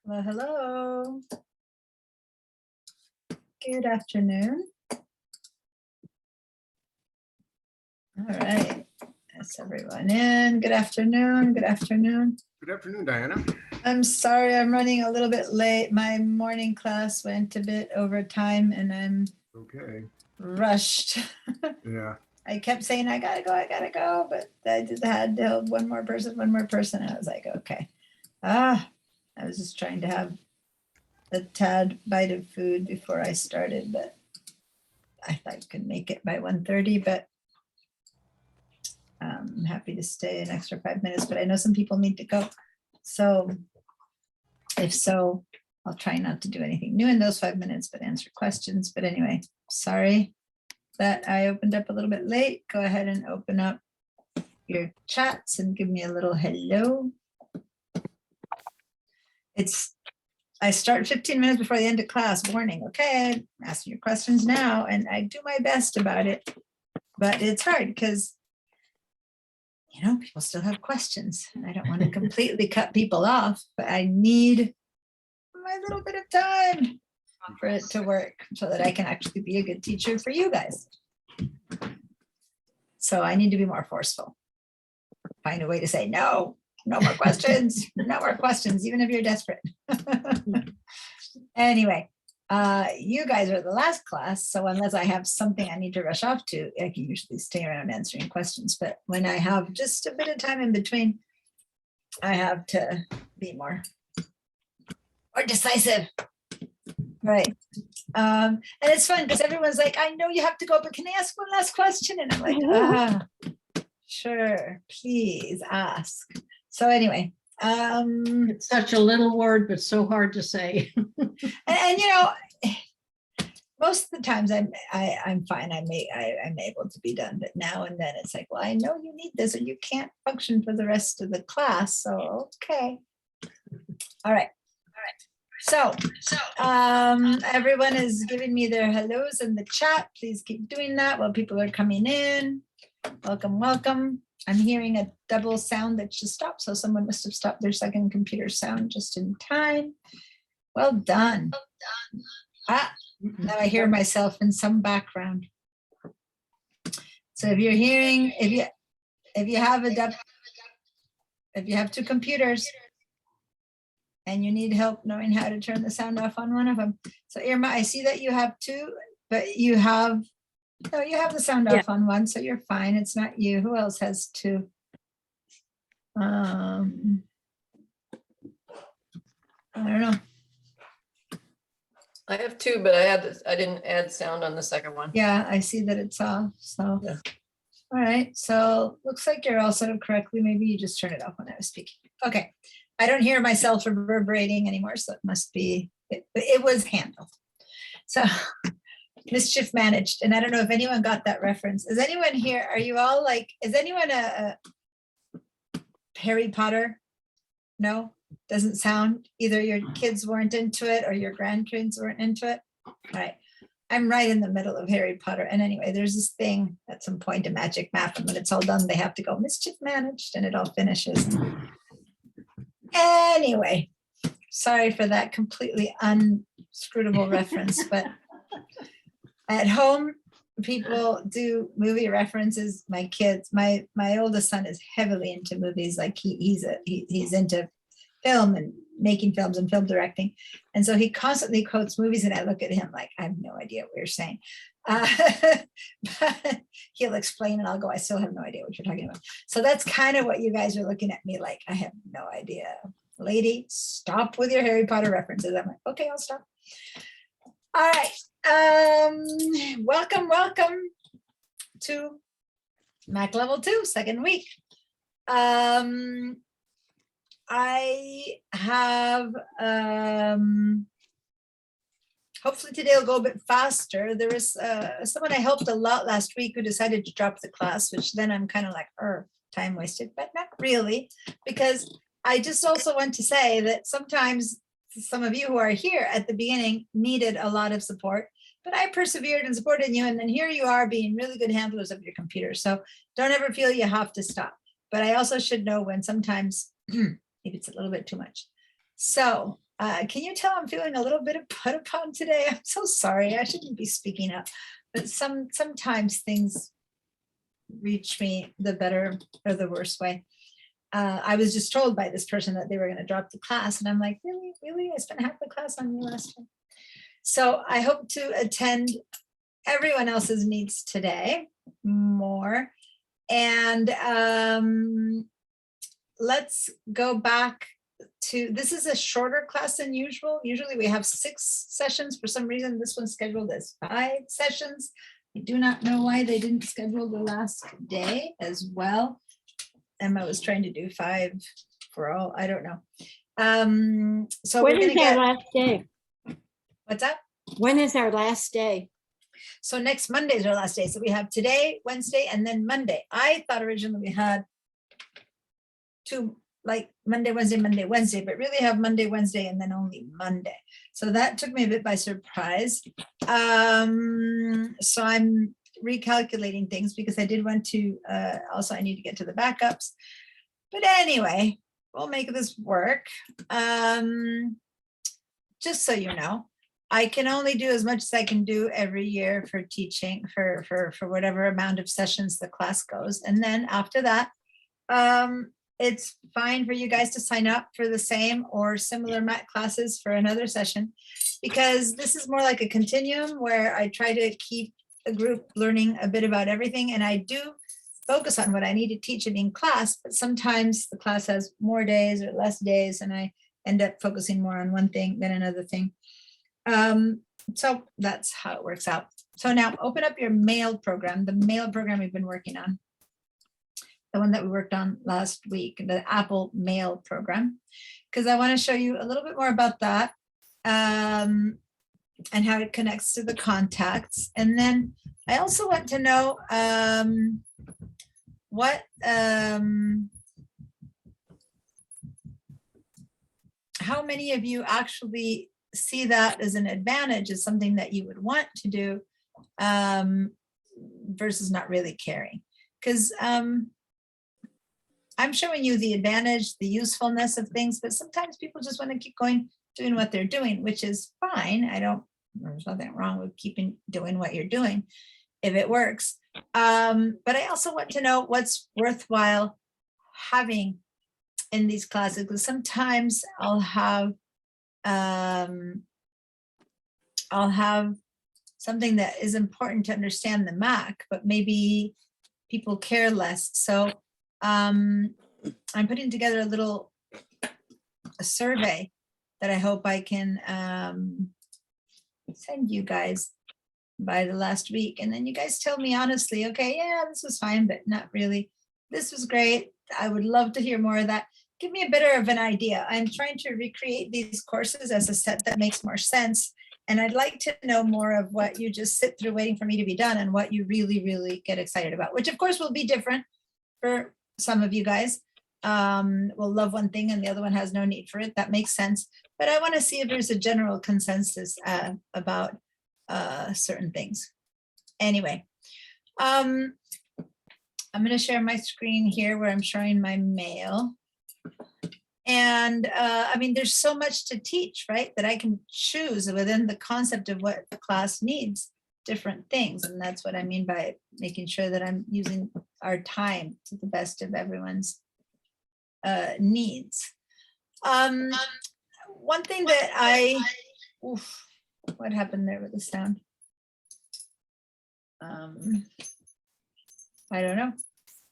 Hello, hello. Good afternoon. All right, that's everyone in. Good afternoon. Good afternoon. Good afternoon, Diana. I'm sorry I'm running a little bit late. My morning class went a bit over time and I'm Okay. rushed. Yeah. I kept saying, I gotta go, but I just had to help one more person. And I was like, okay. I was just trying to have a tad bite of food before I started, but I thought I could make it by 1:30, but I'm happy to stay an extra 5 minutes, but I know some people need to go. So if so, I'll try not to do anything new in those 5 minutes, but answer questions. But anyway, sorry that I opened up a little bit late. Go ahead and open up your chats and give me a little hello. I start 15 minutes before the end of class, warning, okay, I'm asking your questions now, and I do my best about it, but it's hard because, you know, people still have questions, and I don't want to completely cut people off, but I need my little bit of time for it to work so that I can actually be a good teacher for you guys. So I need to be more forceful. Find a way to say, no more questions, no more questions, even if you're desperate. Anyway, you guys are the last class, so unless I have something I need to rush off to, I can usually stay around answering questions. But when I have just a bit of time in between, I have to be more decisive. Right. And it's fun because everyone's like, I know you have to go, but can I ask one last question? And I'm like, sure, please ask. So anyway, It's such a little word, but so hard to say. and you know, most of the times I'm fine. I'm able to be done, but now and then it's like, well, I know you need this, or you can't function for the rest of the class. So okay, all right. So everyone is giving me their hellos in the chat. Please keep doing that while people are coming in. Welcome, welcome. I'm hearing a double sound that just stopped, so someone must have stopped their second computer sound just in time. Well done. Now I hear myself in some background. So if you're hearing, if you have two computers and you need help knowing how to turn the sound off on one of them. So Irma, I see that you have two, but you have the sound off on one, so you're fine. It's not you. Who else has two? I don't know. I have two, but I didn't add sound on the second one. Yeah, I see that it's off. So, Yeah. All right. So looks like you're all set up correctly. Maybe you just turned it off when I was speaking. Okay. I don't hear myself reverberating anymore, so it must be, it was handled. So mischief managed. And I don't know if anyone got that reference. Is anyone here? Are you all like, is anyone a Harry Potter? No, doesn't sound. Either your kids weren't into it or your grandkids weren't into it. All right. I'm right in the middle of Harry Potter. And anyway, there's this thing at some point in magic map, and when it's all done, they have to go mischief managed and it all finishes. Anyway, sorry for that completely unscrutable reference, but at home, people do movie references. My kids, my oldest son is heavily into movies. Like he's into film and making films and film directing. And so he constantly quotes movies and I look at him like, I have no idea what you're saying. But he'll explain and I'll go, I still have no idea what you're talking about. So that's kind of what you guys are looking at me like, I have no idea. Lady, stop with your Harry Potter references. I'm like, okay, I'll stop. All right. Welcome to Mac Level 2, second week. I have, hopefully today will go a bit faster. There was someone I helped a lot last week who decided to drop the class, which then I'm kind of like, time wasted, but not really, because I just also want to say that sometimes some of you who are here at the beginning needed a lot of support, but I persevered and supported you. And then here you are being really good handlers of your computer. So don't ever feel you have to stop. But I also should know when sometimes maybe it's a little bit too much. So Can you tell I'm feeling a little bit of put upon today? I'm so sorry. I shouldn't be speaking up, but sometimes things reach me the better or the worse way. I was just told by this person that they were going to drop the class, and I'm like, really? I spent half the class on you last time. So I hope to attend everyone else's needs today more. And let's go back to, this is a shorter class than usual. Usually we have 6 sessions. For some reason, this one's scheduled as 5 sessions. I do not know why they didn't schedule the last day as well. Emma was trying to do 5 for all, I don't know. So When we're is gonna get, our last day? what's that? When is our last day? So next Monday is our last day. So we have today, Wednesday, and then Monday. I thought originally we had 2, like Monday, Wednesday, but really have Monday, Wednesday, and then only Monday. So that took me a bit by surprise. So I'm recalculating things because I did want to, also I need to get to the backups. But anyway, we'll make this work. Just so you know, I can only do as much as I can do every year for teaching for whatever amount of sessions the class goes. And then after that, it's fine for you guys to sign up for the same or similar MAT classes for another session, because this is more like a continuum where I try to keep the group learning a bit about everything. And I do focus on what I need to teach it in class, but sometimes the class has more days or less days, and I end up focusing more on one thing than another thing. So that's how it works out. So now open up your mail program, the mail program we've been working on, the one that we worked on last week, the Apple Mail program, because I want to show you a little bit more about that and how it connects to the contacts. And then I also want to know how many of you actually see that as an advantage, as something that you would want to do versus not really caring. Because I'm showing you the advantage, the usefulness of things, but sometimes people just want to keep going, doing what they're doing, which is fine. There's nothing wrong with keeping doing what you're doing if it works. But I also want to know what's worthwhile having in these classes, because sometimes I'll have something that is important to understand the Mac, but maybe people care less. So I'm putting together a survey that I hope I can send you guys by the last week. And then you guys tell me honestly, okay, yeah, this was fine, but not really. This was great. I would love to hear more of that. Give me a bit of an idea. I'm trying to recreate these courses as a set that makes more sense. And I'd like to know more of what you just sit through waiting for me to be done and what you really, really get excited about, which of course will be different for some of you guys. Will love one thing and the other one has no need for it. That makes sense. But I want to see if there's a general consensus about certain things. Anyway, I'm going to share my screen here where I'm showing my mail. And I mean, there's so much to teach, right? That I can choose within the concept of what the class needs, different things. And that's what I mean by making sure that I'm using our time to the best of everyone's needs. One thing that what happened there with the sound? I don't know.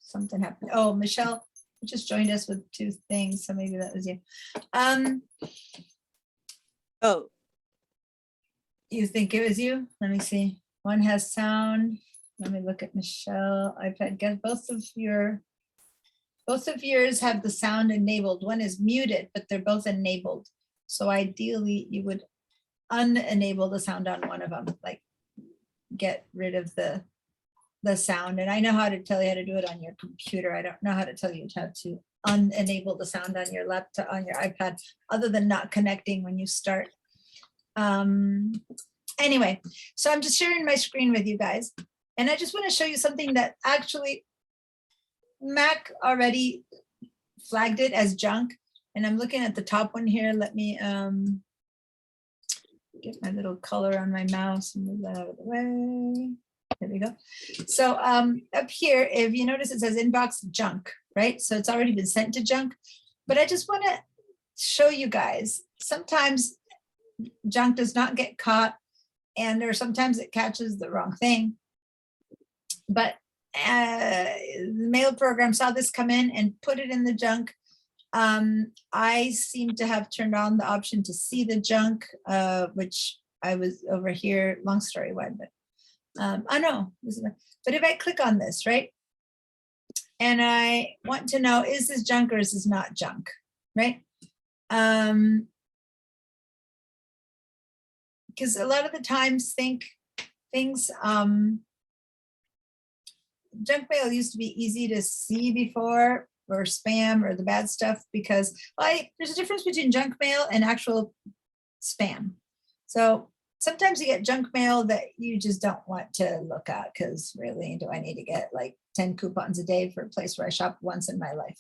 Something happened. Oh, Michelle just joined us with 2 things, so maybe that was you. Oh, You think it was you? Let me see. One has sound. Let me look at Michelle. I've had both of yours have the sound enabled. One is muted, but they're both enabled. So ideally, you would unenable the sound on one of them, like get rid of the sound. And I know how to tell you how to do it on your computer. I don't know how to tell you how to unenable the sound on your laptop, on your iPad, other than not connecting when you start. Anyway, so I'm just sharing my screen with you guys. And I just want to show you something that actually Mac already flagged it as junk, And I'm looking at the top one here. Let me get my little color on my mouse and move that out of the way. There we go. So up here, if you notice, it says inbox junk, right? So it's already been sent to junk. But I just want to show you guys, sometimes junk does not get caught, and or sometimes it catches the wrong thing. But the mail program saw this come in and put it in the junk. I seem to have turned on the option to see the junk, which I was over here, long story wide, but oh no, but if I click on this, right? And I want to know, is this junk or is this not junk, right? Because a lot of the times things, junk mail used to be easy to see before, or spam or the bad stuff, because there's a difference between junk mail and actual spam. So sometimes you get junk mail that you just don't want to look at, because really, do I need to get like 10 coupons a day for a place where I shop once in my life?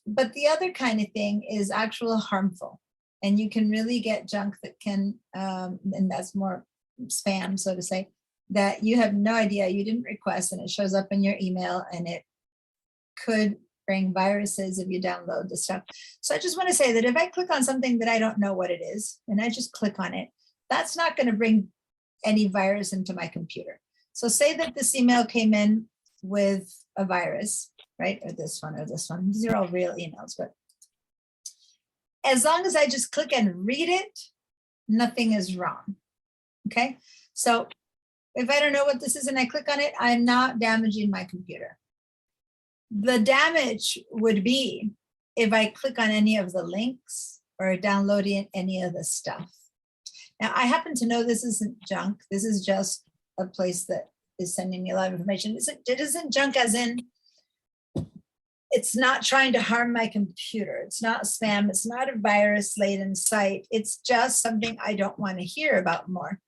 But the other kind of thing is actual harmful. And you can really get junk that can, and that's more spam, so to say, that you have no idea, you didn't request, and it shows up in your email, and it could bring viruses if you download the stuff. So I just want to say that if I click on something that I don't know what it is, and I just click on it, that's not going to bring any virus into my computer. So say that this email came in with a virus, right? Or this one, or this one. These are all real emails, but as long as I just click and read it, nothing is wrong. Okay. So if I don't know what this is and I click on it, I'm not damaging my computer. The damage would be if I click on any of the links or downloading any of the stuff. Now, I happen to know this isn't junk. This is just a place that is sending me a lot of information. It isn't junk as in, it's not trying to harm my computer. It's not spam. It's not a virus-laden site. It's just something I don't want to hear about more.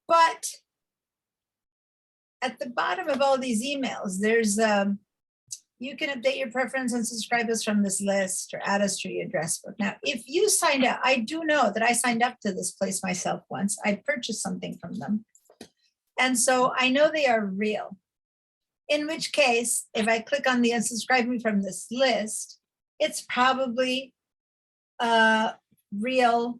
But at the bottom of all these emails, there's you can update your preference and subscribe us from this list or add us to your address book. Now, if you signed up, I do know that I signed up to this place myself once. I purchased something from them. And so I know they are real. In which case, if I click on the unsubscribe me from this list, it's probably a real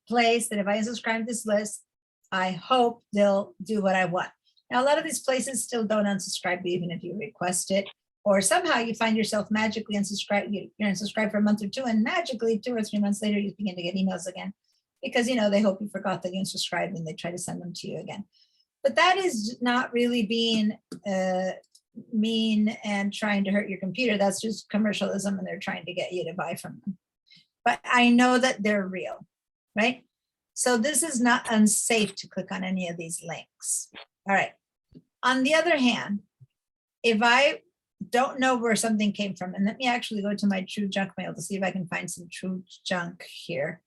place that if I unsubscribe this list, I hope they'll do what I want. Now, a lot of these places still don't unsubscribe you, even if you request it, or somehow you find yourself magically unsubscribed. You're unsubscribed for a month or two, and magically 2 or 3 months later, you begin to get emails again, because they hope you forgot that you unsubscribed and they try to send them to you again. But that is not really being mean and trying to hurt your computer. That's just commercialism, and they're trying to get you to buy from them. But I know that they're real, right? So this is not unsafe to click on any of these links. All right. On the other hand, if I don't know where something came from, and let me actually go to my true junk mail to see if I can find some true junk here.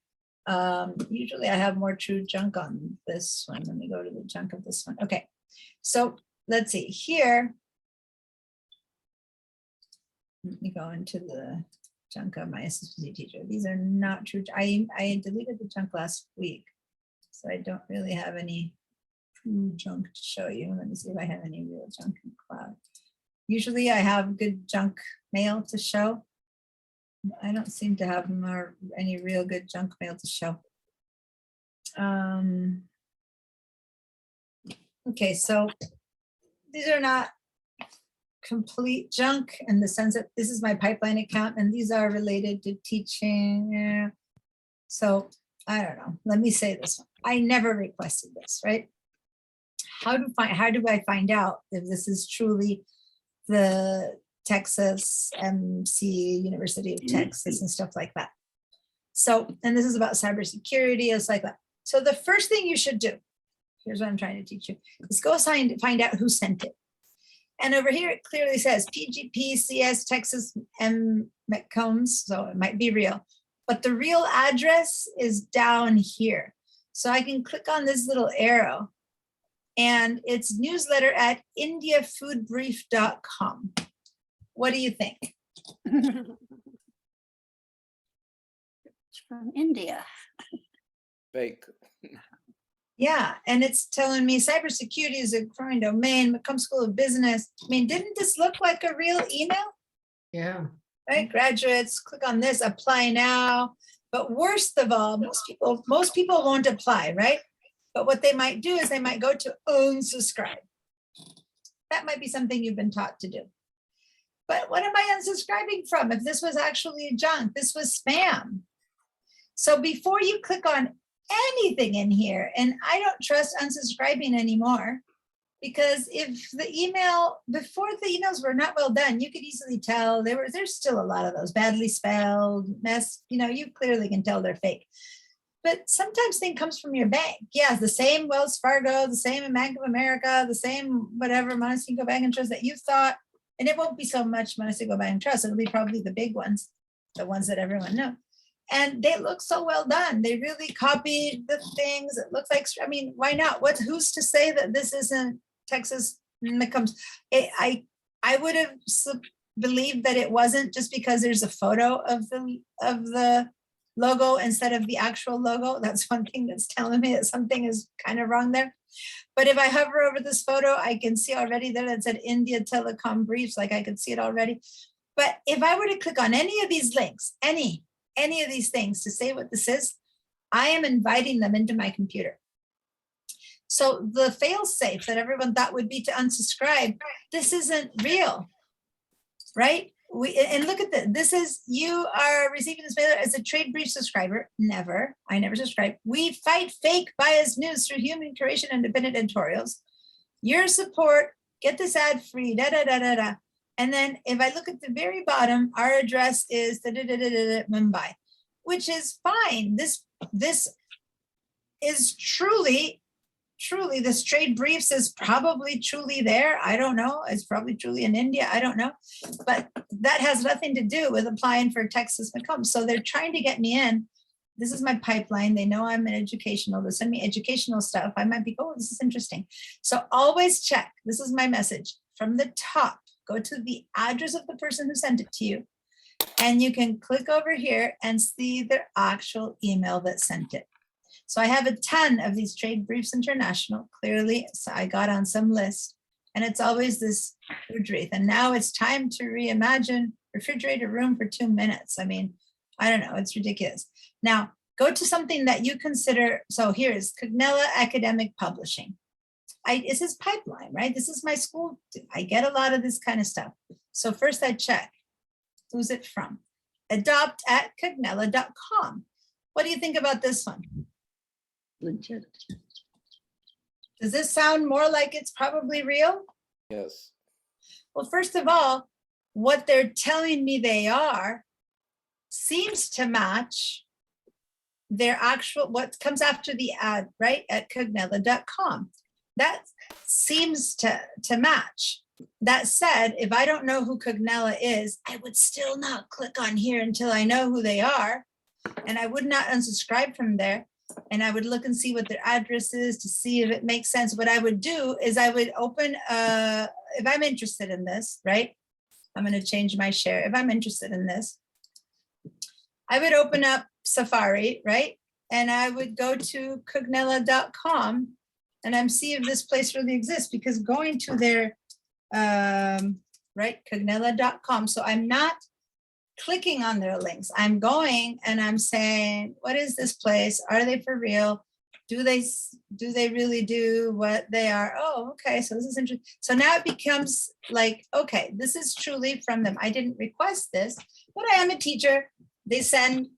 Usually I have more true junk on this one. Let me go to the junk of this one. Okay. So let's see here. Let me go into the junk of my SSPC teacher. These are not true. I deleted the junk last week, so I don't really have any true junk to show you. Let me see if I have any real junk in cloud. Usually I have good junk mail to show. I don't seem to have any real good junk mail to show. Okay, so these are not complete junk in the sense that this is my pipeline account and these are related to teaching. So I don't know. Let me say this one. I never requested this, right? How do I find out if this is truly the Texas MC, University of Texas and stuff like that? So, and this is about cybersecurity, it's like that. So the first thing you should do, here's what I'm trying to teach you, is go find out who sent it. And over here, it clearly says PGPCS Texas M McCombs, so it might be real, but the real address is down here. So I can click on this little arrow and it's newsletter at indiafoodbrief.com. What do you think? from India. Fake. Yeah, and it's telling me cybersecurity is a growing domain, Macomb School of Business. I mean, didn't this look like a real email? Yeah. Right, graduates, click on this, apply now. But worst of all, most people won't apply, right? But what they might do is they might go to unsubscribe. That might be something you've been taught to do. But what am I unsubscribing from? If this was actually junk, this was spam. So before you click on anything in here, and I don't trust unsubscribing anymore, because if the email, before the emails were not well done, you could easily tell there's still a lot of those badly spelled mess, you clearly can tell they're fake. But sometimes thing comes from your bank. Yeah, the same Wells Fargo, the same Bank of America, the same whatever Montesquieu Bank and Trust that you thought, and it won't be so much Montesquieu Bank and Trust, it'll be probably the big ones, the ones that everyone knows. And they look so well done. They really copied the things. It looks like, I mean, why not? Who's to say that this isn't Texas Macombs? I would have believed that it wasn't just because there's a photo of the logo instead of the actual logo. That's one thing that's telling me that something is kind of wrong there. But if I hover over this photo, I can see already there that said India Telecom Briefs, like I could see it already. But if I were to click on any of these links, any of these things to say what this is, I am inviting them into my computer. So the fail safe that everyone thought would be to unsubscribe, this isn't real, right? And look at this. This is, you are receiving this mailer as a Trade Brief subscriber. Never, I never subscribe. We fight fake biased news through human curation and independent editorials. Your support, get this ad free, da da da da da. And then if I look at the very bottom, our address is Mumbai, which is fine. This is truly, this Trade Briefs is probably truly there. I don't know. It's probably truly in India. I don't know. But that has nothing to do with applying for Texas Macomb. So they're trying to get me in. This is my pipeline. They know I'm an educational. They send me educational stuff. I might be, oh, this is interesting. So always check. This is my message from the top. Go to the address of the person who sent it to you, and you can click over here and see their actual email that sent it. So I have a ton of these Trade Briefs International. Clearly, so I got on some list, and it's always this Udrith. And now it's time to reimagine refrigerator room for 2 minutes. I mean, I don't know, it's ridiculous. Now, go to something that you consider. So here's Cognella Academic Publishing. This is pipeline, right? This is my school. I get a lot of this kind of stuff. So first I check, who's it from? adopt@cognella.com. What do you think about this one? Legit. Does this sound more like it's probably real? Yes. Well, first of all, what they're telling me they are seems to match their actual, what comes after the ad, right? At cognella.com. That seems to match. That said, if I don't know who Cognella is, I would still not click on here until I know who they are. And I would not unsubscribe from there. And I would look and see what their address is to see if it makes sense. What I would do is I would open, if I'm interested in this, right? I'm going to change my share. If I'm interested in this, I would open up Safari, right? And I would go to cognella.com and I'm see if this place really exists, because going to their, right, cognella.com. So I'm not clicking on their links. I'm going and I'm saying, what is this place? Are they for real? Do they really do what they are? Oh, okay. So this is interesting. So now it becomes like, okay, this is truly from them. I didn't request this, but I am a teacher. They send,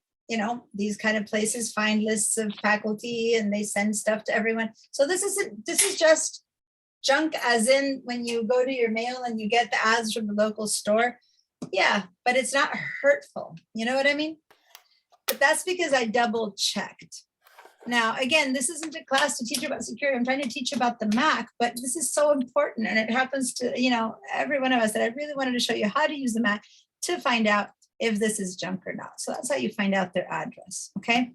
these kind of places find lists of faculty and they send stuff to everyone. So this is just junk, as in when you go to your mail and you get the ads from the local store. Yeah, but it's not hurtful. You know what I mean? But that's because I double checked. Now, again, this isn't a class to teach about security. I'm trying to teach about the Mac, but this is so important. And it happens to, every one of us, that I really wanted to show you how to use the Mac to find out if this is junk or not. So that's how you find out their address, okay?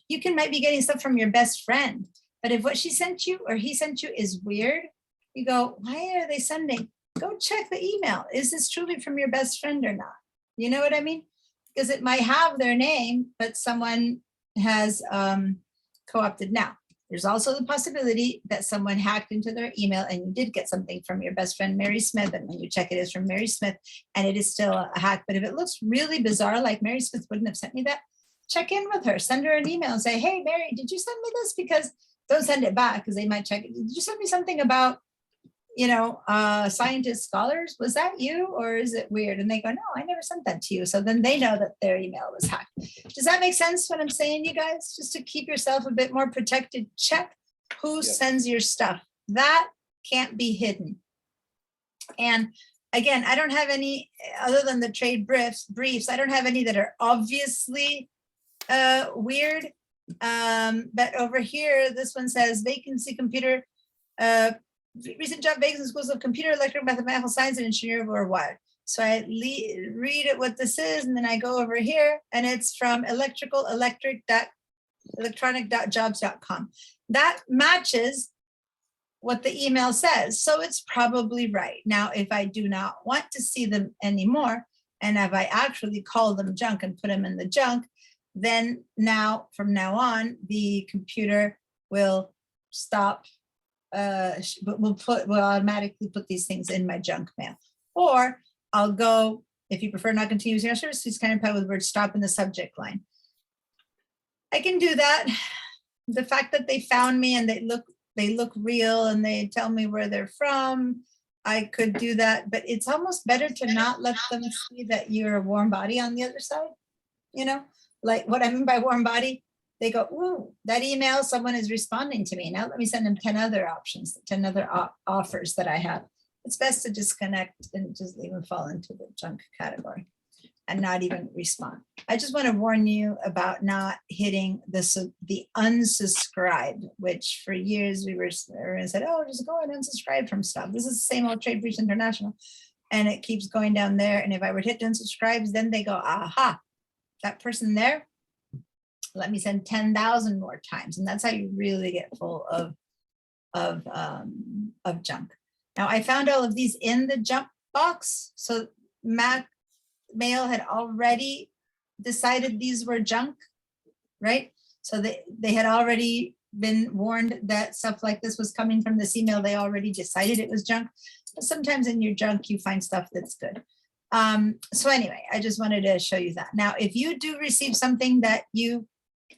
You might be getting stuff from your best friend, but if what she sent you or he sent you is weird, you go, why are they sending? Go check the email. Is this truly from your best friend or not? You know what I mean? Because it might have their name, but someone has co-opted. Now, there's also the possibility that someone hacked into their email and you did get something from your best friend, Mary Smith, and when you check it is from Mary Smith, and it is still a hack. But if it looks really bizarre, like Mary Smith wouldn't have sent me that, check in with her, send her an email and say, hey, Mary, did you send me this? Because don't send it back because they might check it. Did you send me something about, scientists, scholars? Was that you or is it weird? And they go, no, I never sent that to you. So then they know that their email was hacked. Does that make sense what I'm saying, you guys? Just to keep yourself a bit more protected, check who Yes. sends your stuff. That can't be hidden. And again, I don't have any, other than the trade briefs, I don't have any that are obviously weird. But over here, this one says vacancy computer, recent job vacancies schools of computer, electrical, mathematical science, and engineering worldwide. So I read it what this is, and then I go over here, and it's from electronic.jobs.com. That matches what the email says, so it's probably right. Now, if I do not want to see them anymore, and if I actually call them junk and put them in the junk, then now, from now on, the computer will stop, will automatically put these things in my junk mail. Or I'll go, if you prefer not continue using our service, please kind of put with the word stop in the subject line. I can do that. The fact that they found me and they look real and they tell me where they're from, I could do that, but it's almost better to not let them see that you're a warm body on the other side. Like what I mean by warm body, they go, ooh, that email, someone is responding to me. Now let me send them 10 other options, 10 other offers that I have. It's best to disconnect and just leave them fall into the junk category and not even respond. I just want to warn you about not hitting the unsubscribe, which for years everyone said, oh, just go and unsubscribe from stuff. This is the same old Trade Briefs International. And it keeps going down there. And if I were to hit unsubscribes, then they go, aha, that person there, let me send 10,000 more times. And that's how you really get full of junk. Now I found all of these in the junk box. So Mac Mail had already decided these were junk, right? So they had already been warned that stuff like this was coming from this email. They already decided it was junk. But sometimes in your junk, you find stuff that's good. So anyway, I just wanted to show you that. Now, if you do receive something that you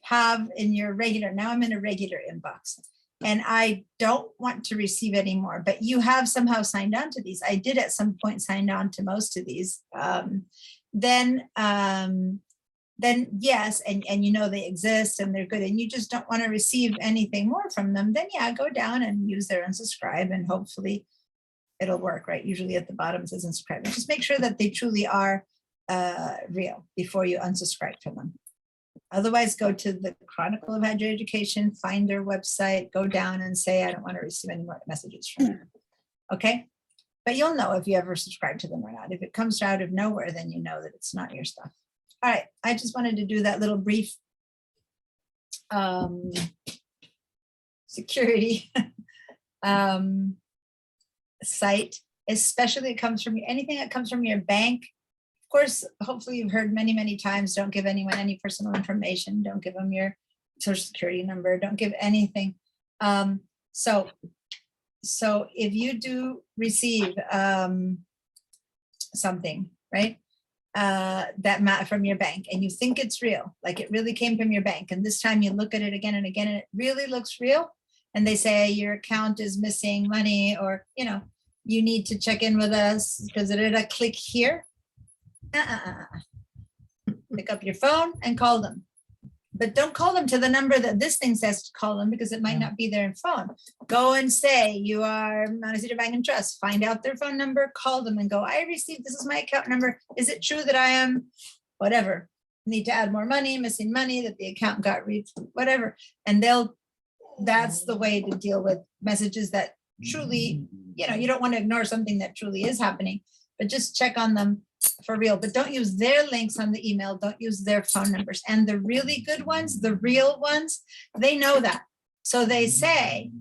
have in your regular, now I'm in a regular inbox and I don't want to receive anymore, but you have somehow signed on to these. I did at some point sign on to most of these. Then yes, and you know they exist and they're good and you just don't want to receive anything more from them, then yeah, go down and use their unsubscribe and hopefully it'll work, right? Usually at the bottom it says unsubscribe. But just make sure that they truly are real before you unsubscribe from them. Otherwise, go to the Chronicle of Higher Education, find their website, go down and say, I don't want to receive any more messages from them. Okay? But you'll know if you ever subscribe to them or not. If it comes out of nowhere, then you know that it's not your stuff. All right, I just wanted to do that little brief security site, especially it comes from anything that comes from your bank. Of course, hopefully you've heard many, many times, don't give anyone any personal information. Don't give them your social security number. Don't give anything. So if you do receive something, right, that from your bank and you think it's real, like it really came from your bank, and this time you look at it again and again and it really looks real, and they say your account is missing money, or you need to check in with us because click here. Pick up your phone and call them. But don't call them to the number that this thing says to call them because it might not be their phone. Go and say you are Montecito Bank and Trust. Find out their phone number, call them and go, I received, this is my account number. Is it true that I am whatever? Need to add more money, missing money, that the account got whatever. And that's the way to deal with messages that truly, you don't want to ignore something that truly is happening, but just check on them for real. But don't use their links on the email. Don't use their phone numbers. And the really good ones, the real ones, they know that. So they say,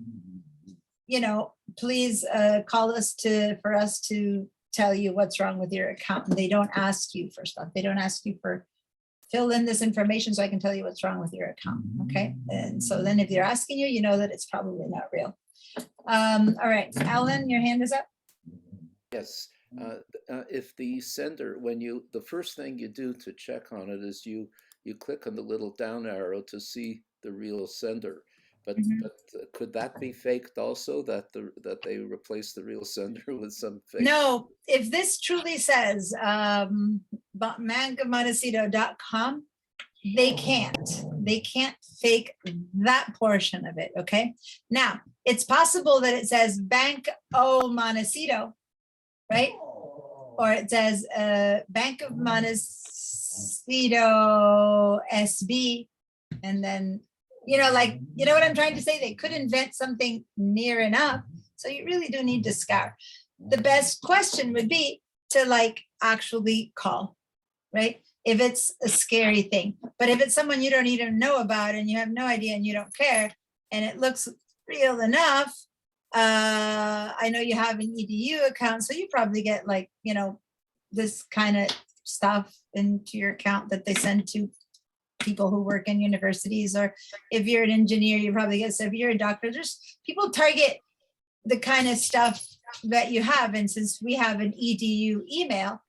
please call us for us to tell you what's wrong with your account. And they don't ask you for stuff. They don't ask you for fill in this information so I can tell you what's wrong with your account, okay? And so then if they're asking you, you know that it's probably not real. All right, Alan, your hand is up. Yes. If the sender, the first thing you do to check on it is you click on the little down arrow to see the real sender. But could that be faked also, that they replace the real sender with some fake? No, if this truly says bankofmontecito.com, they can't fake that portion of it, okay? Now, it's possible that it says Bank O Montecito, right? Or it says Bank of Montecito SB, and then, you know what I'm trying to say? They could invent something near enough. So you really do need to scour. The best question would be to actually call, right? If it's a scary thing. But if it's someone you don't even know about and you have no idea and you don't care, and it looks real enough, I know you have an EDU account, so you probably get this kind of stuff into your account that they send to people who work in universities, or if you're an engineer, you probably get, so if you're a doctor, there's people target the kind of stuff that you have. And since we have an EDU email,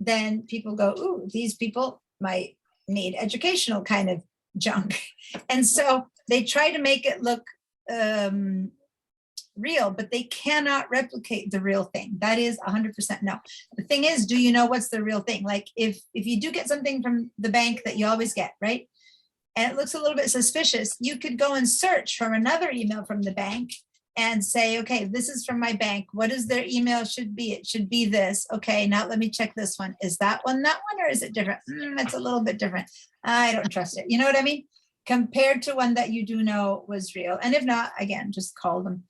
then people go, ooh, these people might need educational kind of junk. And so they try to make it look real, but they cannot replicate the real thing. That is 100% no. The thing is, do you know what's the real thing? Like if you do get something from the bank that you always get, right? And it looks a little bit suspicious, you could go and search from another email from the bank and say, okay, this is from my bank. What is their email should be? It should be this. Okay, now let me check this one. Is that one, or is it different? It's a little bit different. I don't trust it. You know what I mean? Compared to one that you do know was real. And if not, again, just call them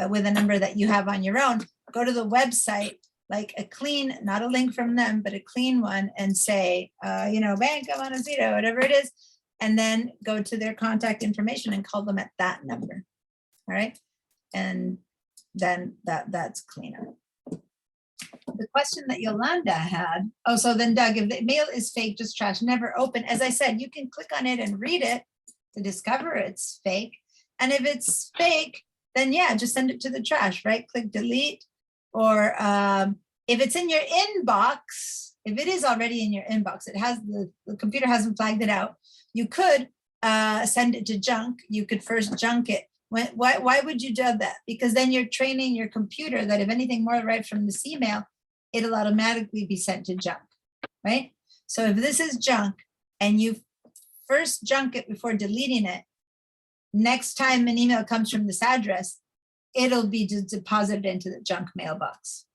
with a number that you have on your own. Go to the website, like a clean, not a link from them, but a clean one, and say, Bank of Montecito, whatever it is, and then go to their contact information and call them at that number. All right. And then that's cleaner. The question that Yolanda had, so then Doug, if the mail is fake, just trash, never open. As I said, you can click on it and read it to discover it's fake. And if it's fake, then yeah, just send it to the trash, right? Click delete. Or if it's in your inbox, if it is already in your inbox, it has the computer hasn't flagged it out, you could send it to junk. You could first junk it. Why would you do that? Because then you're training your computer that if anything more arrives from this email, it'll automatically be sent to junk, right? So if this is junk and you first junk it before deleting it, next time an email comes from this address, it'll be deposited into the junk mailbox,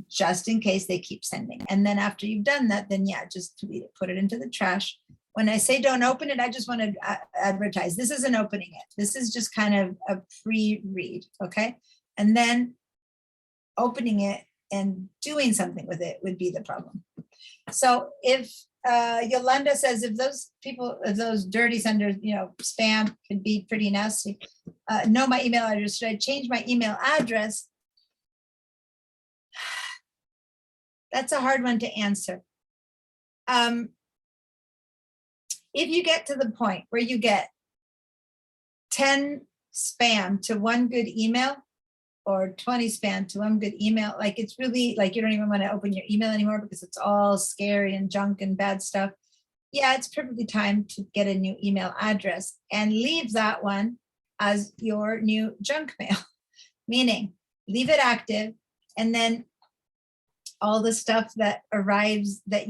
just in case they keep sending. And then after you've done that, then yeah, just delete it, put it into the trash. When I say don't open it, I just want to advertise. This isn't opening it. This is just kind of a pre-read, okay? And then opening it and doing something with it would be the problem. So if Yolanda says if those people, if those dirty senders, spam could be pretty nasty, know my email address, should I change my email address? That's a hard one to answer. If you get to the point where you get 10 spam to one good email, or 20 spam to one good email, like it's really like you don't even want to open your email anymore because it's all scary and junk and bad stuff. Yeah, it's perfectly time to get a new email address and leave that one as your new junk mail, meaning leave it active, and then all the stuff that arrives that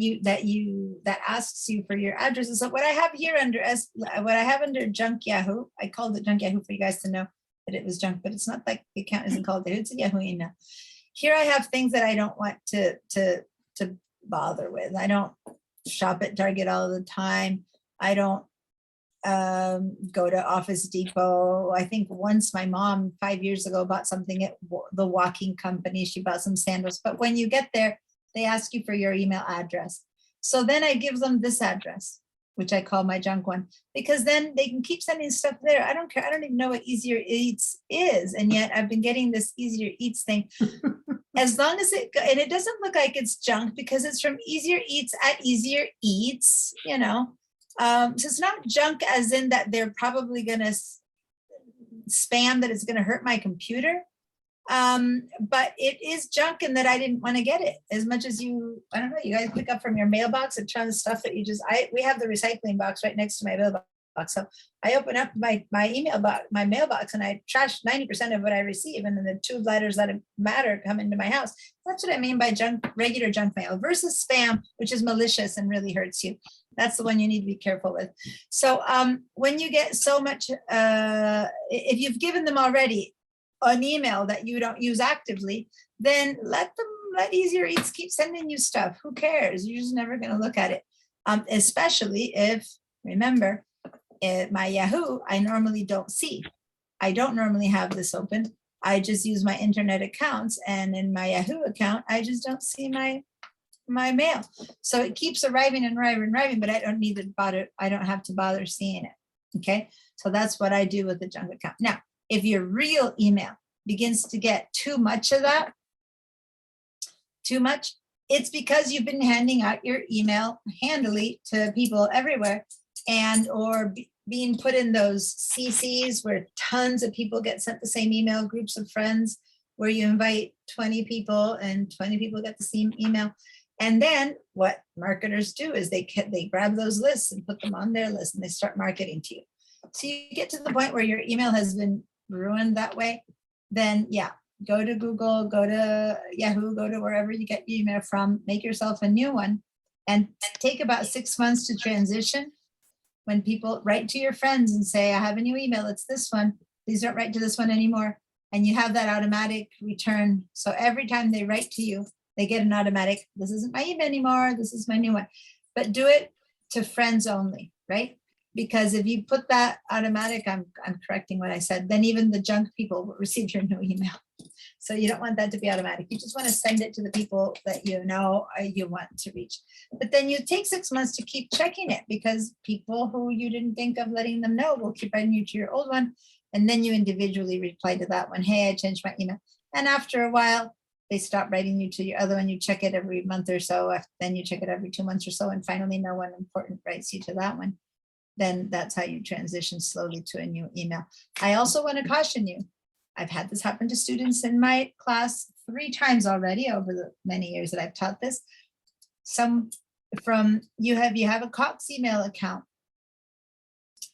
asks you for your addresses. So what I have here under junk Yahoo, I called it junk Yahoo for you guys to know that it was junk, but it's not like the account isn't called there. It's a Yahoo email. Here I have things that I don't want to bother with. I don't shop at Target all the time. I don't go to Office Depot. I think once my mom 5 years ago bought something at the walking company. She bought some sandals, but when you get there, they ask you for your email address. So then I give them this address, which I call my junk one, because then they can keep sending stuff there. I don't care. I don't even know what Easier Eats is. And yet I've been getting this Easier Eats thing as long as and it doesn't look like it's junk because it's from Easier Eats at Easier Eats, you know. So it's not junk as in that they're probably gonna spam that it's gonna hurt my computer. But it is junk in that I didn't want to get it as much as I don't know, you guys pick up from your mailbox a ton of stuff that we have the recycling box right next to my mailbox. So I open up my mailbox and I trash 90% of what I receive. And then the 2 letters that matter come into my house. That's what I mean by regular junk mail versus spam, which is malicious and really hurts you. That's the one you need to be careful with. So when you get so much, if you've given them already an email that you don't use actively, then let Easier Eats keep sending you stuff. Who cares? You're just never going to look at it. Especially if, remember, my Yahoo, I normally don't see. I don't normally have this open. I just use my internet accounts, and in my Yahoo account, I just don't see my mail. So it keeps arriving and arriving, but I don't need to bother. I don't have to bother seeing it. Okay, so that's what I do with the junk account. Now, if your real email begins to get too much of that, it's because you've been handing out your email handily to people everywhere, and or being put in those CCs where tons of people get sent the same email, groups of friends, where you invite 20 people and 20 people get the same email. And then what marketers do is they grab those lists and put them on their list and they start marketing to you. So you get to the point where your email has been ruined that way, then yeah, go to Google, go to Yahoo, go to wherever you get your email from, make yourself a new one, and take about 6 months to transition. When people write to your friends and say, I have a new email, it's this one, please don't write to this one anymore. And you have that automatic return. So every time they write to you, they get an automatic, this isn't my email anymore, this is my new one. But do it to friends only, right? Because if you put that automatic, I'm correcting what I said, then even the junk people will receive your new email. So you don't want that to be automatic. You just want to send it to the people that you know you want to reach. But then you take 6 months to keep checking it, because people who you didn't think of letting them know will keep writing you to your old one. And then you individually reply to that one. Hey, I changed my email. And after a while, they stop writing you to your other one. You check it every month or so. Then you check it every 2 months or so. And finally, no one important writes you to that one. Then that's how you transition slowly to a new email. I also want to caution you. I've had this happen to students in my class 3 times already over the many years that I've taught this. You have a Cox email account.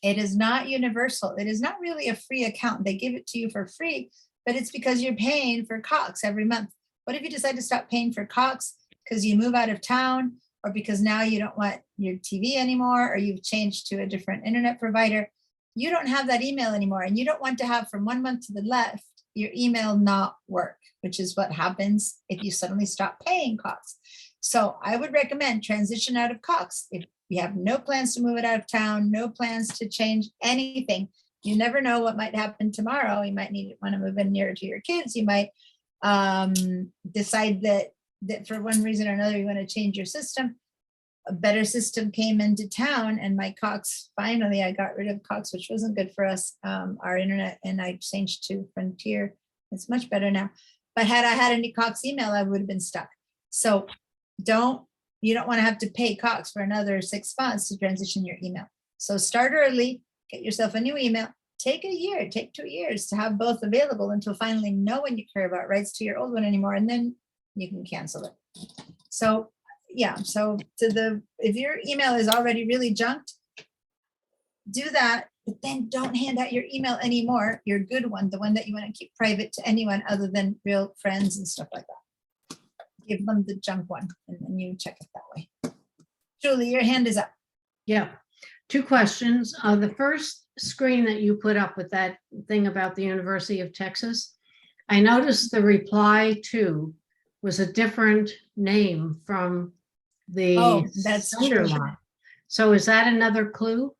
It is not universal. It is not really a free account. They give it to you for free, but it's because you're paying for Cox every month. What if you decide to stop paying for Cox because you move out of town, or because now you don't want your TV anymore, or you've changed to a different internet provider? You don't have that email anymore, and you don't want to have from 1 month to the left your email not work, which is what happens if you suddenly stop paying Cox. So I would recommend transition out of Cox. If you have no plans to move it out of town, no plans to change anything, you never know what might happen tomorrow. You might want to move in nearer to your kids. You might decide that for one reason or another, you want to change your system. A better system came into town, and my Cox, finally, I got rid of Cox, which wasn't good for us, our internet, and I changed to Frontier. It's much better now. But had I had any Cox email, I would have been stuck. So you don't want to have to pay Cox for another 6 months to transition your email. So start early, get yourself a new email. Take a year, take 2 years to have both available until finally no one you care about writes to your old one anymore, and then you can cancel it. So yeah, so if your email is already really junked, do that, but then don't hand out your email anymore, your good one, the one that you want to keep private to anyone other than real friends and stuff like that. Give them the junk one, and then you check it that way. Julie, your hand is up. Yeah, 2 questions. The first screen that you put up with that thing about the University of Texas, I noticed the reply to was a different name from the that's sender true. line. So is that another clue?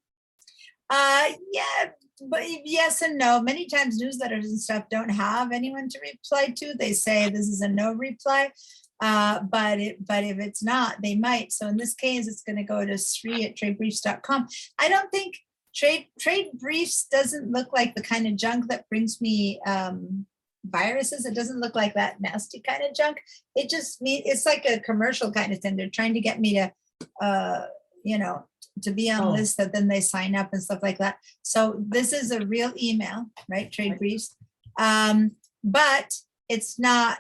Yeah, but yes and no. Many times newsletters and stuff don't have anyone to reply to. They say this is a no reply. But if it's not, they might. So in this case, it's going to go to sri@tradebriefs.com. I don't think Trade Briefs doesn't look like the kind of junk that brings me viruses. It doesn't look like that nasty kind of junk. It just means it's like a commercial kind of thing. They're trying to get me to, you know, to be on Oh. lists that then they sign up and stuff like that. So this is a real email, right? Trade Right. briefs. But it's not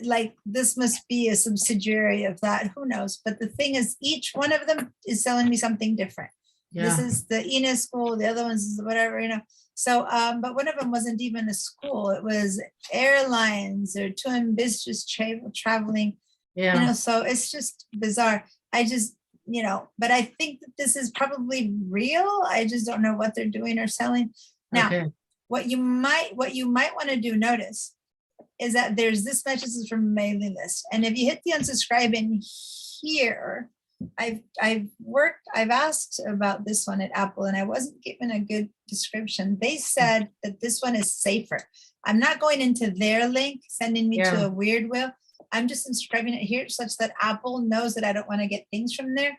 like this must be a subsidiary of that. Who knows? But the thing is, each one of them is selling me something different. This Yeah, is the Enos school, the other ones is whatever, you know. So, but one of them wasn't even a school. It was airlines or too ambitious traveling, you yeah. know, so it's just bizarre. I just, you know, but I think that this is probably real. I just don't know what they're doing or selling. Now, Okay. what you might want to do, notice, is that there's this message is from mailing list. And if you hit the unsubscribe in here, I've asked about this one at Apple and I wasn't given a good description. They said that this one is safer. I'm not going into their link, sending me Yeah. to a weird wheel. I'm just inscribing it here such that Apple knows that I don't want to get things from there.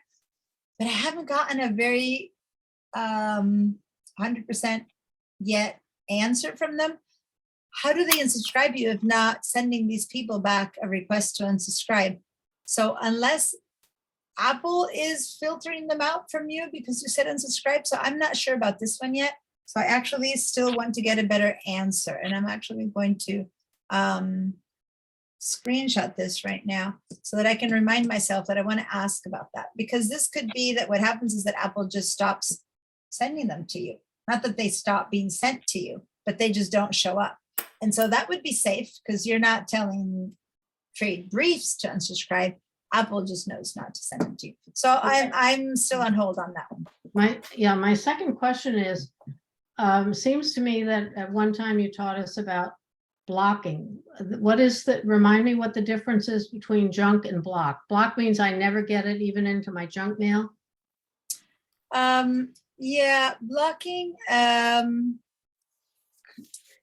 But I haven't gotten a very 100% yet answer from them. How do they unsubscribe you if not sending these people back a request to unsubscribe? So unless Apple is filtering them out from you because you said unsubscribe. So I'm not sure about this one yet. So I actually still want to get a better answer. And I'm actually going to screenshot this right now so that I can remind myself that I want to ask about that. Because this could be that what happens is that Apple just stops sending them to you. Not that they stop being sent to you, but they just don't show up. And so that would be safe because you're not telling trade briefs to unsubscribe. Apple just knows not to send them to you. So I'm still on hold on that one. My second question is, seems to me that at one time you taught us about blocking. What is the, remind me what the difference is between junk and block? Block means I never get it even into my junk mail. Yeah, blocking.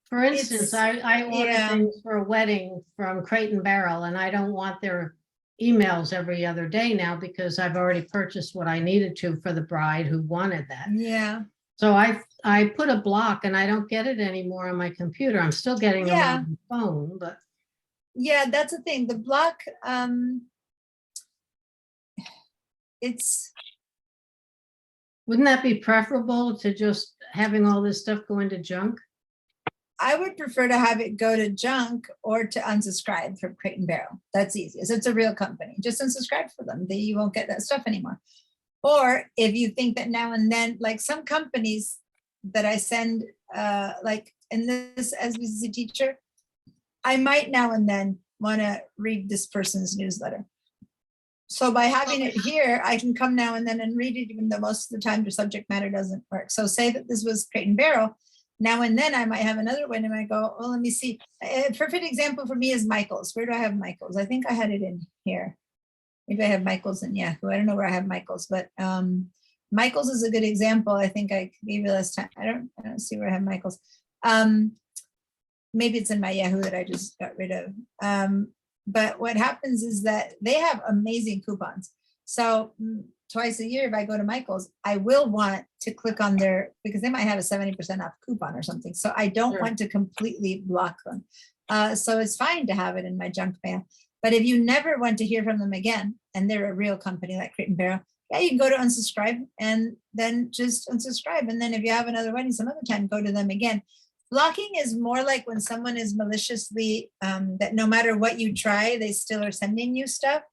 For instance, It's- I order yeah. things for a wedding from Crate and Barrel, and I don't want their emails every other day now because I've already purchased what I needed to for the bride who wanted that. Yeah, So I put a block and I don't get it anymore on my computer. I'm still getting them Yeah. on the phone, but yeah, that's the thing. The block, it's, wouldn't that be preferable to just having all this stuff go into junk? I would prefer to have it go to junk or to unsubscribe from Crate and Barrel. That's easy. So it's a real company. Just unsubscribe for them. You won't get that stuff anymore. Or if you think that now and then, like some companies that I send, like in this SBCC teacher, I might now and then want to read this person's newsletter. So by having it here, I can come now and then and read it, even though most of the time the subject matter doesn't work. So say that this was Crate and Barrel. Now and then I might have another one and I go, well, let me see. A perfect example for me is Michael's. Where do I have Michael's? I think I had it in here. Maybe I have Michael's in Yahoo. I don't know where I have Michael's, but Michael's is a good example. I think I gave you last time. I don't see where I have Michael's. Maybe it's in my Yahoo that I just got rid of. But what happens is that they have amazing coupons. So twice a year, if I go to Michael's, I will want to click on their, because they might have a 70% off coupon or something. So I don't Sure. want to completely block them. So it's fine to have it in my junk mail. But if you never want to hear from them again, and they're a real company like Crate and Barrel, yeah, you can go to unsubscribe and then just unsubscribe. And then if you have another wedding some other time, go to them again. Blocking is more like when someone is maliciously, that no matter what you try, they still are sending you stuff.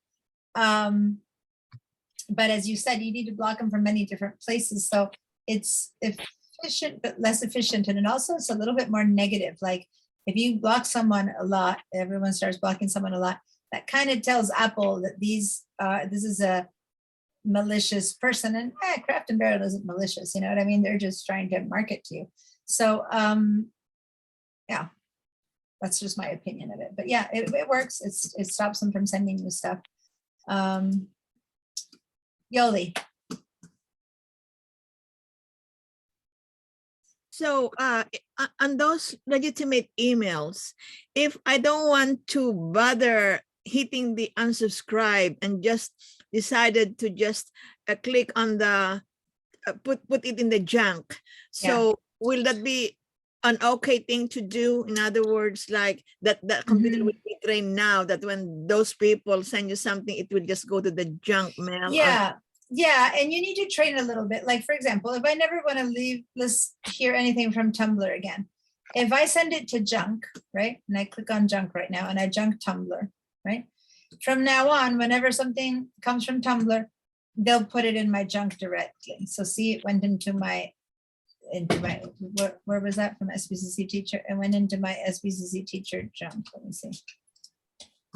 But as you said, you need to block them from many different places. So it's efficient, but less efficient. And it also is a little bit more negative. Like if you block someone a lot, everyone starts blocking someone a lot. That kind of tells Apple that this is a malicious person. And Craft and Barrel isn't malicious, you know what I mean? They're just trying to market to you. So yeah, that's just my opinion of it. But yeah, it works. It stops them from sending you stuff. Yoli. So on those legitimate emails, if I don't want to bother hitting the unsubscribe and just decided to just click on the put it in the junk. So will that be an okay thing to do? In other words, like that computer Mhm. will be trained now that when those people send you something, it will just go to the junk mail. Yeah, and you need to train a little bit. Like, for example, if I never want to hear anything from Tumblr again, if I send it to junk, right, and I click on junk right now and I junk Tumblr, right, from now on, whenever something comes from Tumblr, they'll put it in my junk directly. So see, it went into my where was that from SBCC teacher? It went into my SBCC teacher junk. Let me see.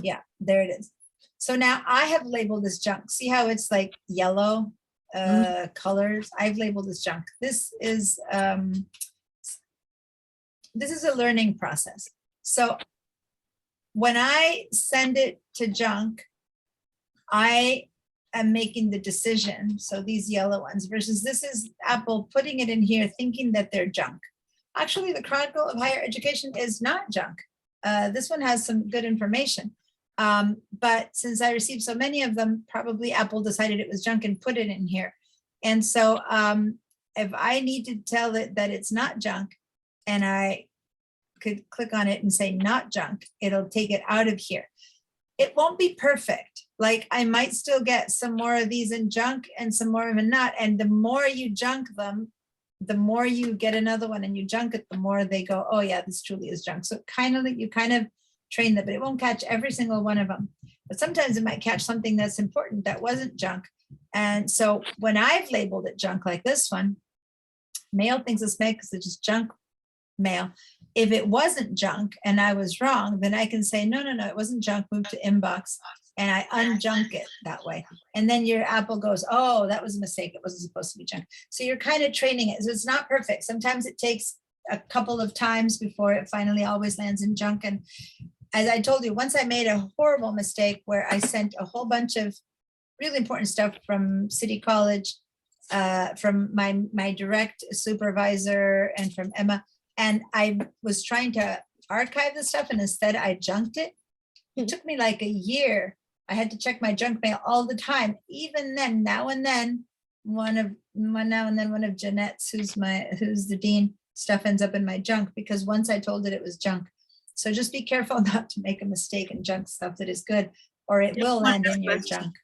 Yeah, there it is. So now I have labeled this junk. See how it's like yellow colors? I've labeled this junk. This is a learning process. So when I send it to junk, I am making the decision. So these yellow ones versus this is Apple putting it in here thinking that they're junk. Actually, the Chronicle of Higher Education is not junk. This one has some good information. But since I received so many of them, probably Apple decided it was junk and put it in here. And so if I need to tell it that it's not junk and I could click on it and say not junk, it'll take it out of here. It won't be perfect. Like I might still get some more of these in junk and some more of them not. And the more you junk them, the more you get another one and you junk it, the more they go, oh yeah, this truly is junk. So you kind of train them, but it won't catch every single one of them. But sometimes it might catch something that's important that wasn't junk. And so when I've labeled it junk like this one, mail thinks it's mail because it's just junk mail. If it wasn't junk and I was wrong, then I can say, no, it wasn't junk, move to inbox, and I unjunk it that way. And then your Apple goes, oh, that was a mistake. It wasn't supposed to be junk. So you're kind of training it. So it's not perfect. Sometimes it takes a couple of times before it finally always lands in junk. And as I told you, once I made a horrible mistake where I sent a whole bunch of really important stuff from City College, from my direct supervisor and from Emma, and I was trying to archive the stuff and instead I junked it. It took me like a year. I had to check my junk mail all the time. Even then, now and then, one of Jeanette's, who's the dean, stuff ends up in my junk because once I told it was junk. So just be careful not to make a mistake and junk stuff that is good, or it will land in your junk.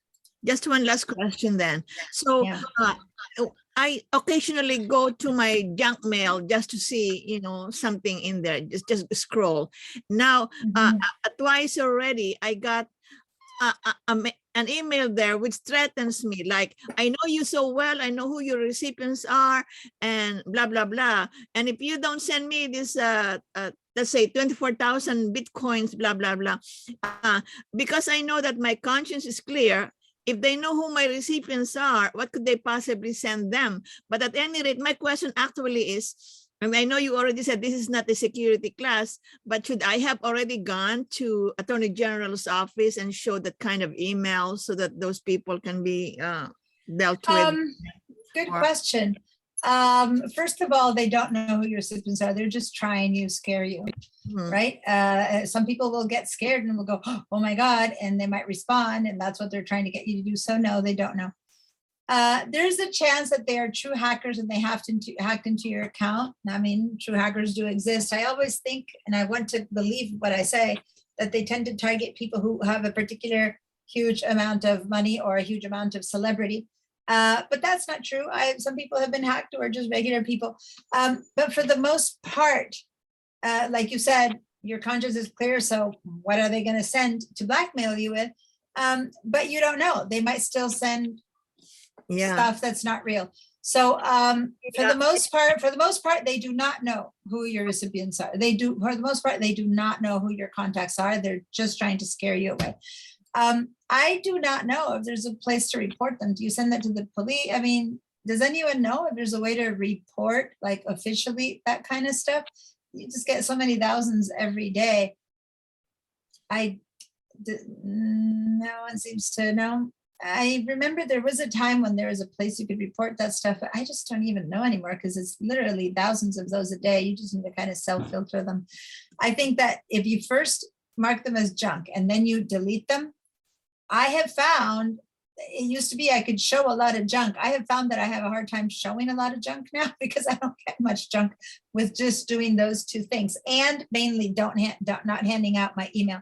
Just one last question then. So Yeah. I occasionally go to my junk mail just to see, something in there, just scroll. Now, Mhm. twice already, I got an email there which threatens me, like, I know you so well, I know who your recipients are, and blah, blah, blah. And if you don't send me this, let's say 24,000 Bitcoins, blah, blah, blah, because I know that my conscience is clear, if they know who my recipients are, what could they possibly send them? But at any rate, my question actually is, and I know you already said this is not a security class, but should I have already gone to Attorney General's office and show that kind of email so that those people can be dealt with? Good question. First of all, they don't know who your recipients are. They're just trying to scare you, right? Some people will get scared and will go, oh my God, and they might respond, and that's what they're trying to get you to do. So no, they don't know. There's a chance that they are true hackers and they have hacked into your account. I mean, true hackers do exist. I always think, and I want to believe what I say, that they tend to target people who have a particular huge amount of money or a huge amount of celebrity. But that's not true. Some people have been hacked who are just regular people. But for the most part, like you said, your conscience is clear. So what are they going to send to blackmail you with? But you don't know. They might still send stuff that's not real. So for the most part, they do not know who your recipients are. For the most part, they do not know who your contacts are. They're just trying to scare you away. I do not know if there's a place to report them. Do you send that to the police? I mean, does anyone know if there's a way to report, like officially, that kind of stuff? You just get so many thousands every day. No one seems to know. I remember there was a time when there was a place you could report that stuff, but I just don't even know anymore because it's literally thousands of those a day. You just need to kind of self-filter them. I think that if you first mark them as junk and then you delete them, I have found it used to be I could show a lot of junk. I have found that I have a hard time showing a lot of junk now because I don't get much junk with just doing those two things, and mainly not handing out my email,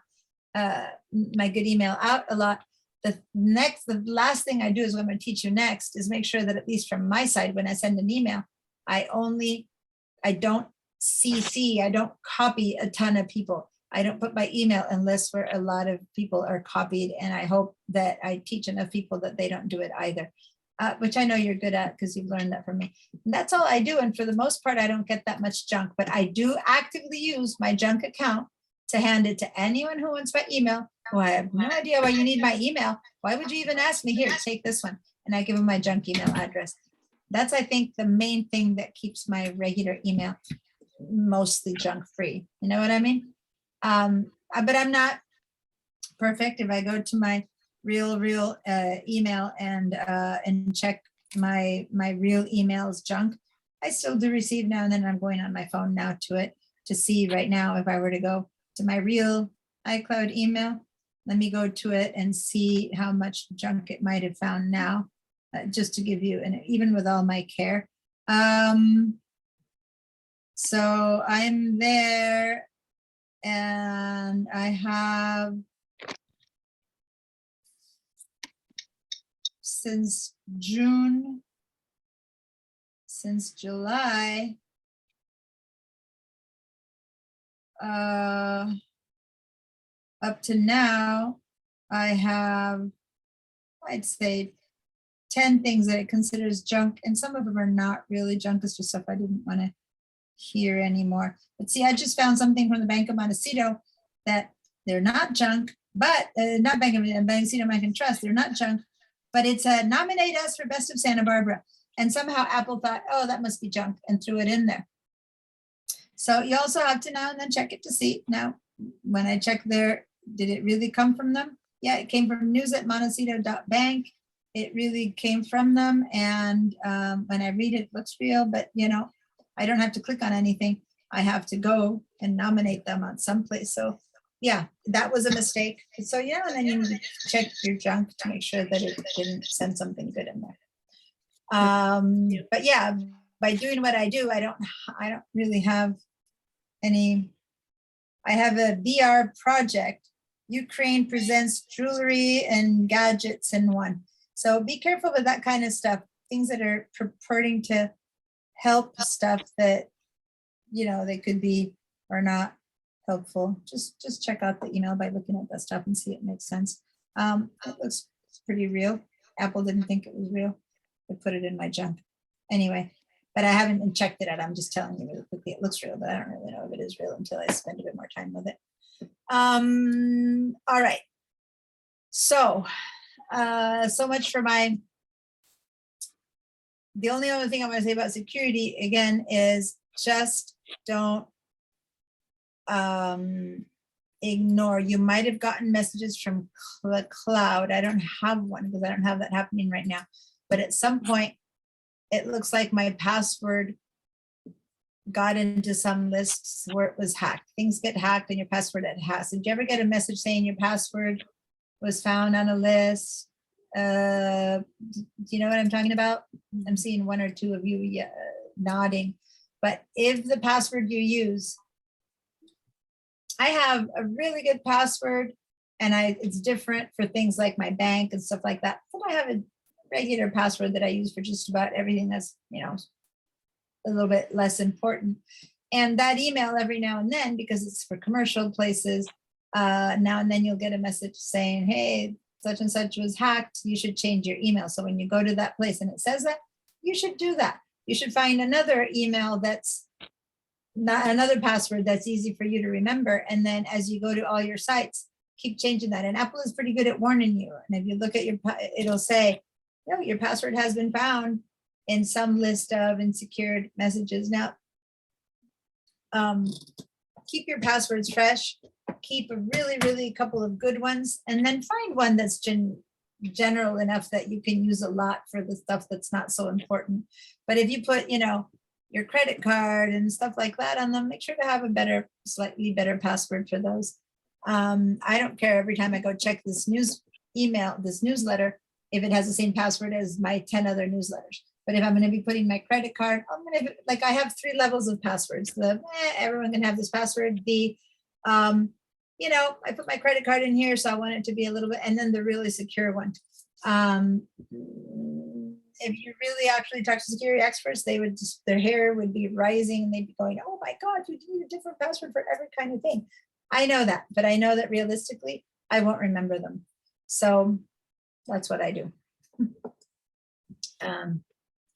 my good email out a lot. The last thing I do is what I'm going to teach you next is make sure that at least from my side, when I send an email, I don't CC, I don't copy a ton of people. I don't put my email in lists where a lot of people are copied, and I hope that I teach enough people that they don't do it either, which I know you're good at because you've learned that from me. And that's all I do, and for the most part, I don't get that much junk, but I do actively use my junk account to hand it to anyone who wants my email. Well, I have no idea why you need my email. Why would you even ask me? Here, take this one. And I give them my junk email address. That's, I think, the main thing that keeps my regular email mostly junk free. You know what I mean? But I'm not perfect. If I go to my real email and check my real emails junk, I still do receive now and then. I'm going on my phone now to it to see right now if I were to go to my real iCloud email. Let me go to it and see how much junk it might have found now, just to give you, and even with all my care. So I'm there. And I have since July, up to now, I have, I'd say 10 things that it considers junk, and some of them are not really junk. It's just stuff I didn't want to hear anymore. But see, I just found something from the Bank of Montecito that they're not junk, but not Bank of Montecito Bank and Trust. They're not junk, but it's a nominate us for Best of Santa Barbara. And somehow Apple thought, oh, that must be junk, and threw it in there. So you also have to now and then check it to see. Now, when I check there, did it really come from them? Yeah, it came from news@montecito.bank. It really came from them. And when I read it, it looks real, but you know, I don't have to click on anything. I have to go and nominate them on someplace. So yeah, that was a mistake. So yeah, and then you need to check your junk to make sure that it didn't send something good in there. But yeah, by doing what I do, I don't really have any. I have a VR project. Ukraine presents jewelry and gadgets in one. So be careful with that kind of stuff. Things that are purporting to help stuff that, you know, they could be or not helpful. Just check out the email by looking at that stuff and see it makes sense. It looks pretty real. Apple didn't think it was real. They put it in my junk. Anyway, but I haven't checked it out. I'm just telling you really quickly. It looks real, but I don't really know if it is real until I spend a bit more time with it. All right. So, so much for the only other thing I want to say about security again is just don't ignore. You might have gotten messages from the cloud. I don't have one because I don't have that happening right now. But at some point, it looks like my password got into some lists where it was hacked. Things get hacked and your password get hacked. Did you ever get a message saying your password was found on a list? Do you know what I'm talking about? I'm seeing one or two of you nodding. But if the password you use, I have a really good password, and it's different for things like my bank and stuff like that. But I have a regular password that I use for just about everything that's, you know, a little bit less important. And that email every now and then, because it's for commercial places, now and then you'll get a message saying, hey, such and such was hacked, you should change your email. So when you go to that place and it says that, you should do that. You should find another email that's not another password that's easy for you to remember. And then as you go to all your sites, keep changing that. And Apple is pretty good at warning you. And if you look at it'll say, no, your password has been found in some list of unsecured messages. Now, keep your passwords fresh. Keep a really couple of good ones, and then find one that's general enough that you can use a lot for the stuff that's not so important. But if you put, you know, your credit card and stuff like that on them, make sure to have a slightly better password for those. I don't care, every time I go check this newsletter, if it has the same password as my 10 other newsletters. But if I'm going to be putting my credit card, I'm going to, like, I have 3 levels of passwords. The everyone can have this password. The you know, I put my credit card in here, so I want it to be a little bit, and then the really secure one. If you really actually talk to security experts, they would just, their hair would be rising and they'd be going, oh my God, you need a different password for every kind of thing. I know that, but I know that realistically, I won't remember them. So that's what I do.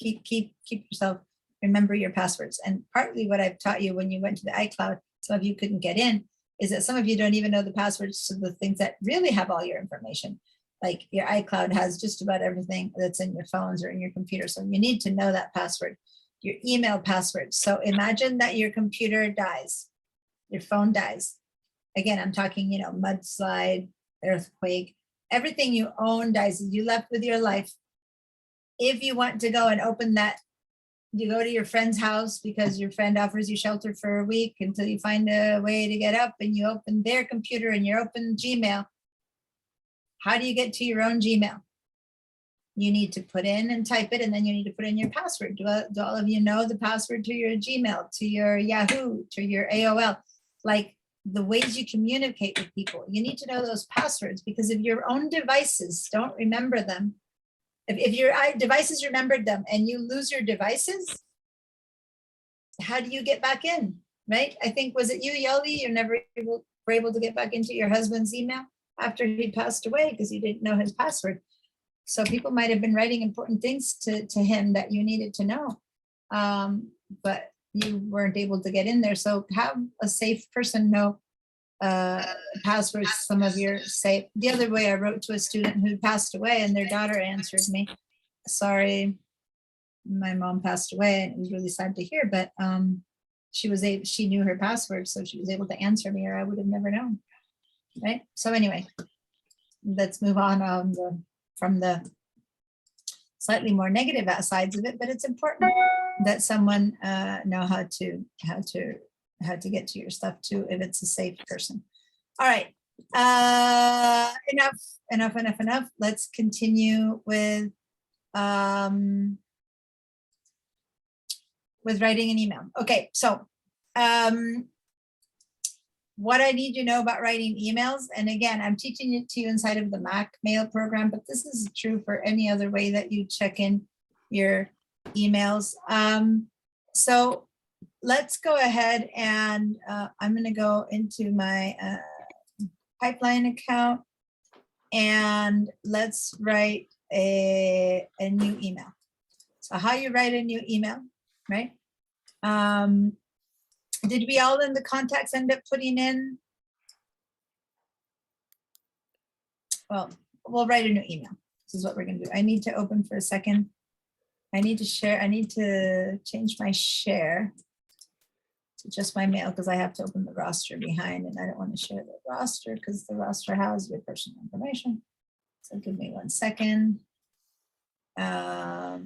Keep yourself, remember your passwords. And partly what I've taught you when you went to the iCloud, some of you couldn't get in, is that some of you don't even know the passwords to the things that really have all your information. Like your iCloud has just about everything that's in your phones or in your computer. So you need to know that password, your email password. So imagine that your computer dies, your phone dies. Again, I'm talking, you know, mudslide, earthquake, everything you own dies. You left with your life. If you want to go and open that, you go to your friend's house because your friend offers you shelter for a week until you find a way to get up, and you open their computer and you open Gmail. How do you get to your own Gmail? You need to put in and type it, and then you need to put in your password. Do all of you know the password to your Gmail, to your Yahoo, to your AOL? Like the ways you communicate with people, you need to know those passwords, because if your own devices don't remember them, if your devices remembered them and you lose your devices, how do you get back in, right? I think, was it you, Yoli? You never were able to get back into your husband's email after he passed away because you didn't know his password. So people might have been writing important things to him that you needed to know, but you weren't able to get in there. So have a safe person know passwords, some of your safe. The other way, I wrote to a student who passed away and their daughter answered me, sorry, my mom passed away, and it was really sad to hear, but she knew her password, so she was able to answer me, or I would have never known. Right. So anyway, let's move on from the slightly more negative sides of it, but it's important that someone know how to get to your stuff too, if it's a safe person. All right. Enough. Let's continue with writing an email. Okay, so what I need you to know about writing emails, and again, I'm teaching it to you inside of the Mac Mail program, but this is true for any other way that you check in your emails. So let's go ahead and I'm going to go into my Pipeline account, and let's write a new email. So how you write a new email, right? Did we all in the contacts end up putting in? Well, we'll write a new email. This is what we're going to do. I need to open for a second. I need to share. I need to change my share to just my mail, because I have to open the roster behind, and I don't want to share the roster because the roster has your personal information. So give me 1 second. Are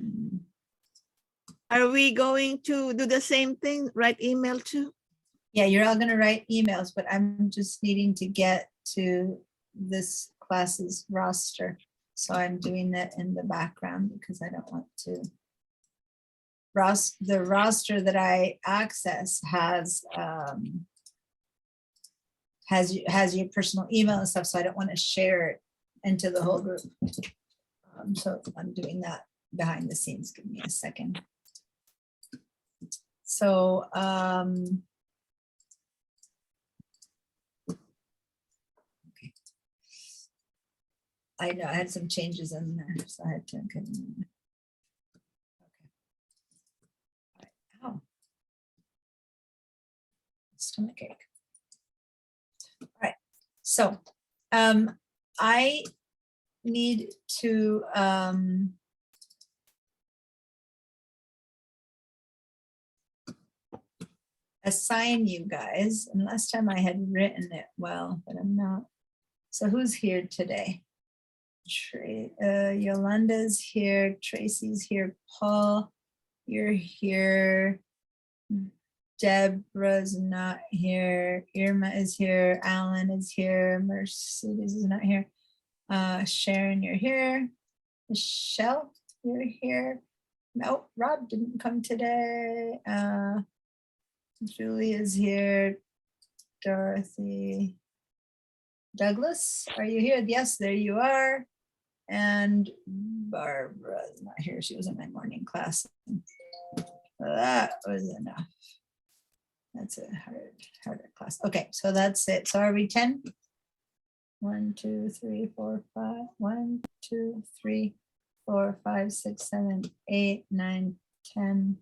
we going to do the same thing, write email too? Yeah, you're all going to write emails, but I'm just needing to get to this class's roster. So I'm doing that in the background because I don't want to. The roster that I access has your personal email and stuff, so I don't want to share it into the whole group. So I'm doing that behind the scenes. Give me a second. So okay. I know I had some changes in there, so I had to. Okay. Oh, stomach ache. All right. So I need to assign you guys, and last time I had written it well, but I'm not. So who's here today? Yolanda's here, Tracy's here, Paul, you're here, Deborah's not here, Irma is here, Alan is here, Mercedes is not here, Sharon, you're here, Michelle, you're here. No, Rob didn't come today. Julie is here. Dorothy. Douglas, are you here? Yes, there you are. And Barbara's not here. She was in my morning class. That was enough. That's a harder class. Okay, so that's it. So are we 10? 1, 2, 3, 4, 5. 1, 2, 3, 4, 5, 6, 7, 8, 9, 10.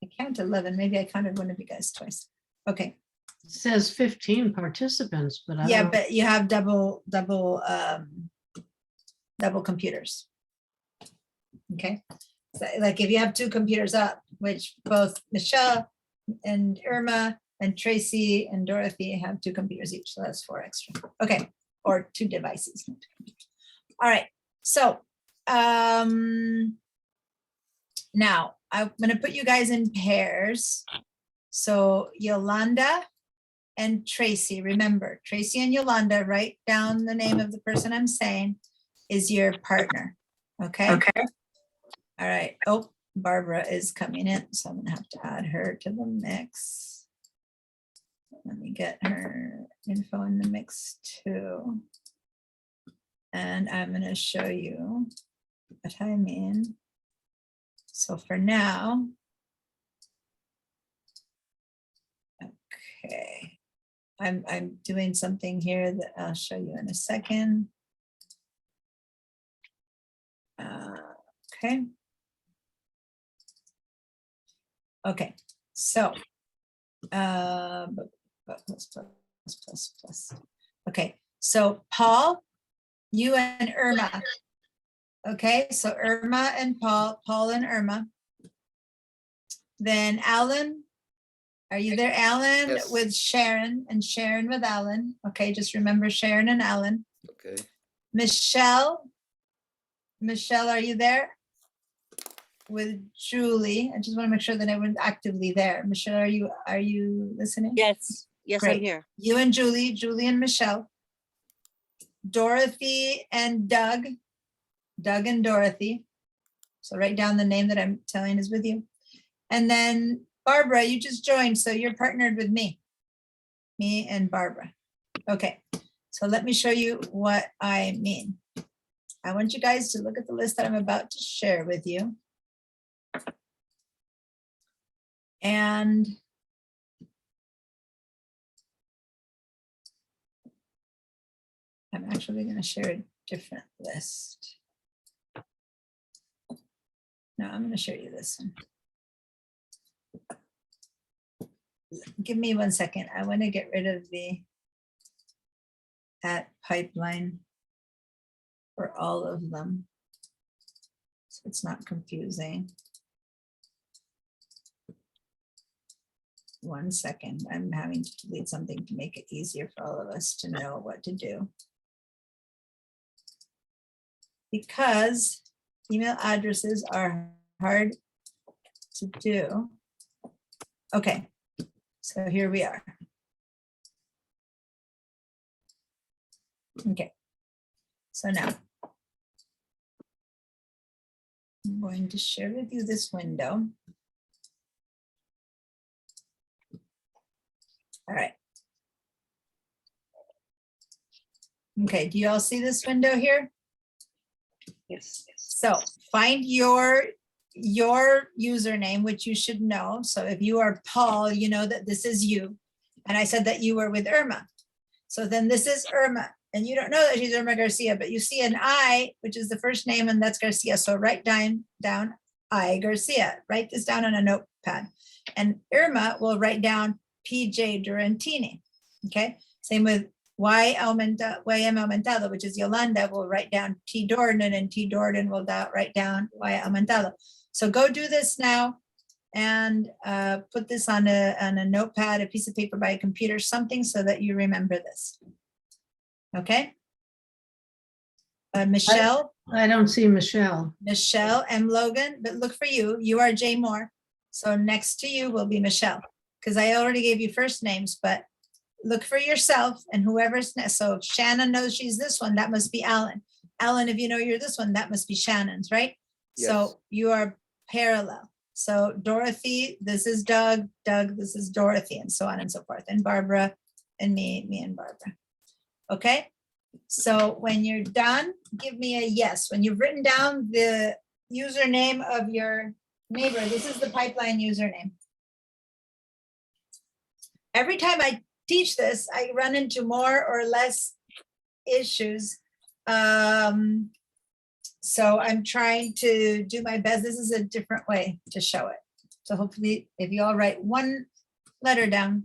I count 11. Maybe I counted one of you guys twice. Okay. It says 15 participants, but I Yeah, don't, but you have double computers. Okay, so like if you have 2 computers up, which both Michelle and Irma and Tracy and Dorothy have 2 computers each, so that's 4 extra. Okay, or 2 devices. not 2 computers. All right, so now I'm gonna put you guys in pairs. So Yolanda and Tracy, remember, Tracy and Yolanda, write down the name of the person I'm saying is your partner, okay? Okay. All right, oh, Barbara is coming in, so I'm gonna have to add her to the mix. Let me get her info in the mix too. And I'm gonna show you what I mean. So for now, okay. I'm doing something here that I'll show you in a second. Okay. Okay, so plus. Okay, so Paul, you and Irma. Okay, so Irma and Paul and Irma. Then Alan, are you there, Alan? Yes. With Sharon and Sharon with Alan. Okay, just remember Sharon and Alan. Okay. Michelle, are you there? With Julie. I just want to make sure that everyone's actively there. Michelle, are you listening? Yes, yes, I'm Great. here. You and Julie and Michelle. Dorothy and Doug and Dorothy. So write down the name that I'm telling is with you. And then Barbara, you just joined, so you're partnered with me and Barbara. Okay, so let me show you what I mean. I want you guys to look at the list that I'm about to share with you. And I'm actually going to share a different list. No, I'm going to show you this one. Give me 1 second. I want to get rid of that pipeline for all of them, so it's not confusing. 1 second. I'm having to delete something to make it easier for all of us to know what to do. Because email addresses are hard to do. Okay, so here we are. Okay, so now I'm going to share with you this window. All right. Okay, do you all see this window here? Yes. So find your username, which you should know. So if you are Paul, you know that this is you. And I said that you were with Irma. So then this is Irma. And you don't know that she's Irma Garcia, but you see an I, which is the first name, and that's Garcia. So write down I Garcia. Write this down on a notepad. And Irma will write down PJ Durantini. Okay. Same with YM Aumentado, which is Yolanda, will write down T Dordan, and T Dordan will write down Y Aumentado. So go do this now and put this on a notepad, a piece of paper by a computer, something so that you remember this. Okay. Michelle. I don't see Michelle. Michelle M. Logan, but look for you. You are Jay Moore. So next to you will be Michelle, because I already gave you first names, but look for yourself and whoever's next. So if Shannon knows she's this one, that must be Alan. Alan, if you know you're this one, that must be Shannon's, right? Yes. So you are parallel. So Dorothy, this is Doug, Doug, this is Dorothy, and so on and so forth. And Barbara and me and Barbara. Okay? So when you're done, give me a yes. When you've written down the username of your neighbor, this is the pipeline username. Every time I teach this, I run into more or less issues. So I'm trying to do my best. This is a different way to show it. So hopefully, if you all write one letter down,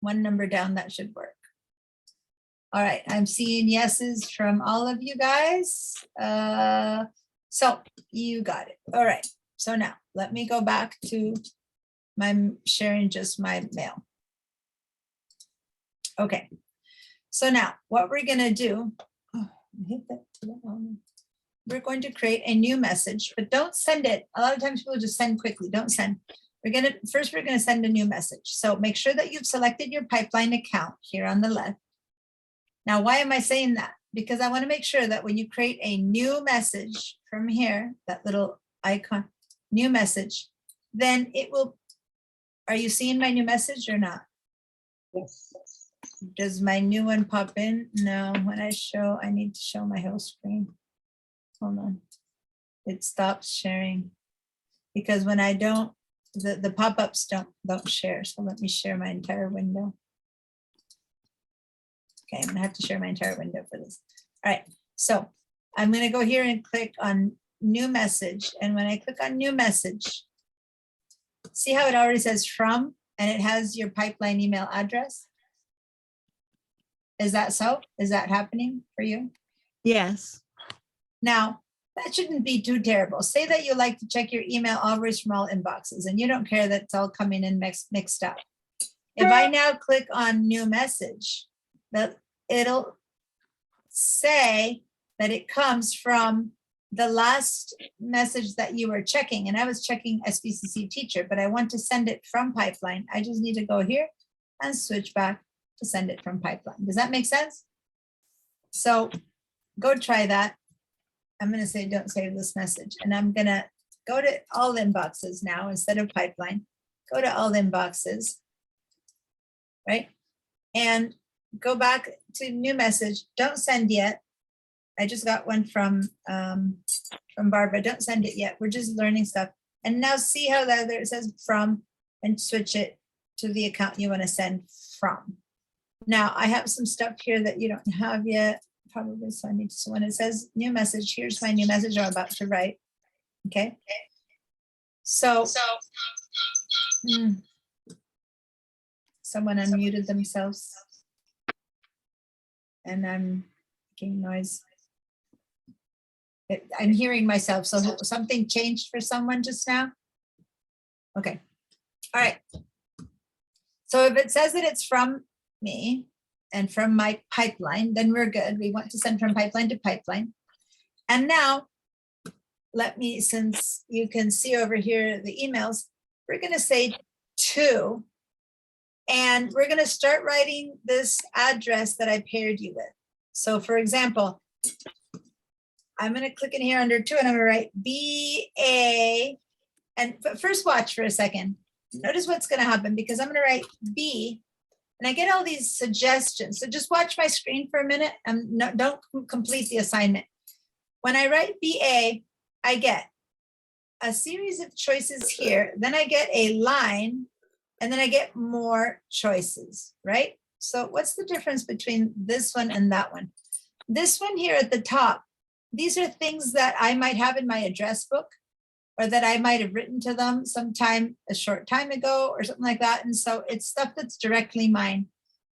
one number down, that should work. All right, I'm seeing yeses from all of you guys. So you got it. All right, so now let me go back to my sharing just my mail. Okay, so now what we're gonna do, we're going to create a new message, but don't send it. A lot of times people just send quickly, don't send. We're gonna send a new message. So make sure that you've selected your pipeline account here on the left. Now, why am I saying that? Because I wanna make sure that when you create a new message from here, that little icon, new message, then it will, are you seeing my new message or not? Yes. Does my new one pop in? No, when I need to show my whole screen. Hold on. It stops sharing. Because when I don't, the pop-ups don't share. So let me share my entire window. Okay, I'm gonna have to share my entire window for this. All right, so I'm gonna go here and click on new message. And when I click on new message, see how it already says from, and it has your pipeline email address? Is that so? Is that happening for you? Yes. Now, that shouldn't be too terrible. Say that you like to check your email always from all inboxes and you don't care that it's all coming in mixed up. If I now click on new message, that it'll say that it comes from the last message that you were checking. And I was checking SPCC teacher, but I want to send it from pipeline. I just need to go here and switch back to send it from pipeline. Does that make sense? So go try that. I'm going to say, don't save this message. And I'm going to go to all inboxes now instead of pipeline. Go to all inboxes, right? And go back to new message. Don't send yet. I just got one from Barbara. Don't send it yet. We're just learning stuff. And now see how that there it says from, and switch it to the account you want to send from. Now I have some stuff here that you don't have yet. Probably, so I need to, so when it says new message, here's my new message I'm about to write. Okay. So someone unmuted themselves. And I'm making noise. I'm hearing myself. So something changed for someone just now? Okay. All right. So if it says that it's from me and from my pipeline, then we're good. We want to send from pipeline to pipeline. And now let me, since you can see over here the emails, we're going to say to, and we're going to start writing this address that I paired you with. So for example, I'm going to click in here under to, and I'm going to write BA. And but first watch for a second. Notice what's going to happen, because I'm going to write B, and I get all these suggestions. So just watch my screen for a minute and don't complete the assignment. When I write BA, I get a series of choices here. Then I get a line, and then I get more choices, right? So what's the difference between this one and that one? This one here at the top, these are things that I might have in my address book, or that I might have written to them sometime a short time ago or something like that. And so it's stuff that's directly mine.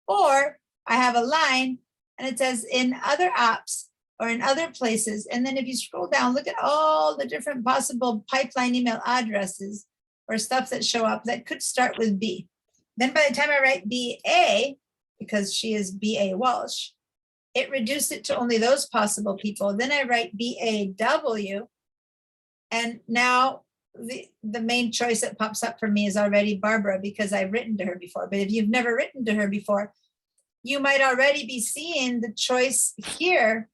Or I have a line and it says in other apps or in other places. And then if you scroll down, look at all the different possible pipeline email addresses or stuff that show up that could start with B. Then by the time I write BA, because she is BA Walsh, it reduced it to only those possible people. Then I write BAW. And now the main choice that pops up for me is already Barbara, because I've written to her before. But if you've never written to her before, you might already be seeing the choice here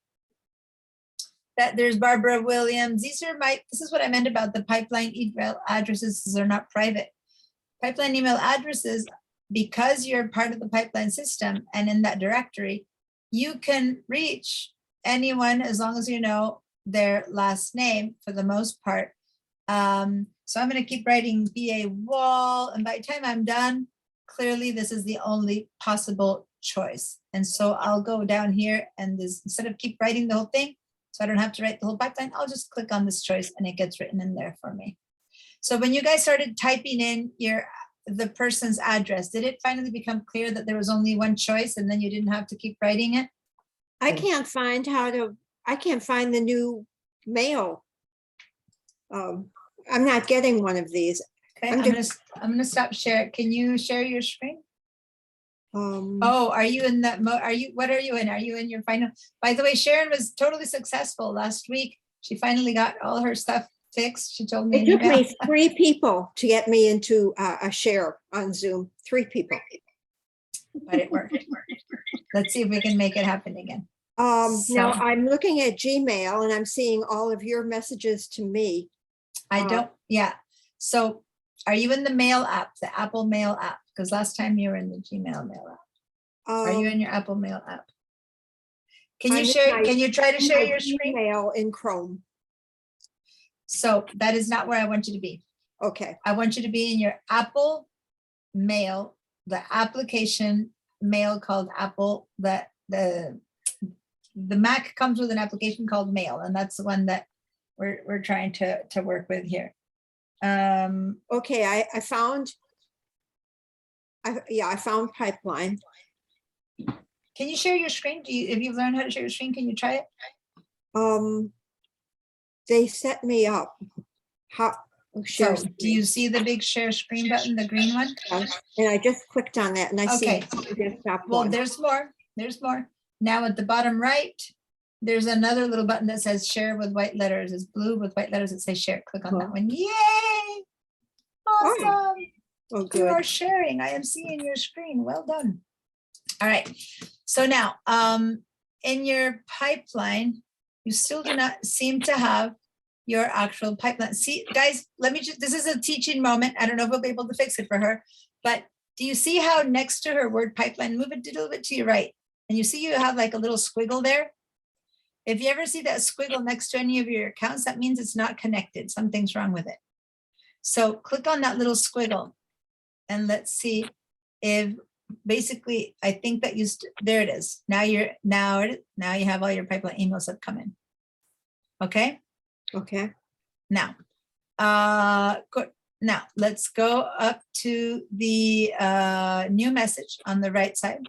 that there's Barbara Williams. This is what I meant about the pipeline email addresses. These are not private. Pipeline email addresses, because you're part of the pipeline system and in that directory, you can reach anyone as long as you know their last name for the most part. So I'm going to keep writing BA Wall, and by the time I'm done, clearly this is the only possible choice. And so I'll go down here and instead of keep writing the whole thing, so I don't have to write the whole pipeline, I'll just click on this choice and it gets written in there for me. So when you guys started typing in the person's address, did it finally become clear that there was only one choice and then you didn't have to keep writing it? I can't find I can't find the new mail. I'm not getting one of these. Okay, I'm I'm gonna stop share. Can you share your screen? Um, Oh, are you in that mode? What are you in? Are you in your final? By the way, Sharon was totally successful last week. She finally got all her stuff fixed. She told me. It in took email. me 3 people to get me into a share on Zoom. 3 people. But it worked. Let's see if we can make it happen again. Now So- I'm looking at Gmail and I'm seeing all of your messages to me. I don't, yeah. So are you in the mail app, the Apple Mail app? Because last time you were in the Gmail mail app. Are you in your Apple Mail app? Can you I'm in share, my- can you try to share my your screen? Gmail in Chrome. So that is not where I want you to be. Okay, I want you to be in your Apple Mail, the application mail called Apple, the Mac comes with an application called Mail, and that's the one that we're trying to work with here. okay, I found Pipeline. Can you share your screen? If you've learned how to share your screen, can you try it? They set me up. How, share So do you see the big share screen button, the green one? screen. And I just clicked on that and I see Okay. the desktop Well, one. there's more. Now at the bottom right, there's another little button that says share with white letters. It's blue with white letters that say share. Click on that one. Yay! Awesome. Oh, You good. are sharing. I am seeing your screen. Well done. All right. So now, in your pipeline, you still do not seem to have your actual pipeline. See, guys, this is a teaching moment. I don't know if we'll be able to fix it for her, but do you see how next to her word pipeline, move it a little bit to your right, and you see you have like a little squiggle there? If you ever see that squiggle next to any of your accounts, that means it's not connected. Something's wrong with it. So click on that little squiggle and let's see if basically, I think that there it is. Now you have all your pipeline emails that come in. Okay, Okay, now, good. Now let's go up to the new message on the right side.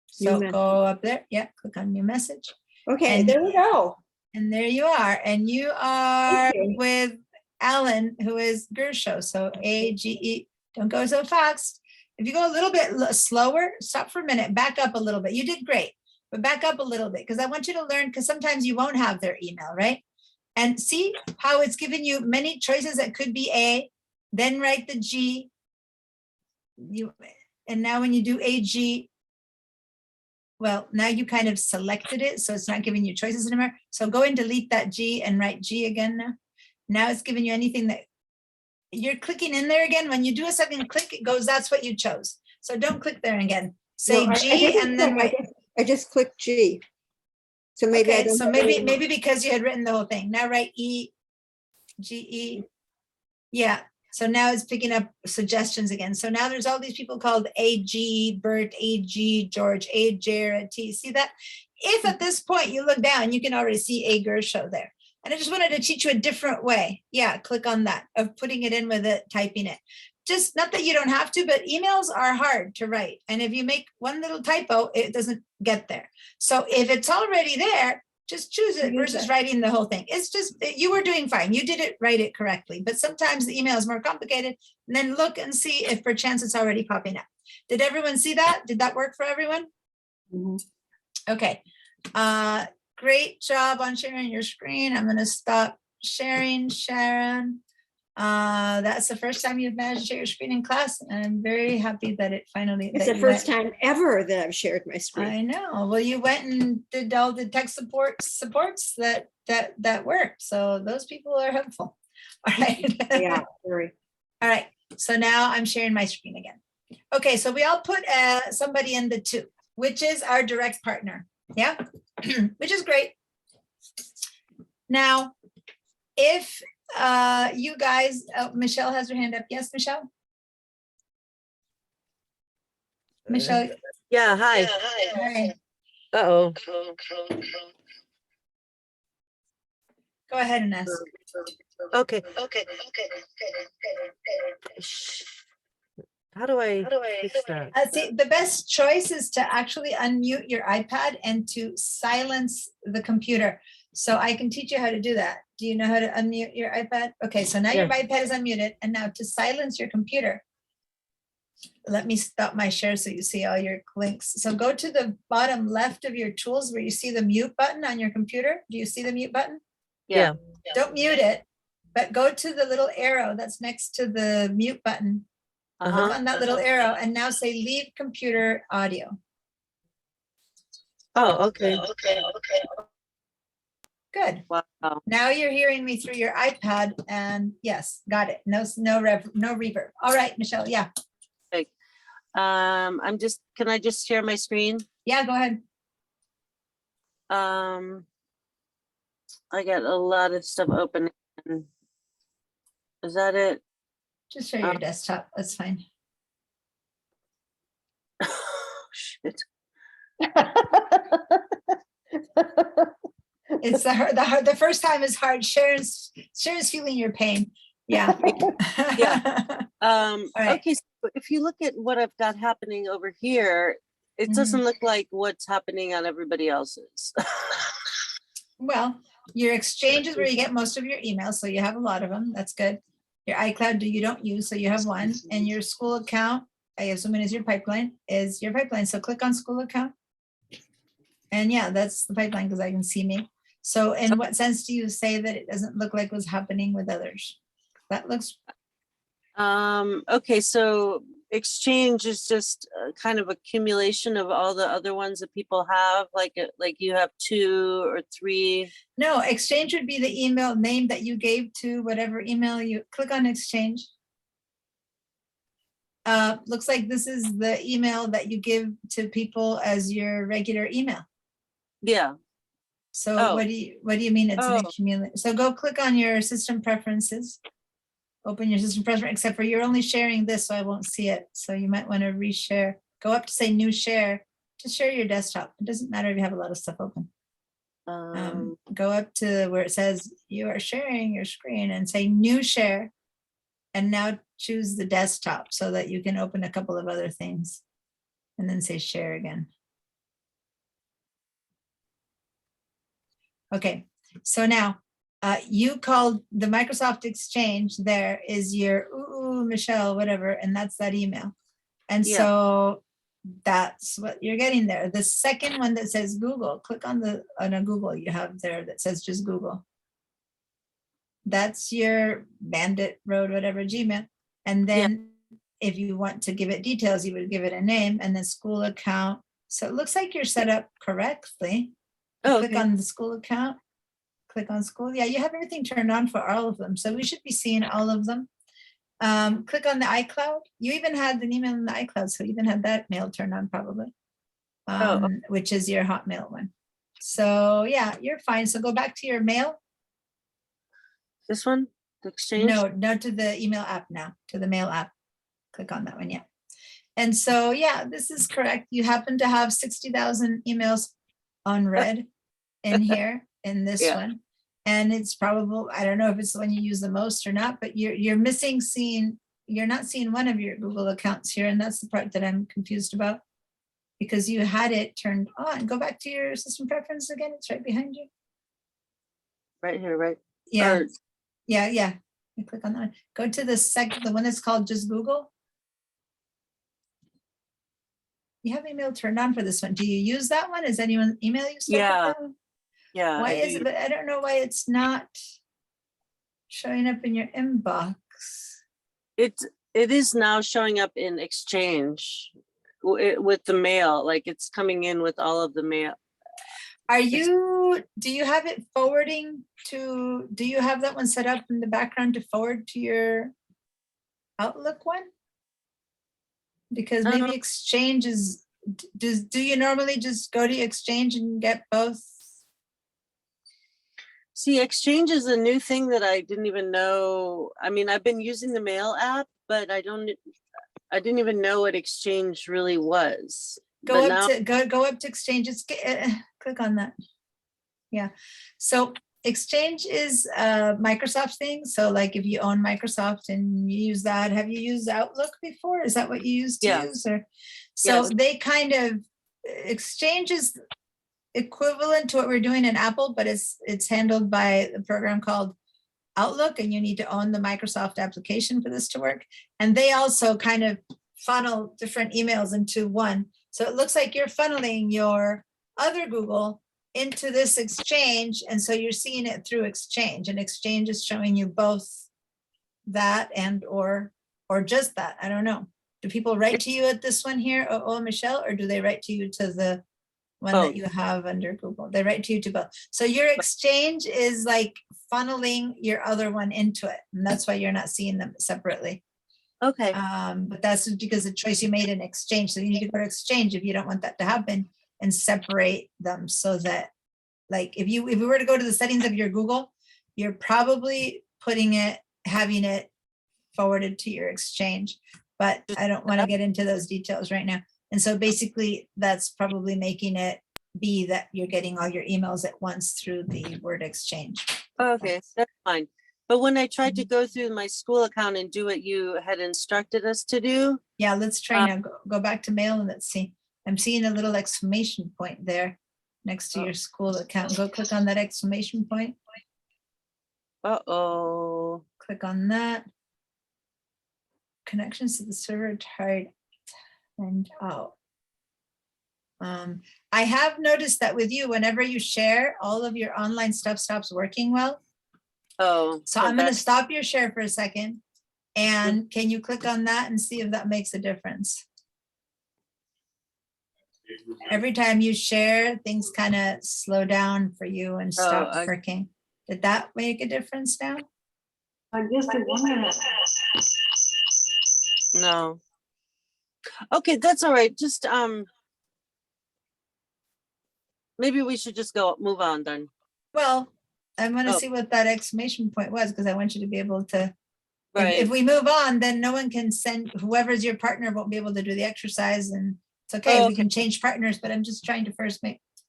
So New go up there. Yeah, click on new message. okay, And- there we go. And there you are. And you are you. with Alan, who is Gershow. So AGE, don't go so fast. If you go a little bit slower, stop for a minute, back up a little bit. You did great, but back up a little bit because I want you to learn, because sometimes you won't have their email, right? And see how it's given you many choices that could be A, then write the G. And now when you do AG, well, now you kind of selected it, so it's not giving you choices anymore. So go and delete that G and write G again now. Now it's giving you anything that you're clicking in there again. When you do a second click, it goes, that's what you chose. So don't click there again. Say No, I G didn't and then click, wait. I just clicked G. So maybe I Okay, don't. so have maybe any- because you had written the whole thing. Now write E, G, E. Yeah, so now it's picking up suggestions again. So now there's all these people called AG, Bert, AG, George, A, Jared, T. See that? If at this point you look down, you can already see A Gershow there. And I just wanted to teach you a different way. Yeah, click on that, of putting it in with it, typing it. Just not that you don't have to, but emails are hard to write. And if you make one little typo, it doesn't get there. So if it's already there, just choose it Use versus it. writing the whole thing. It's just, you were doing fine. You did it, write it correctly. But sometimes the email is more complicated. And then look and see if perchance it's already popping up. Did everyone see that? Did that work for everyone? Mhm. Okay. Great job on sharing your screen. I'm going to stop sharing, Sharon. That's the first time you've managed to share your screen in class, and I'm very happy that it finally. It's that the you first went- time ever that I've shared my I screen. know. Well, you went and did all the tech supports that worked. So those people are helpful. All right. Yeah, very. All right. So now I'm sharing my screen again. Okay. So we all put somebody in the 2, which is our direct partner. Yeah. Which is great. Now, if you guys, Michelle has her hand up. Yes, Michelle? Michelle, Yeah, hi. hi. Uh-oh. Go ahead and ask. Okay. How do I fix that? See, the best choice is to actually unmute your iPad and to silence the computer. So I can teach you how to do that. Do you know how to unmute your iPad? Okay, so now your iPad is unmuted. And now to silence your computer, let me stop my share so you see all your links. So go to the bottom left of your tools where you see the mute button on your computer. Do you see the mute button? Yeah. Don't mute it, but go to the little arrow that's next to the mute button. Click Uh-huh. on that little arrow and now say leave computer audio. Oh, okay. Good. Wow. Now you're hearing me through your iPad and yes, got it. No reverb. All right, Michelle. Yeah. Can I just share my screen? Yeah, go ahead. I got a lot of stuff open. Is that it? Just share your desktop. That's fine. Shit. It's the first time is hard. Sharon's feeling your pain. Yeah. right. Okay, so if you look at what I've got happening over here, it doesn't look like what's happening on everybody else's. Well, your Exchange is where you get most of your emails, so you have a lot of them. That's good. Your iCloud you don't use, so you have one. And your school account, I assume it is your pipeline. So click on school account. And yeah, that's the pipeline because I can see me. So in what sense do you say that it doesn't look like what's happening with others? That looks. Okay, so Exchange is just kind of accumulation of all the other ones that people have, like you have 2 or 3. No, Exchange would be the email name that you gave to whatever email you click on Exchange. Looks like this is the email that you give to people as your regular email. Yeah. So Oh. what do you mean it's an Oh. accumulation? So go click on your system preferences. Open your system preference, except for you're only sharing this, so I won't see it. So you might want to reshare. Go up to say new share. Just share your desktop. It doesn't matter if you have a lot of stuff open. Go up to where it says you are sharing your screen and say new share. And now choose the desktop so that you can open a couple of other things. And then say share again. Okay, so now you called the Microsoft Exchange. There is your Michelle, whatever, and that's that email. And Yeah. so that's what you're getting there. The second one that says Google, click on a Google you have there that says just Google. That's your Bandit Road, whatever, Gmail. And then if you want to give it details, you would give it a name and then school account. So it looks like you're set up correctly. Oh, Click okay. on the school account. Click on school. Yeah, you have everything turned on for all of them. So we should be seeing all of them. Click on the iCloud. You even had an email in the iCloud, so you even had that mail turned on probably, which is your Hotmail one. So yeah, you're fine. So go back to your mail. This one, the Exchange? No, to the email app now, to the mail app. Click on that one, yeah. And so, yeah, this is correct. You happen to have 60,000 emails unread in here, in this one. And it's probable, I don't know if it's the one you use the most or not, but you're missing you're not seeing one of your Google accounts here. And that's the part that I'm confused about because you had it turned on. Go back to your system preference again. It's right behind you. Right here, right? Yeah. Or- Yeah. You click on that one. Go to the one that's called just Google. You have email turned on for this one. Do you use that one? Is anyone email you stuff? with Yeah. that one? Yeah. Why I is do. it? But I don't know why it's not showing up in your inbox. It is now showing up in Exchange with the mail, like it's coming in with all of the mail. Do you have it forwarding to, do you have that one set up in the background to forward to your Outlook one? Because maybe Exchange is, do you normally just go to Exchange and get both? See, Exchange is a new thing that I didn't even know. I mean, I've been using the mail app, but I didn't even know what Exchange really was. Go But up now- to, go up to Exchange, just click on that. Yeah, so Exchange is a Microsoft thing, so like if you own Microsoft and you use that, have you used Outlook before? Is that what you used to Yeah. use, or? So Yes. they kind of, Exchange is equivalent to what we're doing in Apple, but it's handled by a program called Outlook, and you need to own the Microsoft application for this to work. And they also kind of funnel different emails into one. So it looks like you're funneling your other Google into this Exchange. And so you're seeing it through Exchange, and Exchange is showing you both that and or just that. I don't know. Do people write to you at this one here, oh, Michelle, or do they write to you to the one that Both. you have under Google? They write to you to both. So your Exchange is like funneling your other one into it. And that's why you're not seeing them separately. Okay, But that's because the choice you made in Exchange. So you need to go to Exchange if you don't want that to happen, and separate them so that, like, if we were to go to the settings of your Google, you're probably having it forwarded to your Exchange. But I don't want to get into those details right now. And so basically that's probably making it be that you're getting all your emails at once through the Word Exchange. okay, that's fine. But when I tried to go through my school account and do what you had instructed us to do, Yeah, let's try now. Go back to mail and let's see. I'm seeing a little exclamation point there next to your school account. Go click on that exclamation point. uh-oh. Click on that. Connections to the server tried and out. I have noticed that with you, whenever you share, all of your online stuff stops working well. Oh. So I'm going to stop your share for a second. And can you click on that and see if that makes a difference? Every time you share, things kind of slow down for you and stop I- working. Did that make a difference now? No. Okay, that's all right. Just, maybe we should just move on then. Well, I'm going to Oh. see what that exclamation point was, because I want you to be able to, if Right, we move on, then no one can send, whoever's your partner won't be able to do the exercise, and it's okay, Oh, we can change partners, but I'm just trying to first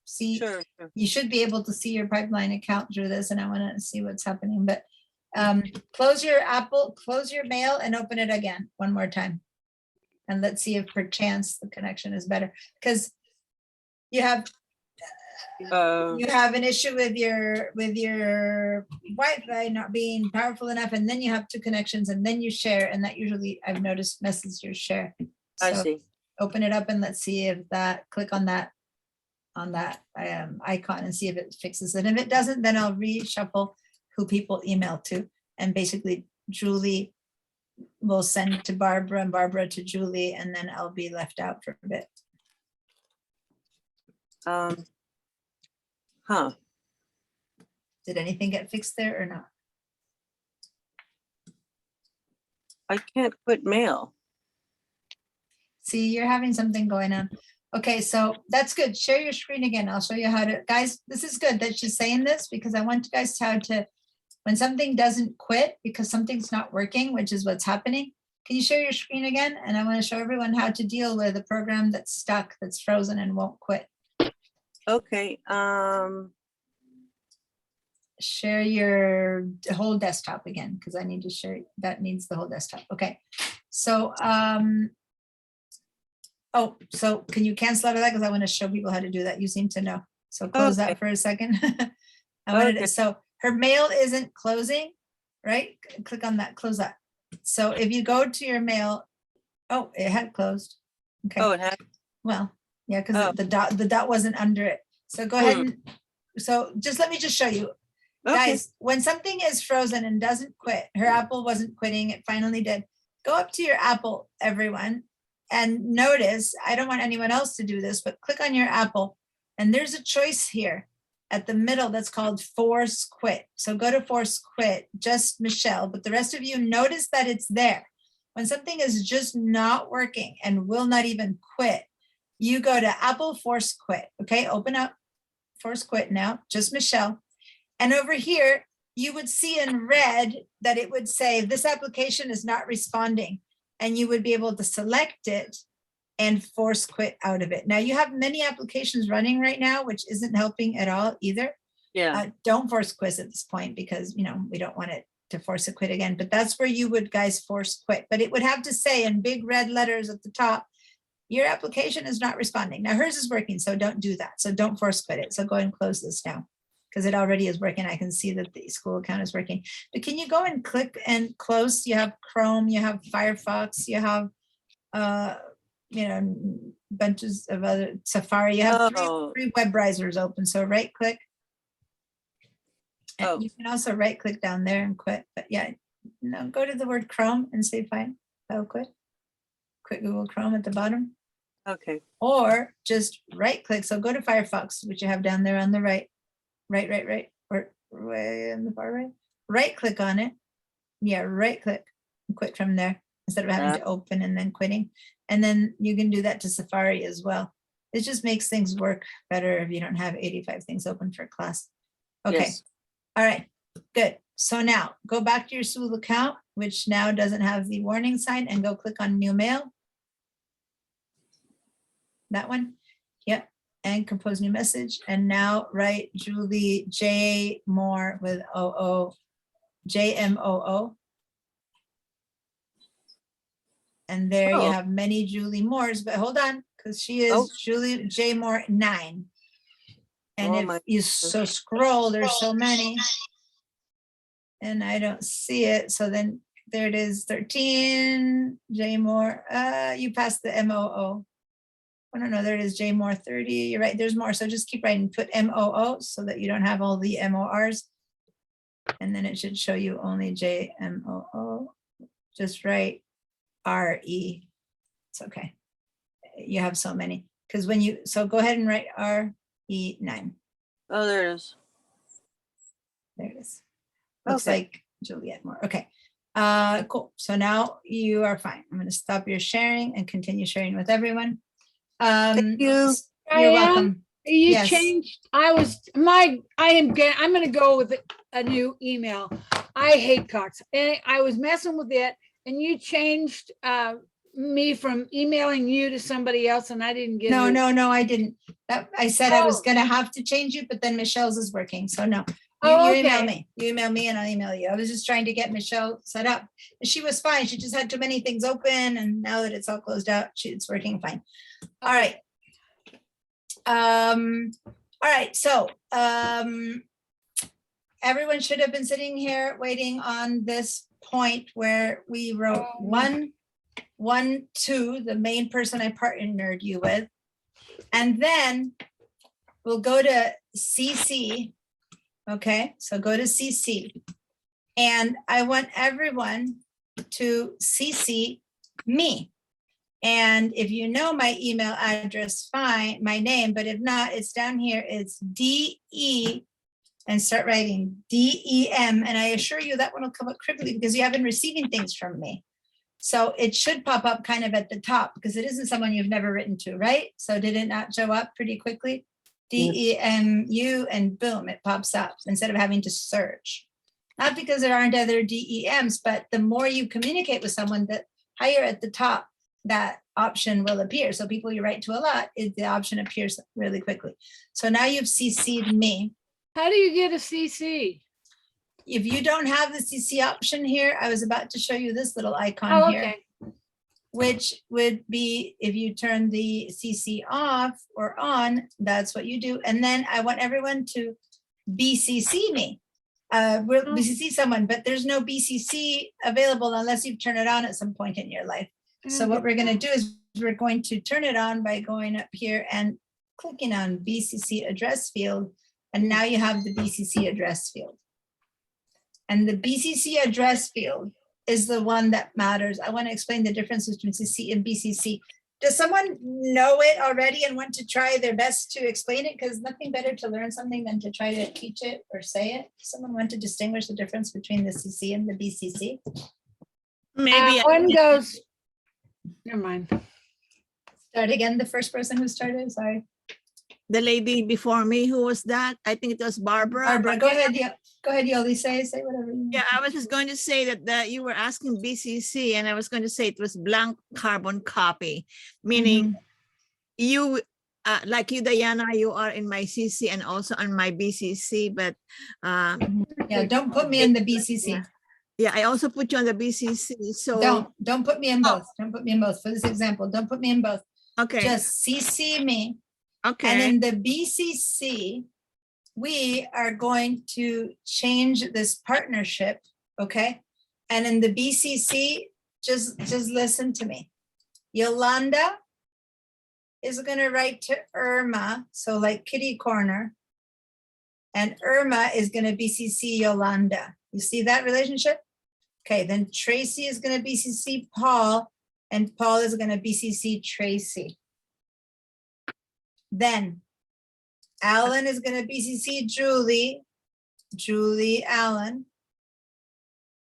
see, sure. you should be able to see your pipeline account through this, and I want to see what's happening, but close your mail and open it again one more time. And let's see if perchance the connection is better, because you have an issue with your Wi-Fi not being powerful enough, and then you have two connections, and then you share, and that usually, I've noticed, messes your share. I So see. open it up and let's see if click on that icon and see if it fixes it. If it doesn't, then I'll reshuffle who people email to, and basically Julie will send to Barbara and Barbara to Julie, and then I'll be left out for a bit. Huh. Did anything get fixed there or not? I can't quit mail. See, you're having something going on. Okay, so that's good. Share your screen again. I'll show you how to, guys, this is good that she's saying this, because I want you guys to how to, when something doesn't quit because something's not working, which is what's happening. Can you share your screen again? And I want to show everyone how to deal with a program that's stuck, that's frozen and won't quit. Okay, Share your whole desktop again, because I need to share, that needs the whole desktop. Okay, so, oh, so can you cancel out of that? Because I want to show people how to do that. You seem to know. So close Okay. that for a second. I wanted Okay. to, so her mail isn't closing, right? Click on that, close that. So if you go to your mail, oh, it had closed. Okay. oh, it had, Well, yeah, because Oh. the dot wasn't under it. So go ahead and, so just let me just show you. Okay. Guys, when something is frozen and doesn't quit, her Apple wasn't quitting, it finally did. Go up to your Apple, everyone, and notice, I don't want anyone else to do this, but click on your Apple. And there's a choice here at the middle that's called force quit. So go to force quit, just Michelle, but the rest of you notice that it's there. When something is just not working and will not even quit, you go to Apple force quit. Okay, open up force quit now, just Michelle. And over here, you would see in red that it would say this application is not responding, and you would be able to select it and force quit out of it. Now you have many applications running right now, which isn't helping at all either. Yeah. Don't force quit at this point because, we don't want it to force a quit again, but that's where you would guys force quit. But it would have to say in big red letters at the top, your application is not responding. Now hers is working, so don't do that. So don't force quit it. So go and close this now because it already is working. I can see that the school account is working. But can you go and click and close? You have Chrome, you have Firefox, you have, bunches of other Safari. You have Oh. three web browsers open. So right click. And Oh. you can also right click down there and quit. But yeah, no, go to the word Chrome and say fine. I'll quit. Quit Google Chrome at the bottom. Okay. Or just right click. So go to Firefox, which you have down there on the right, or way in the far right. Right click on it. Yeah, right click and quit from there instead of having to open and then quitting. And then you can do that to Safari as well. It just makes things work better if you don't have 85 things open for class. Okay. Yes. All right, good. So now go back to your school account, which now doesn't have the warning sign, and go click on new mail. That one. Yep. And compose new message. And now write Julie J Moore with OO, JMOO. And there you Oh. have many Julie Moores, but hold on, because she is Oh. Julie J Moore 9. And Oh if my you so scroll, there's so many. And I don't see it. So then there it is, 13, J Moore. You passed the MOO. Oh, no, there it is, J Moore 30. You're right, there's more. So just keep writing, put MOO so that you don't have all the MORs. And then it should show you only JMOO. Just write RE. It's okay. You have so many. Because so go ahead and write RE9. Oh, there it is. There it is. Looks Okay. like Juliet Moore. Okay. Cool. So now you are fine. I'm going to stop your sharing and continue sharing with everyone. Thank you. You're Diane, welcome. You Yes. changed, I'm gonna go with a new email. I hate Cox. And I was messing with it and you changed me from emailing you to somebody else and I didn't get No, it. no, I didn't. I said I was Oh. going to have to change you, but then Michelle's is working. So no. Oh, You email okay. me. You email me and I'll email you. I was just trying to get Michelle set up. And she was fine. She just had too many things open. And now that it's all closed out, it's working fine. All right. All right. So everyone should have been sitting here waiting on this point where we wrote 1, 2, the main person I partnered you with. And then we'll go to CC. Okay, so go to CC. And I want everyone to CC me. And if you know my email address, fine, my name, but if not, it's down here. It's DE and start writing DEM. And I assure you that one will come up quickly because you have been receiving things from me. So it should pop up kind of at the top because it isn't someone you've never written to, right? So did it not show up pretty quickly? DEMU and boom, it pops up instead of having to search. Not because there aren't other DEMs, but the more you communicate with someone, the higher at the top that option will appear. So people you write to a lot, the option appears really quickly. So now you've CC'd me. How do you get a CC? If you don't have the CC option here, I was about to show you this little icon Oh, here, okay. which would be if you turn the CC off or on, that's what you do. And then I want everyone to BCC me. We'll BCC someone, but there's no BCC available unless you turn it on at some point in your life. So what we're going to do is we're going to turn it on by going up here and clicking on BCC address field. And now you have the BCC address field. And the BCC address field is the one that matters. I want to explain the difference between CC and BCC. Does someone know it already and want to try their best to explain it? Because nothing better to learn something than to try to teach it or say it. Someone want to distinguish the difference between the CC and the BCC? Maybe. One goes, never mind. Start again, the first person who started, sorry. The lady before me, who was that? I think it was Barbara. Barbara, go ahead, go ahead, Yoli, say whatever. you Yeah, want. I was just going to say that you were asking BCC, and I was going to say it was blank carbon copy, meaning you, like you, Diana, you are in my CC and also on my BCC, but Yeah, don't put me in the BCC. yeah, I also put you on the BCC. So Don't put me in both. Don't put me in both. For this example, don't put me in both. okay, Just CC me. And okay, in the BCC, we are going to change this partnership, okay? And in the BCC, just listen to me. Yolanda is gonna write to Irma, so like kitty corner. And Irma is gonna BCC Yolanda. You see that relationship? Okay, then Tracy is gonna BCC Paul, and Paul is gonna BCC Tracy. Then Alan is gonna BCC Julie, Julie Allen.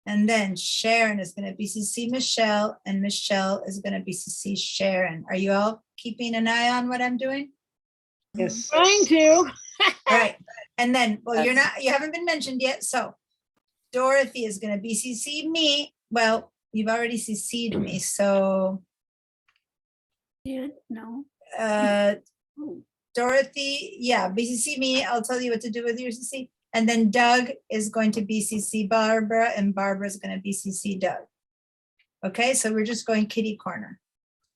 And then Sharon is gonna BCC Michelle, and Michelle is gonna BCC Sharon. Are you all keeping an eye on what I'm doing? Yes. Trying to. All right, and then, well, you haven't been mentioned yet, so Dorothy is gonna BCC me. Well, you've already CC'd me, so No. Dorothy, yeah, BCC me, I'll tell you what to do with your CC. And then Doug is going to BCC Barbara, and Barbara is gonna BCC Doug. Okay, so we're just going kitty corner.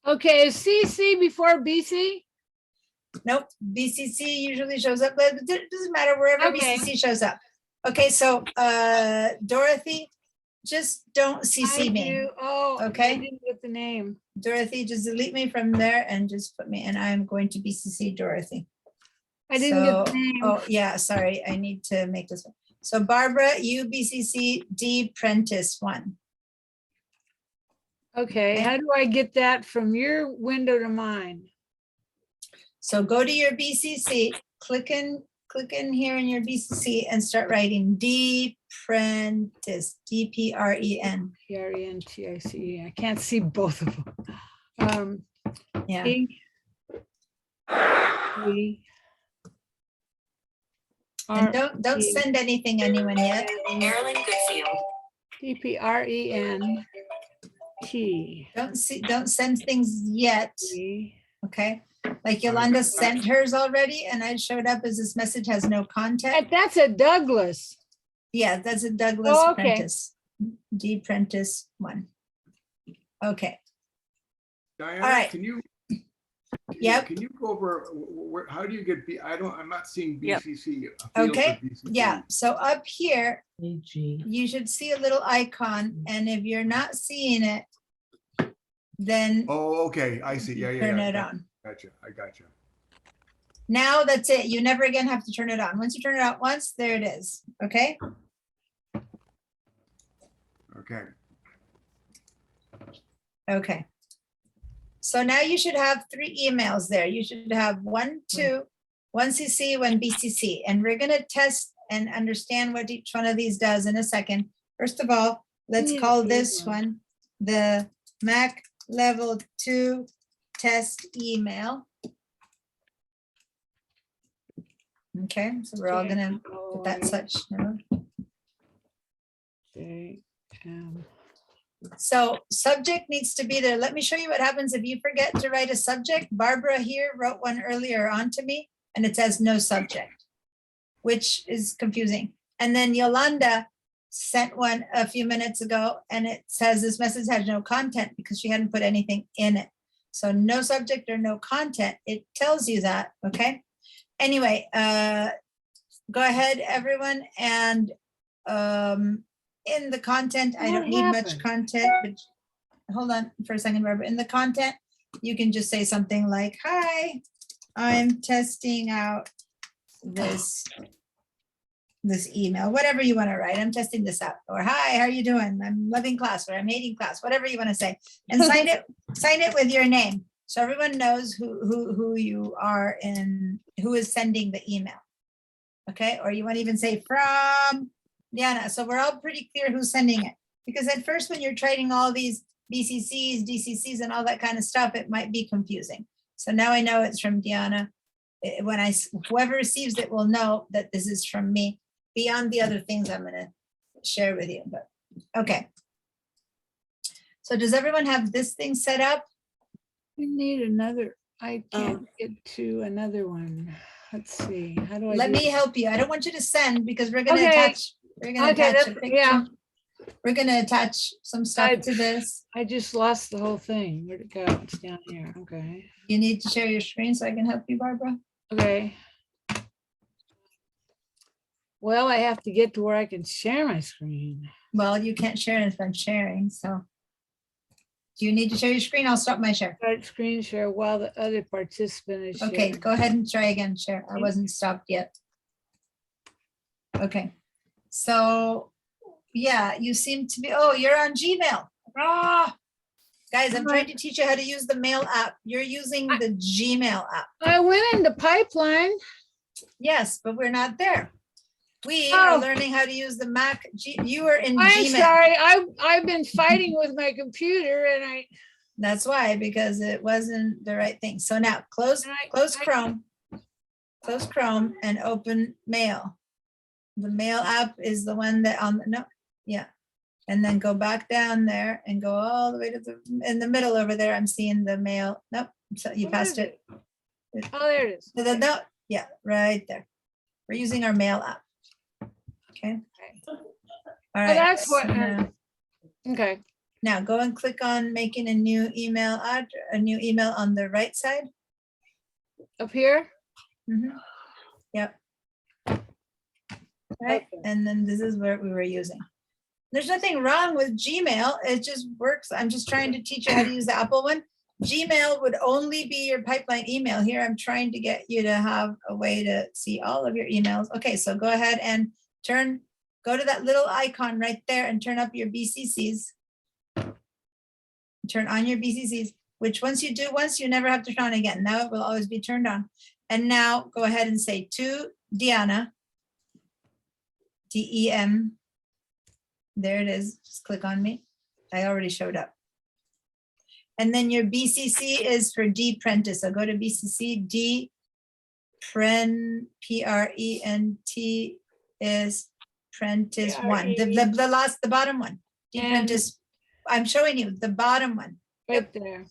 Okay, is CC before BC? Nope, BCC usually shows up, but it doesn't matter wherever Okay. BCC shows up. Okay, so Dorothy, just don't CC I me. do. Oh, Okay. I didn't get the name. Dorothy, just delete me from there and just put me, and I'm going to BCC Dorothy. I didn't get the So- name. Oh, yeah, sorry, I need to make this one. So Barbara, you BCC D Prentice 1. Okay, how do I get that from your window to mine? So go to your BCC, click in here in your BCC and start writing D Prentice, DPREN. PRENTICE. I can't see both of them. Yeah, E- E- and R- don't E- send anything anyone yet. DPRENT. Don't send things yet, E. okay? Like Yolanda sent hers already and I showed up as this message has no content. That's a Douglas. Yeah, that's a Douglas Oh, okay. Prentice, D Prentice 1. Okay, Diana, right. can you? Yep. Can you go over how do you get I'm not seeing Yep. BCC. Okay, yeah, so up here, AG. you should see a little icon, and if you're not seeing it, then Oh, okay, I see. Yeah, yeah, turn yeah. it on. Gotcha, I gotcha. Now that's it. You never again have to turn it on. Once you turn it on once, there it is. Okay. Okay. Okay. So now you should have 3 emails there. You should have 1, 2, 1 CC, 1 BCC. And we're going to test and understand what each one of these does in a second. First of all, let's Yeah, call good this one. one the Mac Level 2 test email. Okay, so we're all gonna put that such note. So subject needs to be there. Let me show you what happens if you forget to write a subject. Barbara here wrote one earlier on to me and it says no subject, which is confusing. And then Yolanda sent one a few minutes ago and it says this message has no content because she hadn't put anything in it. So no subject or no content, it tells you that, okay? Anyway, go ahead, everyone, and in the content, I What don't need much happened? content, but hold on for a second, Barbara. In the content, you can just say something like, hi, I'm testing out this this email, whatever you want to write. I'm testing this out. Or hi, how are you doing? I'm loving class, or I'm hating class, whatever you want to say. And sign it with your name. So everyone knows who you are and who is sending the email. Okay, or you want to even say from Diana. So we're all pretty clear who's sending it. Because at first, when you're trading all these BCCs, DCCs, and all that kind of stuff, it might be confusing. So now I know it's from Diana. Whoever receives it will know that this is from me, beyond the other things I'm gonna share with you, but, okay. So does everyone have this thing set up? We need another, I Oh. can't get to another one. Let's see, how do I? Let do me this? help you. I don't want you to send because we're gonna Okay. attach, we're gonna Okay, attach a that's- yeah. picture. We're gonna attach some stuff to this. I just lost the whole thing. Where'd it go? It's down here. Okay. You need to share your screen so I can help you, Barbara. Okay. Well, I have to get to where I can share my screen. Well, you can't share it if I'm sharing, so. Do you need to share your screen? I'll stop my share. Start screen share while the other participant is Okay, sharing. go ahead and try again, share. I wasn't stopped yet. Okay, so, yeah, you seem to be, oh, you're on Gmail. Ah! Guys, I'm trying to teach you how to use the mail app. You're using the Gmail app. I went into Pipeline. Yes, but we're not there. We are Oh. learning how to use the Mac. You are in I'm Gmail. sorry. I've been fighting with my computer and That's why, because it wasn't the right thing. So now close I- Chrome. Close Chrome and open Mail. The Mail app is the one that no, yeah. And then go back down there and go all the way to in the middle over there. I'm seeing the Mail. Nope, so you Where passed is it. oh, there it is. No, yeah, right there. We're using our Mail app. Okay. All right. that's what- so now- Okay. Now go and click on making a new email on the right side. Up here. Mhm. Yep. Right, Okay. and then this is what we were using. There's nothing wrong with Gmail, it just works. I'm just trying to teach you how to use the Apple one. Gmail would only be your pipeline email. Here, I'm trying to get you to have a way to see all of your emails. Okay, so go ahead and go to that little icon right there and turn up your BCCs. Turn on your BCCs, which once you do once, you never have to turn on again. Now it will always be turned on. And now go ahead and say to Diana, DEM. There it is. Just click on me. I already showed up. And then your BCC is for Prentice. So go to BCC, Prent is Prentice one. The bottom one. Prentice. I'm showing you the bottom one. Right there.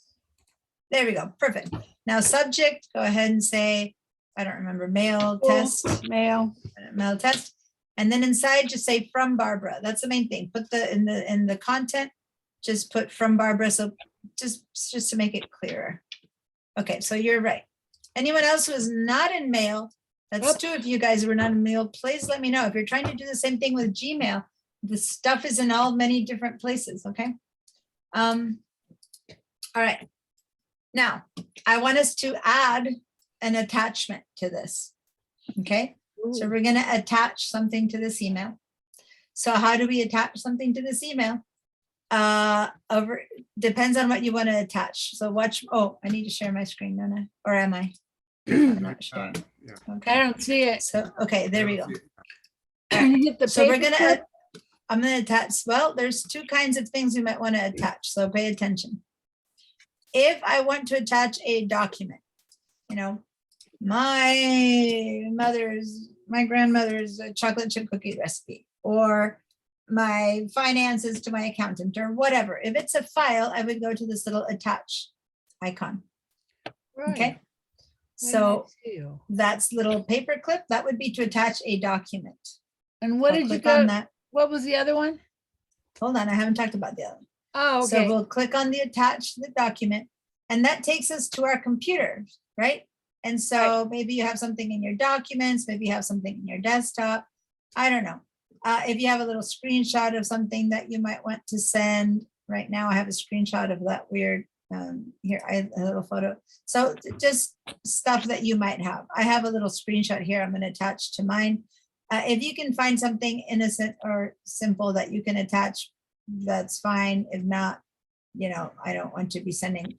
There we go. Perfect. Now subject, go ahead and say, I don't remember, mail Cool. test, Mail. mail test. And then inside, just say from Barbara. That's the main thing. Put in the content, just put from Barbara. So just to make it clearer. Okay, so you're right. Anyone else who is not in mail, that's two of you guys who are not in mail, please let me know. If you're trying to do the same thing with Gmail, the stuff is in all many different places, okay? All right. Now, I want us to add an attachment to this, okay? So we're gonna attach something to this email. So how do we attach something to this email? Depends on what you want to attach. So watch, oh, I need to share my screen, don't I? Or am I? I'm not sharing. Yeah. I Okay, don't see it. so, okay, there we go. You hit the So we're paper gonna, clip. I'm gonna attach, well, there's two kinds of things you might want to attach, so pay attention. If I want to attach a document, my grandmother's chocolate chip cookie recipe, or my finances to my accountant, or whatever. If it's a file, I would go to this little attach icon, Right. okay? Why didn't I So see you? that's little paper clip, that would be to attach a document. And what I'll did you click on go, that. what was the other one? Hold on, I haven't talked about the other one. Oh, So okay. we'll click on the attach the document, and that takes us to our computer, right? And so maybe you have something in your documents, maybe you have something in your desktop. I don't know. If you have a little screenshot of something that you might want to send, right now I have a screenshot of that weird, here, I have a little photo. So just stuff that you might have. I have a little screenshot here I'm going to attach to mine. If you can find something innocent or simple that you can attach, that's fine. If not, I don't want to be sending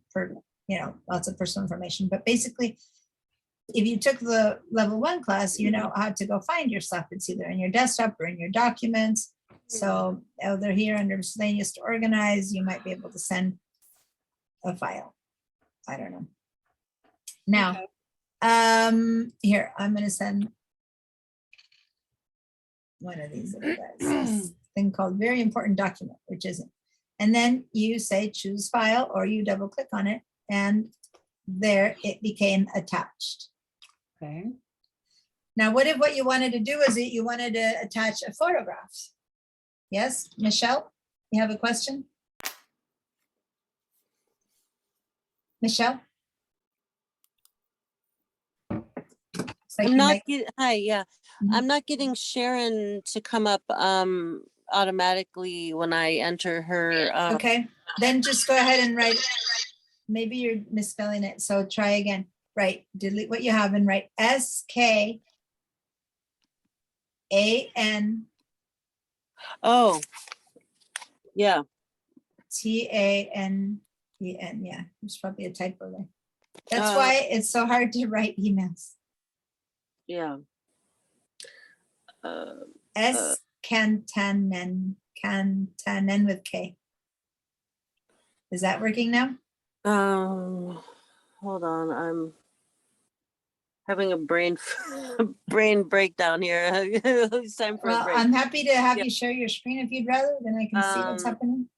lots of personal information, but basically, if you took the level 1 class, you know how to go find your stuff. It's either in your desktop or in your documents. So they're here under miscellaneous to organize. You might be able to send a file. I don't know. Now, here, I'm going to send one of these little guys, this thing called very important document, which isn't. And then you say choose file, or you double click on it, and there it became attached. Okay. Now, what if what you wanted to do is you wanted to attach a photograph? Yes, Michelle, you have a question? Michelle? It's like I'm you not might- getting, hi, yeah. Mhm. I'm not getting Sharon to come up automatically when I enter her. Okay, then just go ahead and write. Maybe you're misspelling it, so try again. Right, delete what you have and write SKAN Oh, yeah. TANEN. Yeah, there's probably a typo there. That's Oh. why it's so hard to write emails. Yeah. Kantanen with K. Is that working now? Hold on, I'm having a brain breakdown here. It's time for a Well, break. I'm happy to have Yeah. you share your screen if you'd rather, then I can see what's happening.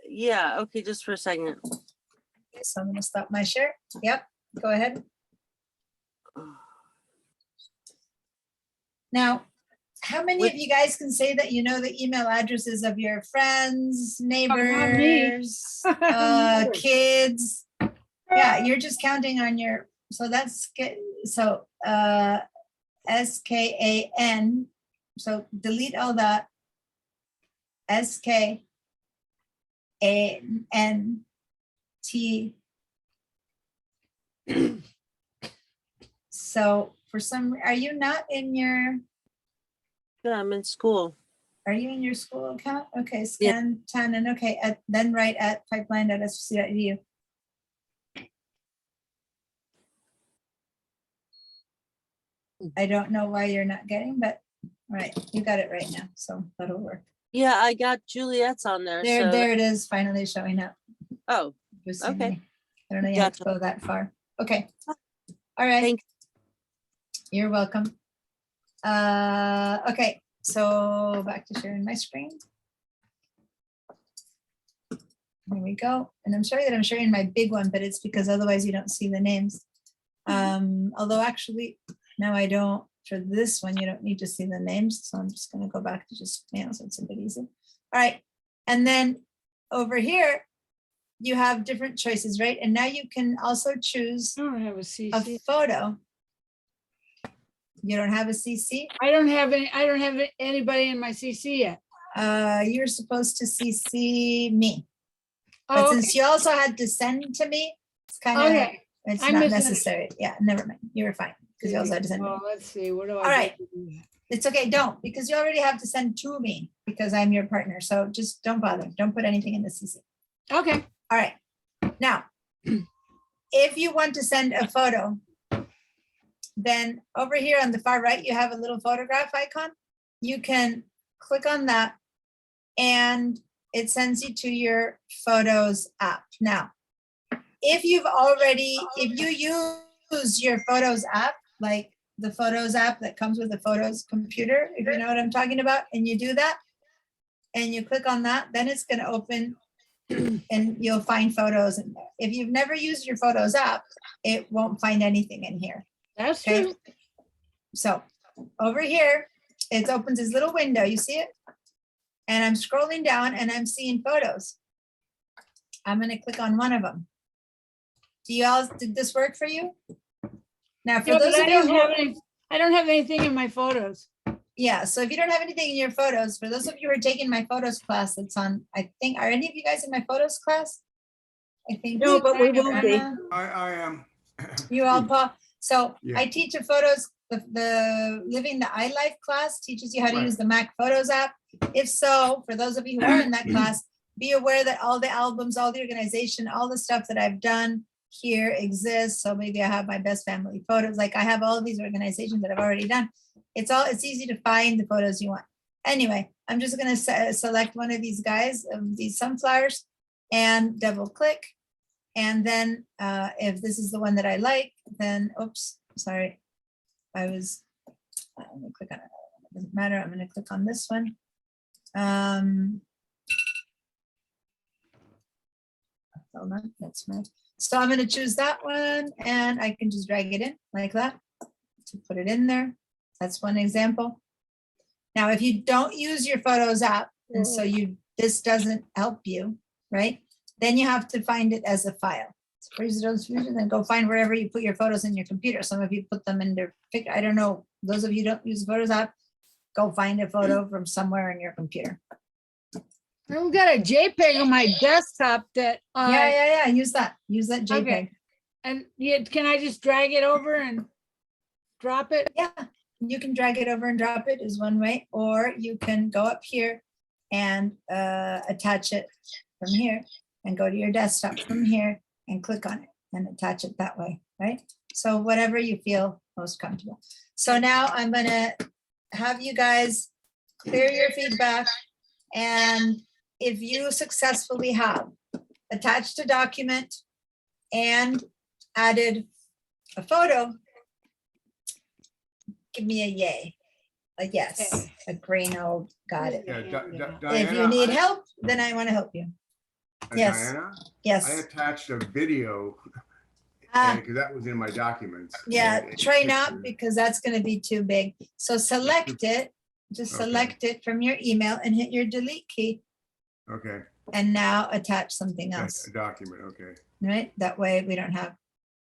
Yeah, okay, just for a second. Okay, so I'm gonna stop my share. Yep, go ahead. Now, how many of you guys can say that you know the email addresses of your friends, not me. neighbors, kids? Yeah, you're just counting on your, so that's good. So SKAN, so delete all that. SKANT. So for some, are you not in your, Yeah, I'm in school. are you in your school account? Okay, Yeah. scan 10 and okay, then write at pipeline.sfc.edu. I don't know why you're not getting, but all right, you got it right now, so that'll work. Yeah, I got Juliet's on there. There, so there it is, finally showing up. Oh, Just Okay. saying. I don't know you have to Gotcha. go that far. Okay. All right. Thank- You're welcome. Okay, so back to sharing my screen. There we go. And I'm sorry that I'm sharing my big one, but it's because otherwise you don't see the names. Although actually, no, I don't. For this one, you don't need to see the names. So I'm just going to go back to just mail, so it's a bit easy. All right. And then over here, you have different choices, right? And now you can also choose I don't have a a CC. photo. You don't have a CC? I don't have anybody in my CC yet. You're supposed to CC me. Oh, But okay. since you also had to send to me, it's kind of, Okay. it's I not misunderstood. necessary. Yeah, never mind. You're fine. Because you also had to send to me. Oh, let's see, what do I? All right. do? It's okay, don't, because you already have to send to me because I'm your partner. So just don't bother. Don't put anything in the CC. Okay, All right. Now, if you want to send a photo, then over here on the far right, you have a little photograph icon. You can click on that and it sends you to your Photos app. Now, if you use your Photos app, like the Photos app that comes with the Photos computer, if you know what I'm talking about, and you do that, and you click on that, then it's going to open and you'll find photos in there. If you've never used your Photos app, it won't find anything in here. that's Okay. true. So over here, it opens this little window. You see it? And I'm scrolling down and I'm seeing photos. I'm going to click on one of them. Did this work for you? Now, for No, but those of I you don't who, have any, I don't have anything in my photos. yeah, so if you don't have anything in your photos, for those of you who are taking my photos class, that's on, I think, are any of you guys in my photos class? I think. No, but we won't be. Anna, I am. You all, Paul. So Yeah. I teach a photos the Living the iLife class teaches you how to Right. use the Mac Photos app? If so, for those of you who are in that class, be aware that all the albums, all the organization, all the stuff that I've done here exists. So maybe I have my best family photos. Like I have all of these organizations that I've already done. It's easy to find the photos you want. Anyway, I'm just gonna select one of these guys, of these sunflowers, and double click. And then if this is the one that I like, then, oops, sorry. I'm gonna click on it. It doesn't matter. I'm gonna click on this one. Hold on, that's my, so I'm gonna choose that one and I can just drag it in like that to put it in there. That's one example. Now, if you don't use your Photos app, and so this doesn't help you, right? Then you have to find it as a file. So freeze those fusion, then go find wherever you put your photos in your computer. Some of you put them in their, I don't know, those of you who don't use the Photos app, go find a photo from somewhere in your computer. I've got a JPEG on my desktop that, Yeah, use that JPEG. Okay. and yeah, can I just drag it over and drop it? Yeah, you can drag it over and drop it is one way, or you can go up here and attach it from here and go to your desktop from here and click on it and attach it that way, right? So whatever you feel most comfortable. So now I'm gonna have you guys clear your feedback, and if you successfully have attached a document and added a photo, give me a yay, a yes, a green old got it. Yeah, If you need help, then I want to help you. Yes. Diana, I Yes. attached a video Ah, because that was in my documents. yeah, and try pictures. not, because that's going to be too big. So select it, just Okay. select it from your email and hit your delete key, Okay, and now attach something else, a document, okay. right? That way we don't have.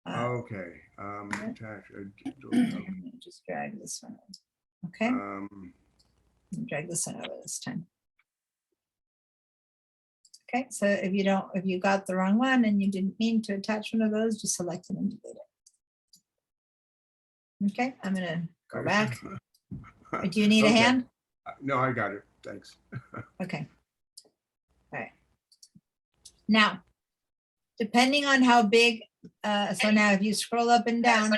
Okay, Okay. attach a digital- I'm gonna just drag this one, in. Okay, um, drag this one over this time. Okay, so if you got the wrong one and you didn't mean to attach one of those, just select it and delete it. Okay, I'm gonna go back. Do you need a Okay. hand? No, I got it, thanks. Okay. All right. Now, depending on how big, so now if you scroll up and down.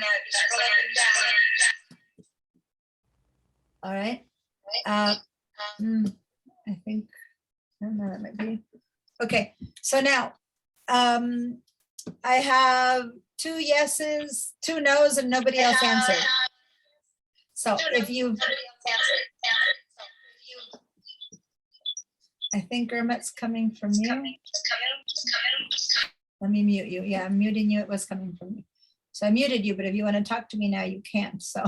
All right. I think, I don't know, that might be. Okay, so now, I have 2 yeses, 2 nos, and nobody else answered. So if you, I think Irma's coming from you. Let me mute you. Yeah, I'm muting you. It was coming from me. So I muted you, but if you want to talk to me now, you can. So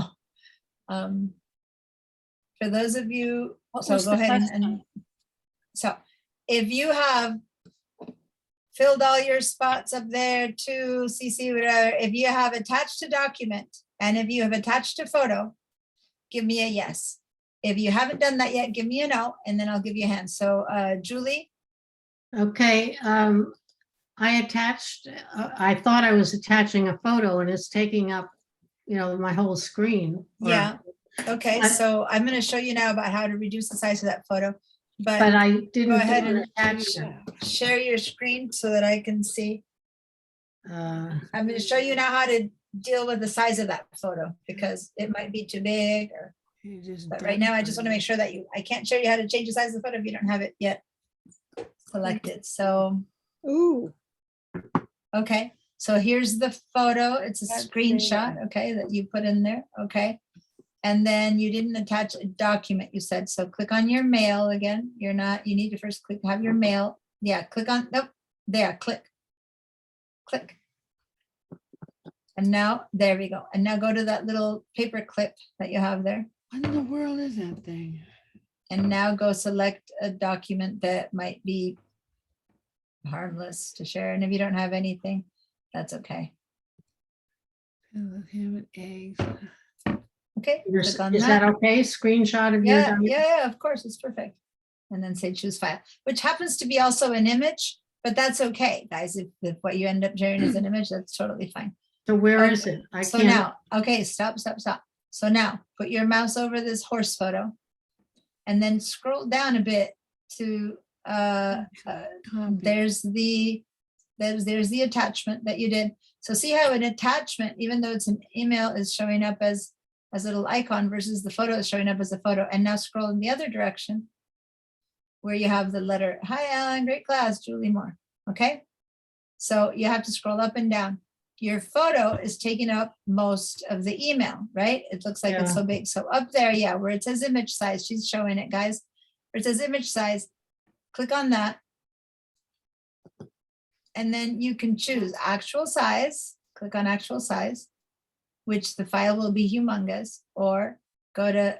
for those of you, so was go the ahead question? and so if you have filled all your spots up there to CC, whatever, if you have attached a document and if you have attached a photo, give me a yes. If you haven't done that yet, give me a no, and then I'll give you a hand. So Julie, Okay, I attached, I thought I was attaching a photo and it's taking up, my whole screen. or- yeah. Okay, I- so I'm going to show you now about how to reduce the size of that photo. But But I didn't ahead do an and- attachment. share your screen so that I can see. Uh, I'm going to show you now how to deal with the size of that photo because it might be too big or, but right now I just want to make sure that I can't show you how to change the size of the photo if you don't have it yet selected. So, Ooh, okay, so here's the photo. It's a That's screenshot, okay, that you put in there, okay? And then you didn't attach a document, you said, so click on your mail again. You need to first have your mail. Yeah, click on, nope, there, click. And now, there we go. And now go to that little paper clip that you have there. What in the world is that thing? And now go select a document that might be harmless to share. And if you don't have anything, that's okay. Eggs. Okay. Is click on that okay? Screenshot of your Yeah, document? yeah, of course, it's perfect. And then say choose file, which happens to be also an image, but that's okay, guys. If what you end up sharing is an image, that's totally fine. So where Okay, is it? I So can't, now, okay, stop. So now put your mouse over this horse photo and then scroll down a bit to, there's the attachment that you did. So see how an attachment, even though it's an email, is showing up as a little icon versus the photo is showing up as a photo. And now scroll in the other direction where you have the letter, hi, Alan, great class, Julie Moore. Okay. So you have to scroll up and down. Your photo is taking up most of the email, right? It looks like it's so big. So up there, yeah, where it says image size, she's showing it, guys. Where it says image size, click on that. And then you can choose actual size, click on actual size, which the file will be humongous, or go to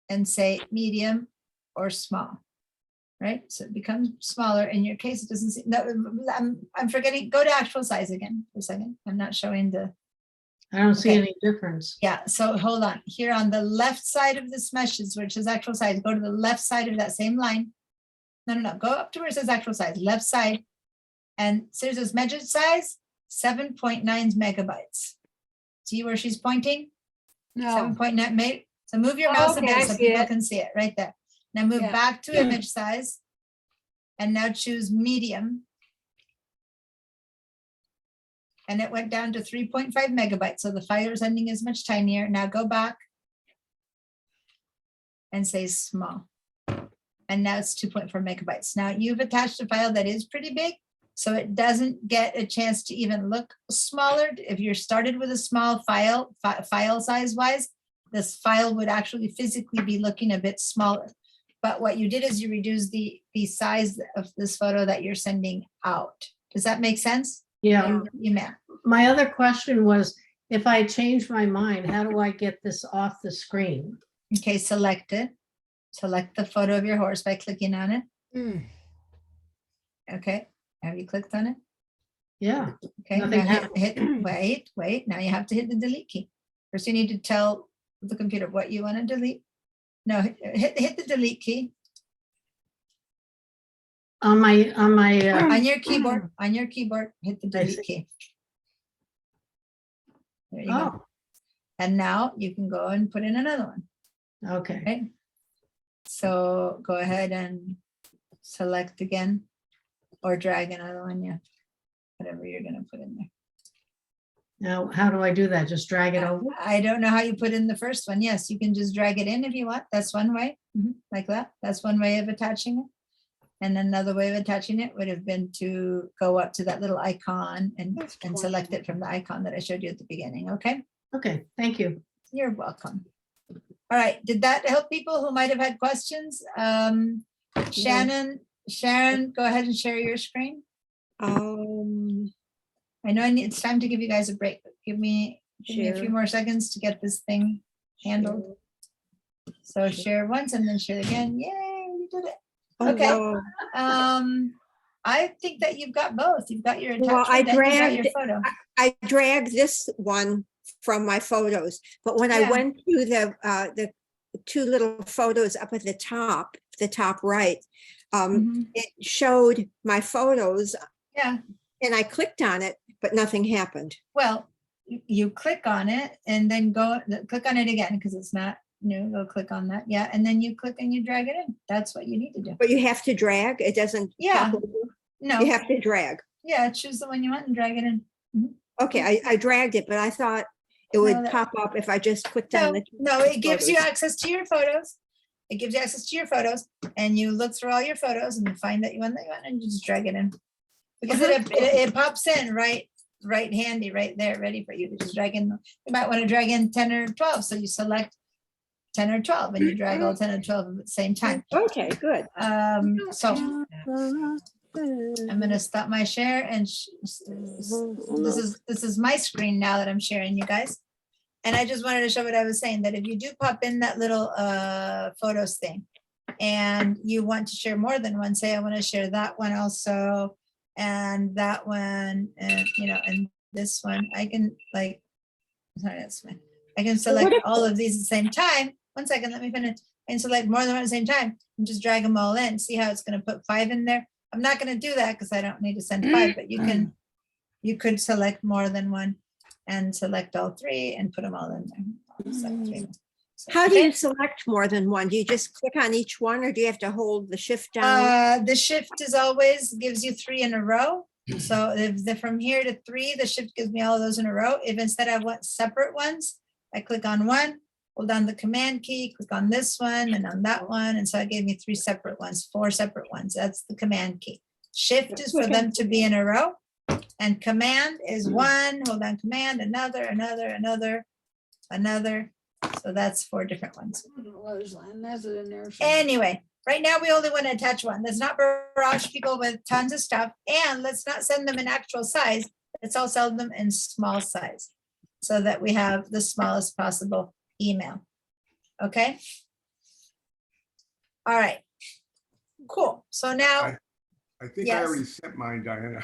and say medium or small, right? So it becomes smaller. In your case, it doesn't seem, no, I'm forgetting, go to actual size again for a second. I'm not showing the, I don't see Okay. any difference. yeah, so hold on. Here on the left side of this message, which is actual size, go to the left side of that same line. No, go up to where it says actual size, left side. And so it says message size, 7.9 megabytes. See where she's pointing? No, 7.9 meg. So move your Oh, mouse a okay, bit I so see people it. can see it right there. Now move Yeah. back to image size. And now choose medium. And it went down to 3.5 megabytes. So the file sending is much tinier. Now go back and say small. And now it's 2.4 megabytes. Now you've attached a file that is pretty big, so it doesn't get a chance to even look smaller. If you're started with a small file, file size wise, this file would actually physically be looking a bit smaller. But what you did is you reduced the size of this photo that you're sending out. Does that make sense? Yeah, You may. my other question was, if I change my mind, how do I get this off the screen? Okay, select it. Select the photo of your horse by clicking on it. Mm. Okay, have you clicked on it? Yeah, Okay, Nothing now happened. wait, now you have to hit the delete key. First you need to tell the computer what you want to delete. No, hit the delete key on my, on your keyboard, hit the I delete see. key. There you go. oh, And now you can go and put in another one, okay. right? So go ahead and select again or drag another one, yeah. Whatever you're gonna put in there. Now, how do I do that? Just drag it over? I don't know how you put in the first one. Yes, you can just drag it in if you want. That's one way, like that. That's one way of attaching it. And another way of attaching it would have been to go up to that little icon and select it from the icon that I showed you at the beginning, okay? Okay, thank you. You're welcome. All right, did that help people who might have had questions? Sharon, go ahead and share your screen. I know it's time to give you guys a break, but give me a few Share. more seconds to get this thing handled. So share once and then share again. Yay, you did it. Okay. wow. I think that you've got both. You've got your Well, I attachment and you got your dragged- photo. I dragged this one from my photos, but when I Yeah. went to the two little photos up at the top right, Mhm. it showed my photos Yeah, and I clicked on it, but nothing happened. well, you click on it and then click on it again because it's not new. Go click on that. Yeah, and then you click and you drag it in. That's what you need to do. But you have to drag, it doesn't. Yeah. pop over? No, You have to drag. yeah, choose the one you want and drag it in. Okay, I dragged it, but I thought it No, would that- pop up if I just clicked on No, it. no, it gives you access to your photos. It gives you access to your photos and you look through all your photos and you find that you want and you just drag it in. Because it pops in right handy right there, ready for you to just drag in. You might want to drag in 10 or 12. So you select 10 or 12 and you drag all 10 or 12 at the same time. Okay, good. So I'm gonna stop my share and this is my screen now that I'm sharing you guys. And I just wanted to show what I was saying, that if you do pop in that little photos thing and you want to share more than one, say I want to share that one also and that one and and this one, I can I can select all of these at the same time. 1 second, let me finish. And select more than one at the same time and just drag them all in. See how it's going to put 5 in there? I'm not going to do that because I don't need to send 5, but you could select more than one and select all 3 and put them all in there. It's like 3 more. So, How do okay. you select more than one? Do you just click on each one or do you have to hold the shift down? The shift is always gives you 3 in a row. So if the from here to 3, the shift gives me all of those in a row. If instead I want separate ones, I click on one, hold down the command key, click on this one and on that one. And so it gave me 3 separate ones, 4 separate ones. That's the command key. Shift is for them to be in a row. And command is 1, hold down command, another. So that's 4 different ones. And that's it in there. Anyway, right now we only want to attach one. Let's not barrage people with tons of stuff, and let's not send them in actual size. Let's all send them in small size so that we have the smallest possible email. Okay. All right. Cool. So now I think I Yes. already sent mine, Diana.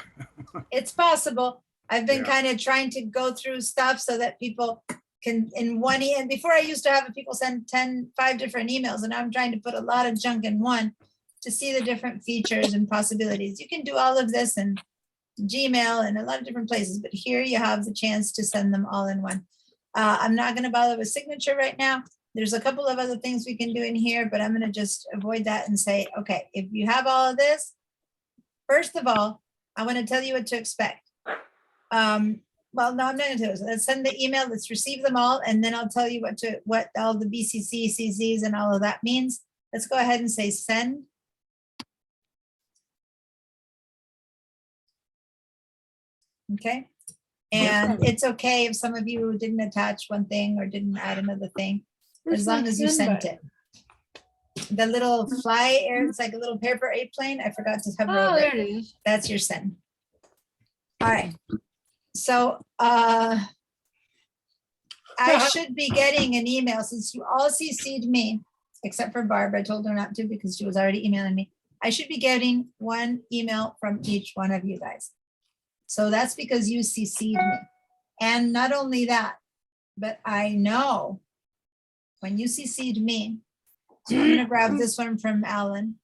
it's possible. I've been Yeah. kind of trying to go through stuff so that people can in one, and before I used to have people send 5 different emails, and I'm trying to put a lot of junk in one to see the different features and possibilities. You can do all of this in Gmail and a lot of different places, but here you have the chance to send them all in one. I'm not going to bother with signature right now. There's a couple of other things we can do in here, but I'm going to just avoid that and say, okay, if you have all of this, first of all, I want to tell you what to expect. Well, no, I'm not going to do it. Let's send the email, let's receive them all, and then I'll tell you what all the BCC, CZs, and all of that means. Let's go ahead and say send. Okay. And it's okay if some of you didn't attach one thing or didn't add another thing, as long as you sent it. The little fly air, it's like a little paper airplane. I forgot to hover Oh, over there it. it is. That's your send. All right. So I should be getting an email since you all CC'd me, except for Barbara. I told her not to because she was already emailing me. I should be getting one email from each one of you guys. So that's because you CC'd me. And not only that, but I know when you CC'd me, so I'm gonna grab this one from Alan.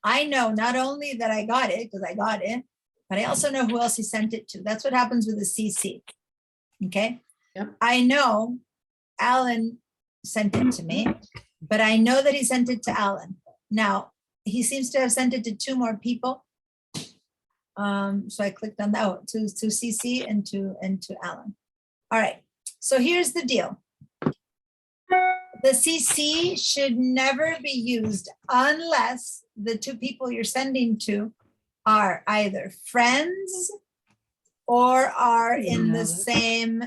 I know not only that I got it, because I got it, but I also know who else he sent it to. That's what happens with a CC. Okay. Yep. I know Alan sent it to me, but I know that he sent it to Alan. Now, he seems to have sent it to 2 more people. So I clicked on that to CC and to Alan. All right. So here's the deal. The CC should never be used unless the 2 people you're sending to are either friends or are in the same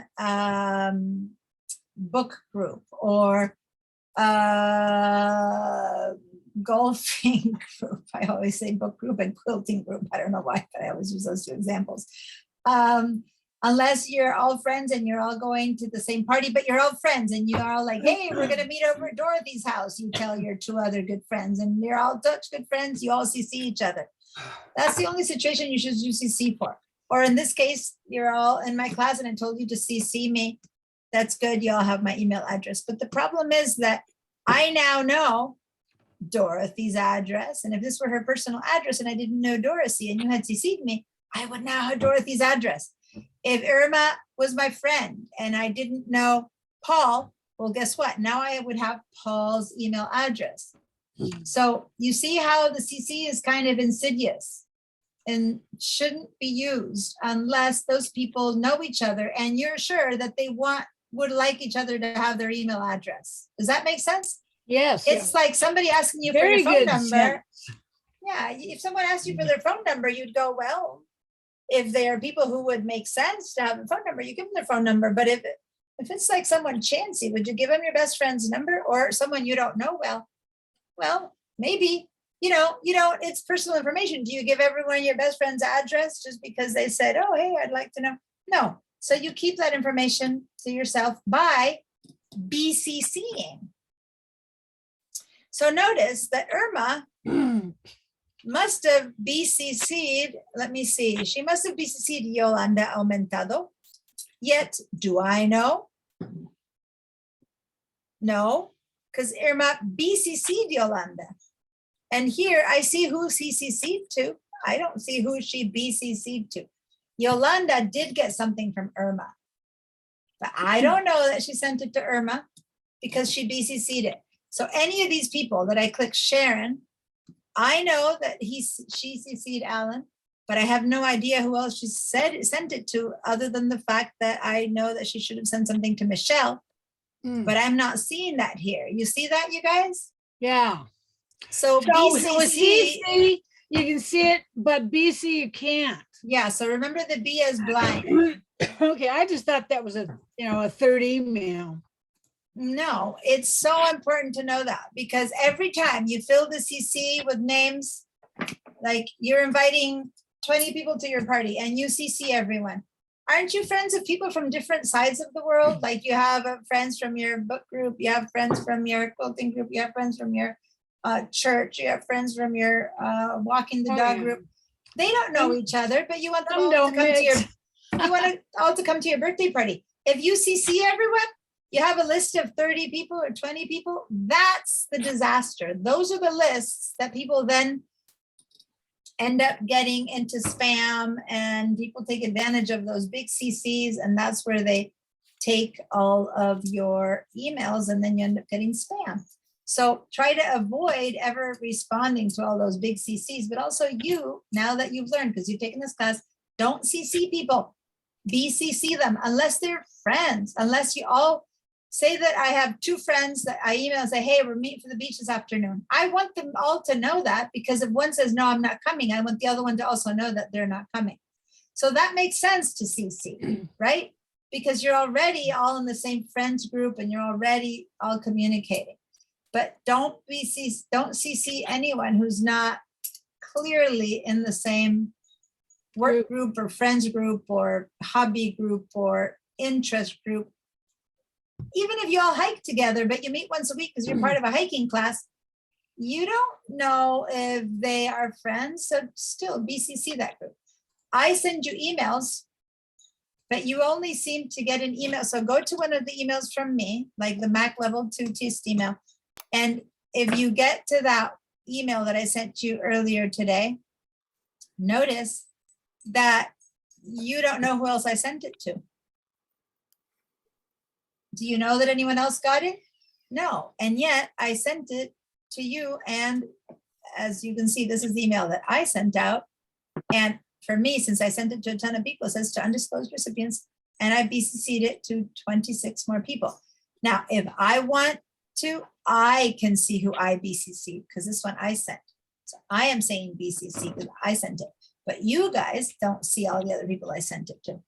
book group or golfing group. I always say book group and quilting group. I don't know why, but I always use those 2 examples. Unless you're all friends and you're all going to the same party, but you're all friends and you are all like, hey, we're going to meet over at Dorothy's house. You tell your 2 other good friends and you're all such good friends. You all CC each other. That's the only situation you should use CC for. Or in this case, you're all in my class and I told you to CC me. That's good. You all have my email address. But the problem is that I now know Dorothy's address. And if this were her personal address and I didn't know Dorothy and you had CC'd me, I would now have Dorothy's address. If Irma was my friend and I didn't know Paul, well, guess what? Now I would have Paul's email address. So you see how the CC is kind of insidious and shouldn't be used unless those people know each other and you're sure that they would like each other to have their email address. Does that make sense? Yes. It's like somebody asking you for Very your phone good, number. Yeah, if someone asked you for their phone number, you'd go, well, if there are people who would make sense to have a phone number, you give them their phone number. But if it's like someone chancy, would you give them your best friend's number or someone you don't know well? Well, maybe, you don't, it's personal information. Do you give everyone your best friend's address just because they said, oh, hey, I'd like to know? No. So you keep that information to yourself by BCCing. So notice that Irma must have BCC'd, let me see, she must have BCC'd Yolanda Aumentado. Yet, do I know? No, because Irma BCC'd Yolanda. And here I see who CCC'd to. I don't see who she BCC'd to. Yolanda did get something from Irma. But I don't know that she sent it to Irma because she BCC'd it. So any of these people that I click Sharon, I know that she CC'd Alan, but I have no idea who else she sent it to, other than the fact that I know that she should have sent something to Michelle, but I'm not seeing that here. You see that, you guys? Yeah. So So with BCC, CC, you can see it, but BC you can't. yeah, so remember the B is blind. Okay, I just thought that was a third email. No, it's so important to know that, because every time you fill the CC with names, like you're inviting 20 people to your party and you CC everyone. Aren't you friends of people from different sides of the world? Like you have friends from your book group, you have friends from your quilting group, you have friends from your church, you have friends from your walking the Oh, dog yeah. group. They don't know each other, but you want them Some all to don't come to your, mix. you want it all to come to your birthday party. If you CC everyone, you have a list of 30 people or 20 people, that's the disaster. Those are the lists that people then end up getting into spam, and people take advantage of those big CCs, and that's where they take all of your emails, and then you end up getting spam. So try to avoid ever responding to all those big CCs, but also you, now that you've learned, because you've taken this class, don't CC people. BCC them unless they're friends, unless you all say that I have two friends that I email and say, hey, we're meeting for the beach this afternoon. I want them all to know that, because if one says, no, I'm not coming, I want the other one to also know that they're not coming. So that makes sense to CC, right? Because you're already all in the same friends group and you're already all communicating. But don't CC anyone who's not clearly in the same work group or friends group or hobby group or interest group. Even if you all hike together, but you meet once a week because you're part of a hiking class, you don't know if they are friends. So still BCC that group. I send you emails, but you only seem to get an email. So go to one of the emails from me, like the Mac Level 2 TIST email. And if you get to that email that I sent you earlier today, notice that you don't know who else I sent it to. Do you know that anyone else got it? No, and yet I sent it to you, and as you can see, this is the email that I sent out. And for me, since I sent it to a ton of people, it says to undisclosed recipients, and I BCC'd it to 26 more people. Now, if I want to, I can see who I BCC'd, because this one I sent. So I am saying BCC because I sent it, but you guys don't see all the other people I sent it to.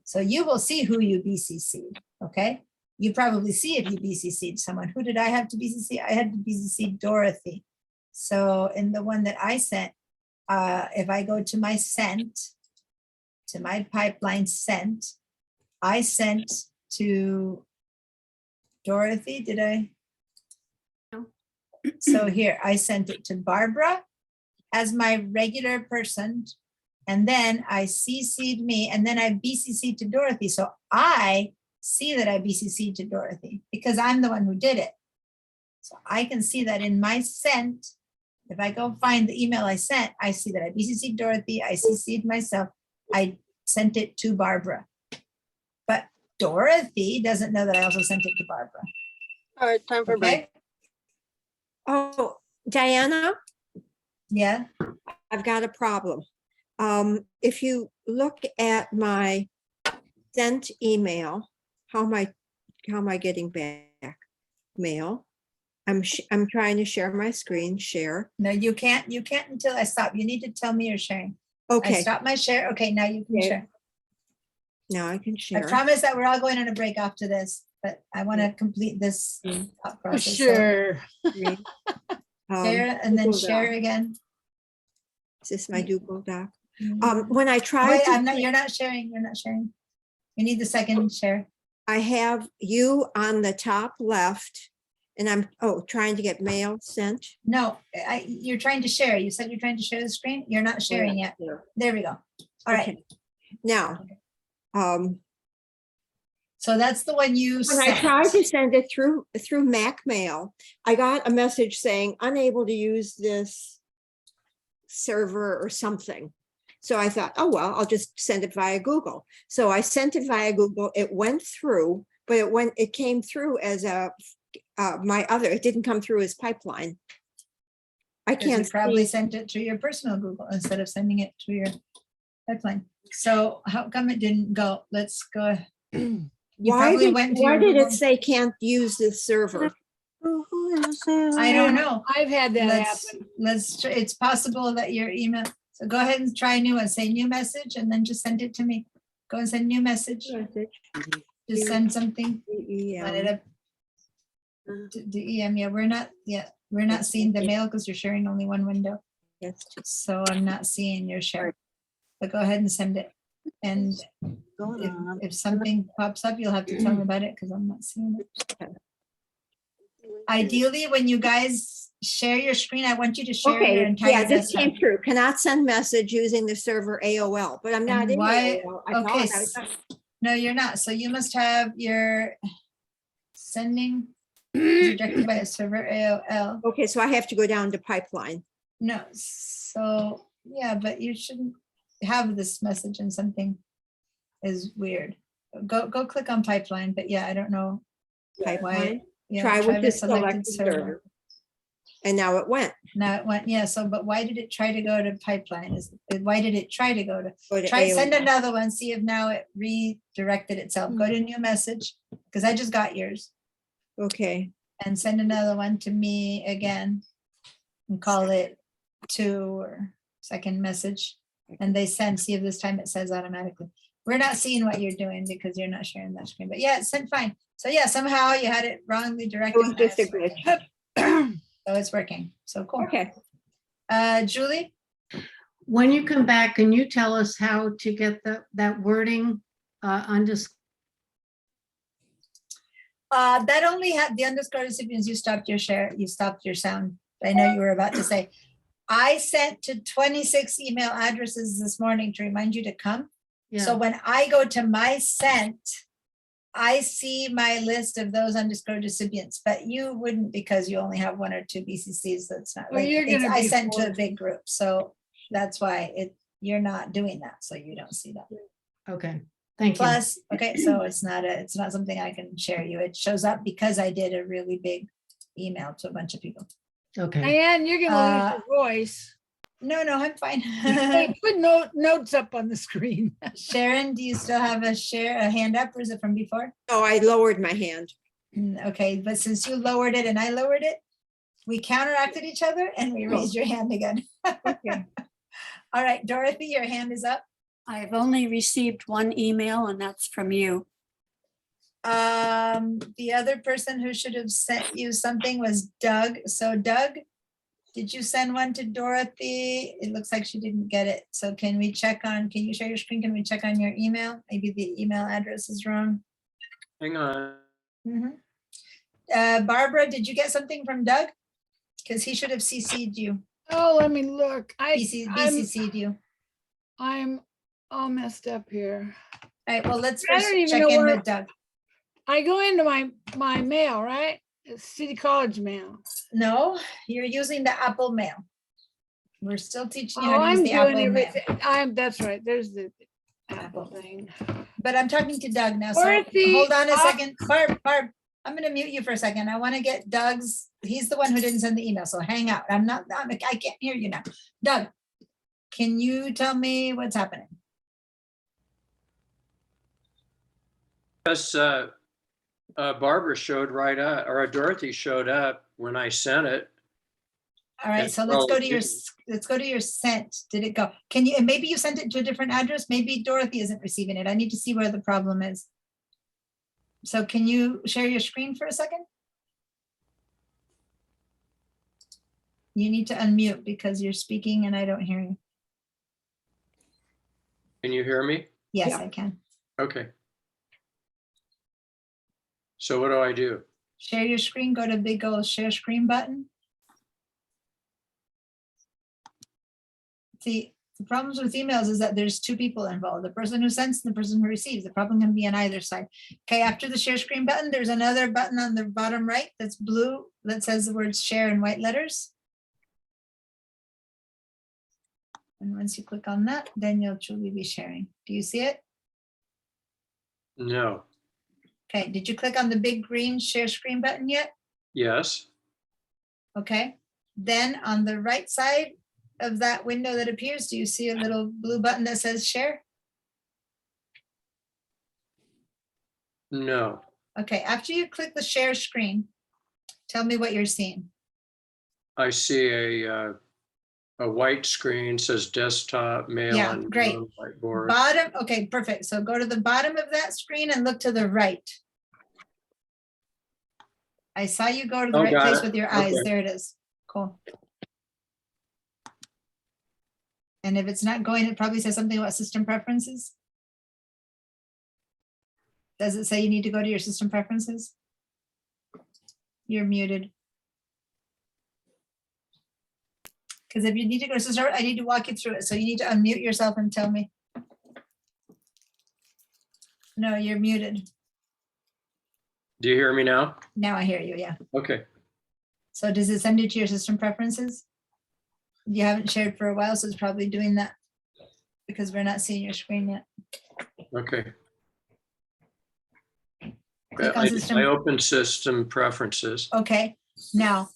So you will see who you BCC'd, okay? You probably see if you BCC'd someone. Who did I have to BCC? I had to BCC Dorothy. So in the one that I sent, if I go to my sent, to my pipeline sent, I sent to Dorothy, did I? No. So here, I sent it to Barbara as my regular person, and then I CC'd me, and then I BCC'd to Dorothy. So I see that I BCC'd to Dorothy because I'm the one who did it. So I can see that in my sent. If I go find the email I sent, I see that I BCC'd Dorothy, I CC'd myself, I sent it to Barbara. But Dorothy doesn't know that I also sent it to Barbara. All right, time for break. Okay? Oh, Diana, Yeah, I've got a problem. If you look at my sent email, how am I getting back mail? I'm trying to share my screen, share. no, you can't until I stop. You need to tell me you're sharing. I Okay, stop my share. Okay, now you can Okay. share. now I can I share. promise that we're all going on a break after this, but I want to complete this thought For process. So sure. Screen. Share and then Google share Doc. again. Is this my Google Doc? Mm. When I tried Wait, to, you're not sharing. You're not sharing. You need the second share. I have you on the top left, and I'm, trying to get mail sent. No, you're trying to share. You said you're trying to share the screen. You're not sharing yet. Here. There we go. All right. Okay. Now, So that's the one you when I sent. tried to send it through Mac Mail, I got a message saying unable to use this server or something. So I thought, oh, well, I'll just send it via Google. So I sent it via Google. It went through, but it came through as it didn't come through as pipeline. I 'Cause you can't probably see. sent it to your personal Google instead of sending it to your pipeline. So how come it didn't go? Let's go. You Why probably did, went to why your did Google. it say can't use this server? I don't know. I've had that Let's, happen. it's possible that your email, so go ahead and try a new one, say new message, and then just send it to me. Go and send new message, just send something, line it up. The EM, yeah, we're not seeing the mail because you're sharing only one window. Yes. So I'm not seeing your share. But go ahead and send it. And if something pops up, you'll have to tell me about it because I'm not seeing it. Ideally, when you guys share your screen, I want you to share your Okay, entire yeah, this desktop. came through. Cannot send message using the server AOL, but I'm not And in why- AOL. I thought okay, I was- No, you're not. So you must have your sending directed by a server AOL. Okay, so I have to go down to pipeline. No, so, yeah, but you shouldn't have this message and something is weird. Go click on pipeline, but yeah, I don't know why. Pipeline. Yeah, Try with the the selected server. And now it went. Now it went, yeah, so, but why did it try to go to pipeline? Why did it try to go to? Go to Try, send AOL. another one, see if now it redirected itself. Go to new message, because I just got yours. Okay, And send another one to me again. And call it to or second message. And they send, see if this time it says automatically. We're not seeing what you're doing because you're not sharing that screen, but yeah, it sent fine. So yeah, somehow you had it wrongly it directed. was just a Now it's glitch. working. So it's working, so cool. Okay, Julie? When you come back, can you tell us how to get that wording That only had the underscore recipients, you stopped your share, you stopped your sound. I know you were about to say. I sent to 26 email addresses this morning to remind you to come. So Yeah, when I go to my sent, I see my list of those underscore recipients, but you wouldn't because you only have one or two BCCs. That's not Well, like, you're gonna I be sent to a forced. big group. So that's why you're not doing that. So you don't see that. okay, thank you. Plus, okay, so it's not something I can share you. It shows up because I did a really big email to a bunch of people. Okay, Diane, you're gonna lose your voice. No, I'm fine. Hey, put notes up on the screen. Sharon, do you still have a hand up or is it from before? no, I lowered my hand. Okay, but since you lowered it and I lowered it, we counteracted each other and we raised your hand again. Okay. All right, Dorothy, your hand is up. I've only received one email and that's from you. The other person who should have sent you something was Doug. So Doug, did you send one to Dorothy? It looks like she didn't get it. So can you share your screen? Can we check on your email? Maybe the email address is wrong. Hang on. Mhm. Barbara, did you get something from Doug? Because he should have CC'd you, Oh, let me look. BCC'd you. I'm all messed up here. All right, well, let's I first don't even check know in where- with Doug. I go into my mail, right? It's City College mail. No, you're using the Apple Mail. We're still teaching you Oh, how to use I'm the doing Apple Mail. everything. That's right. There's the Apple thing. But I'm talking to Doug now, so Dorothy, hold on a stop. second. Barb, I'm gonna mute you for a second. I want to get Doug's, he's the one who didn't send the email, so hang out. I can't hear you now. Doug, can you tell me what's happening? Yes, Barbara showed right up, or Dorothy showed up when I sent it. All right, Yes, so let's well, go to your, it- let's go to your sent. Did it go? Can you, and maybe you sent it to a different address? Maybe Dorothy isn't receiving it. I need to see where the problem is. So can you share your screen for a second? You need to unmute because you're speaking and I don't hear you. Can you hear me? Yes, Yeah. I can. Okay. So what do I do? Share your screen, go to big old share screen button. See, the problems with emails is that there's two people involved, the person who sends and the person who receives. The problem can be on either side. Okay, after the share screen button, there's another button on the bottom right that's blue that says the words share in white letters. And once you click on that, then you'll truly be sharing. Do you see it? No. Okay, did you click on the big green share screen button yet? Yes. Okay, then on the right side of that window that appears, do you see a little blue button that says share? No. Okay, after you click the share screen, tell me what you're seeing. I see a white screen, says desktop, mail Yeah, and great. whiteboard. Bottom, okay, perfect. So go to the bottom of that screen and look to the right. I saw you go to the Oh, right got place it. with your eyes. Okay. There it is. Cool. And if it's not going, it probably says something about system preferences. Does it say you need to go to your system preferences? You're muted. Because if you need to go to system, I need to walk you through it. So you need to unmute yourself and tell me. No, you're muted. Do you hear me now? Now I hear you, yeah. Okay. So does it send you to your system preferences? You haven't shared for a while, so it's probably doing that because we're not seeing your screen yet. Okay. Click on system. I opened system preferences. Okay, now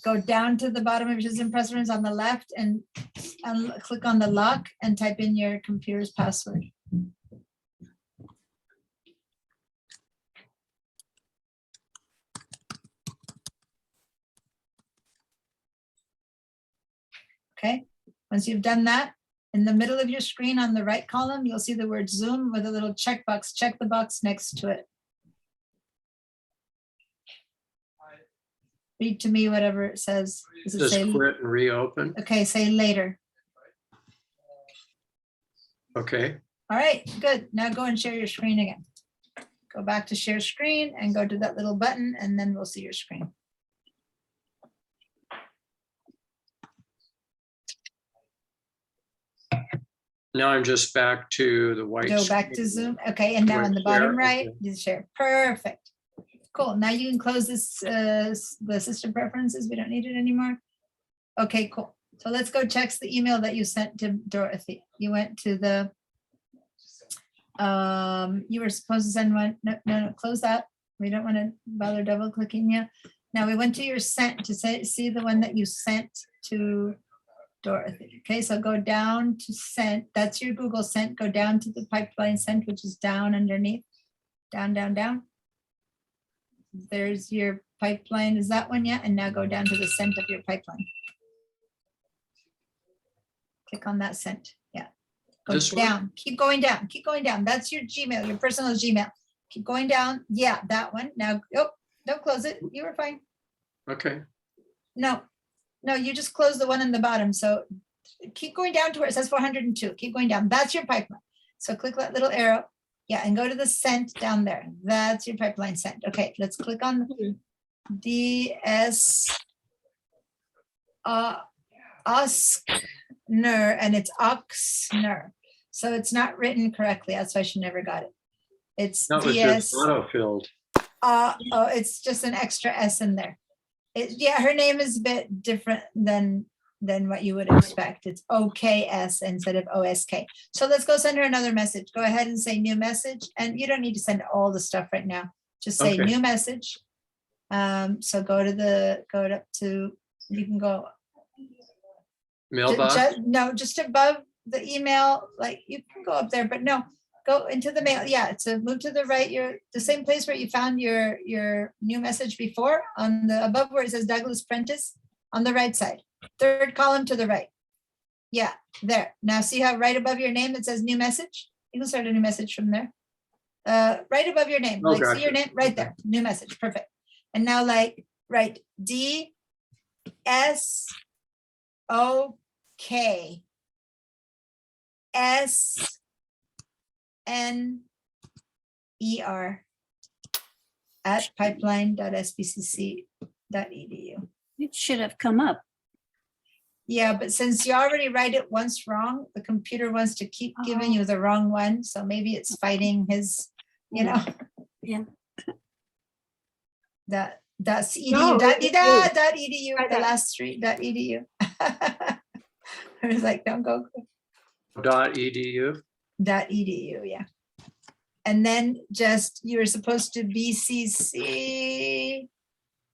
go down to the bottom of your system preferences on the left and click on the lock and type in your computer's password. Okay, once you've done that, in the middle of your screen on the right column, you'll see the word Zoom with a little checkbox. Check the box next to it. Read to me whatever it says. Does it Just say? quit and reopen. Okay, say later. Okay. All right, good. Now go and share your screen again. Go back to share screen and go to that little button and then we'll see your screen. Now I'm just back to the white. Go back to Zoom. Okay, and now on the Share, bottom right, okay. you share. Perfect. Cool. Now you can close this, the system preferences. We don't need it anymore. Okay, cool. So let's go check the email that you sent to Dorothy. You went to the, you were supposed to send one. No, close that. We don't want to bother double clicking you. Now we went to your sent to see the one that you sent to Dorothy. Okay, so go down to sent. That's your Google sent. Go down to the pipeline sent, which is down underneath. Down, down, down. There's your pipeline. Is that one yet? And now go down to the sent of your pipeline. Click on that sent. Yeah. Go This one? down. Keep going down. Keep going down. That's your Gmail, your personal Gmail. Keep going down. Yeah, that one. Now, oh, don't close it. You were fine. Okay. No, you just closed the one in the bottom. So keep going down to where it says 402. Keep going down. That's your pipeline. So click that little arrow. Yeah, and go to the sent down there. That's your pipeline sent. Okay, let's click on DS Oxner, and it's Oxner. So it's not written correctly. That's why she never got it. It's That was DS. just auto-filled. Oh, it's just an extra S in there. Yeah, her name is a bit different than what you would expect. It's OKS instead of OSK. So let's go send her another message. Go ahead and say new message. And you don't need to send all the stuff right now. Just say Okay. new message. So go up to, you can go. Mailbox. No, just above the email, like you can go up there, but no, go into the mail. Yeah, so move to the right. You're the same place where you found your new message before, on the above where it says Douglas Prentice, on the right side, third column to the right. Yeah, there. Now see how right above your name it says new message? You can start a new message from there. Right above your name, Oh, like see your gotcha. name right there, new message, perfect. And now like write DSOK SNER at pipeline.sbcc.edu. It should have come up. Yeah, but since you already write it once wrong, the computer wants to keep giving you the wrong one. So maybe it's fighting his, you know. Yeah. That's edu. No, dot it- edu, Try the that. last three, .edu. I was like, don't go. .edu. .edu, yeah. And then just, you're supposed to BCC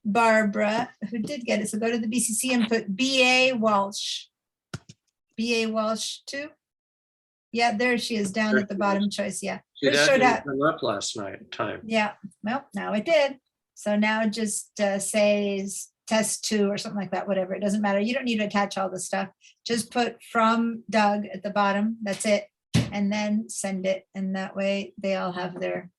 Barbara, who did get it. So go to the BCC and put BA Walsh. BA Walsh too. Yeah, there she is down There at the she bottom choice. Yeah. See, It that showed didn't up. come up last night time. Yeah, well, now it did. So now just say test 2 or something like that, whatever. It doesn't matter. You don't need to attach all the stuff. Just put from Doug at the bottom. That's it. And then send it. And that way they all have their.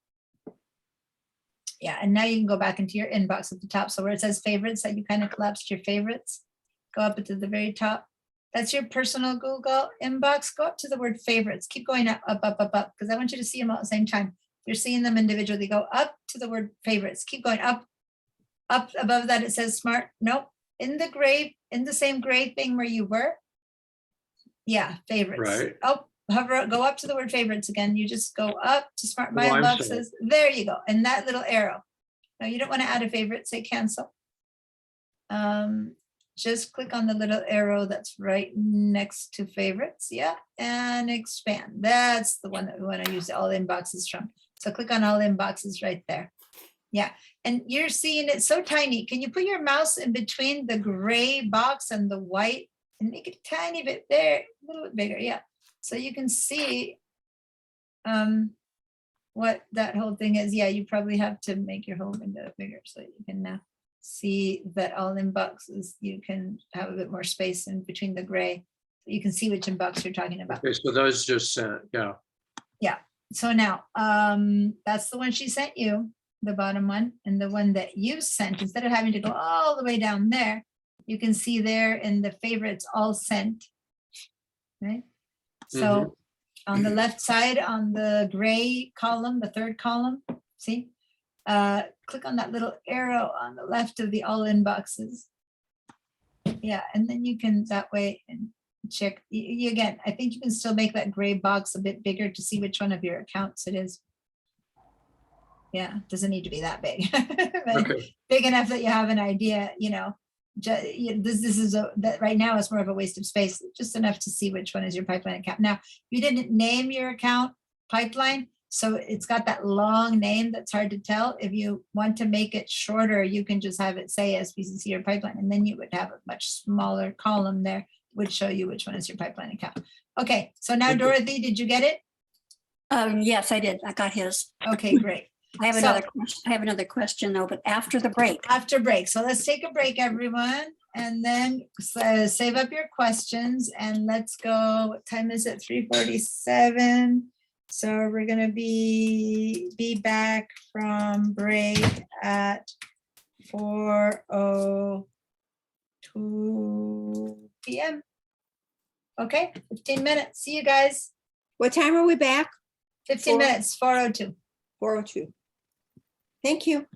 Yeah, and now you can go back into your inbox at the top. So where it says favorites, that you kind of collapsed your favorites, go up to the very top. That's your personal Google inbox. Go up to the word favorites. Keep going up, up, up, up, up, because I want you to see them all at the same time. You're seeing them individually. Go up to the word favorites. Keep going up. Up above that, it says smart. Nope. In the gray, in the same gray thing where you were. Yeah, favorites. Right. Oh, hover, go up to the word favorites again. You just go up to smart Oh, I'm mailboxes. There you go. And that little arrow. Now you don't want to add a favorite, say cancel. Just click on the little arrow that's right next to favorites. Yeah. And expand. That's the one that we want to use all inboxes from. So click on all inboxes right there. Yeah. And you're seeing it so tiny. Can you put your mouse in between the gray box and the white and make it a tiny bit there, a little bit bigger? Yeah. So you can see what that whole thing is. Yeah, you probably have to make your whole window bigger so you can now see that all inboxes, you can have a bit more space in between the gray. So you can see which inbox you're talking about. Okay, so those just sent, yeah. Yeah. So now that's the one she sent you, the bottom one, and the one that you sent, instead of having to go all the way down there, you can see there in the favorites all sent. Right. So on the left side, on the gray column, the third column, see, click on that little arrow on the left of the all inboxes. Yeah, and then you can that way and check. You again, I think you can still make that gray box a bit bigger to see which one of your accounts it is. Yeah, doesn't need to be that big. But Okay. big enough that you have an idea, you know. This is that right now is more of a waste of space, just enough to see which one is your pipeline account. Now, you didn't name your account pipeline, so it's got that long name that's hard to tell. If you want to make it shorter, you can just have it say SBCC or pipeline, and then you would have a much smaller column there, would show you which one is your pipeline account. Okay, so now Dorothy, did you get it? Yes, I did. I got his. Okay, great. I have So- another question. I have another question though, but after the break. After break. So let's take a break, everyone, and then save up your questions and let's go. What time is it? 3:47. So we're gonna be back from break at 4:02 p.m. Okay, 15 minutes. See you guys. What time are we back? 15 minutes, 4:02. 4:02. Thank you.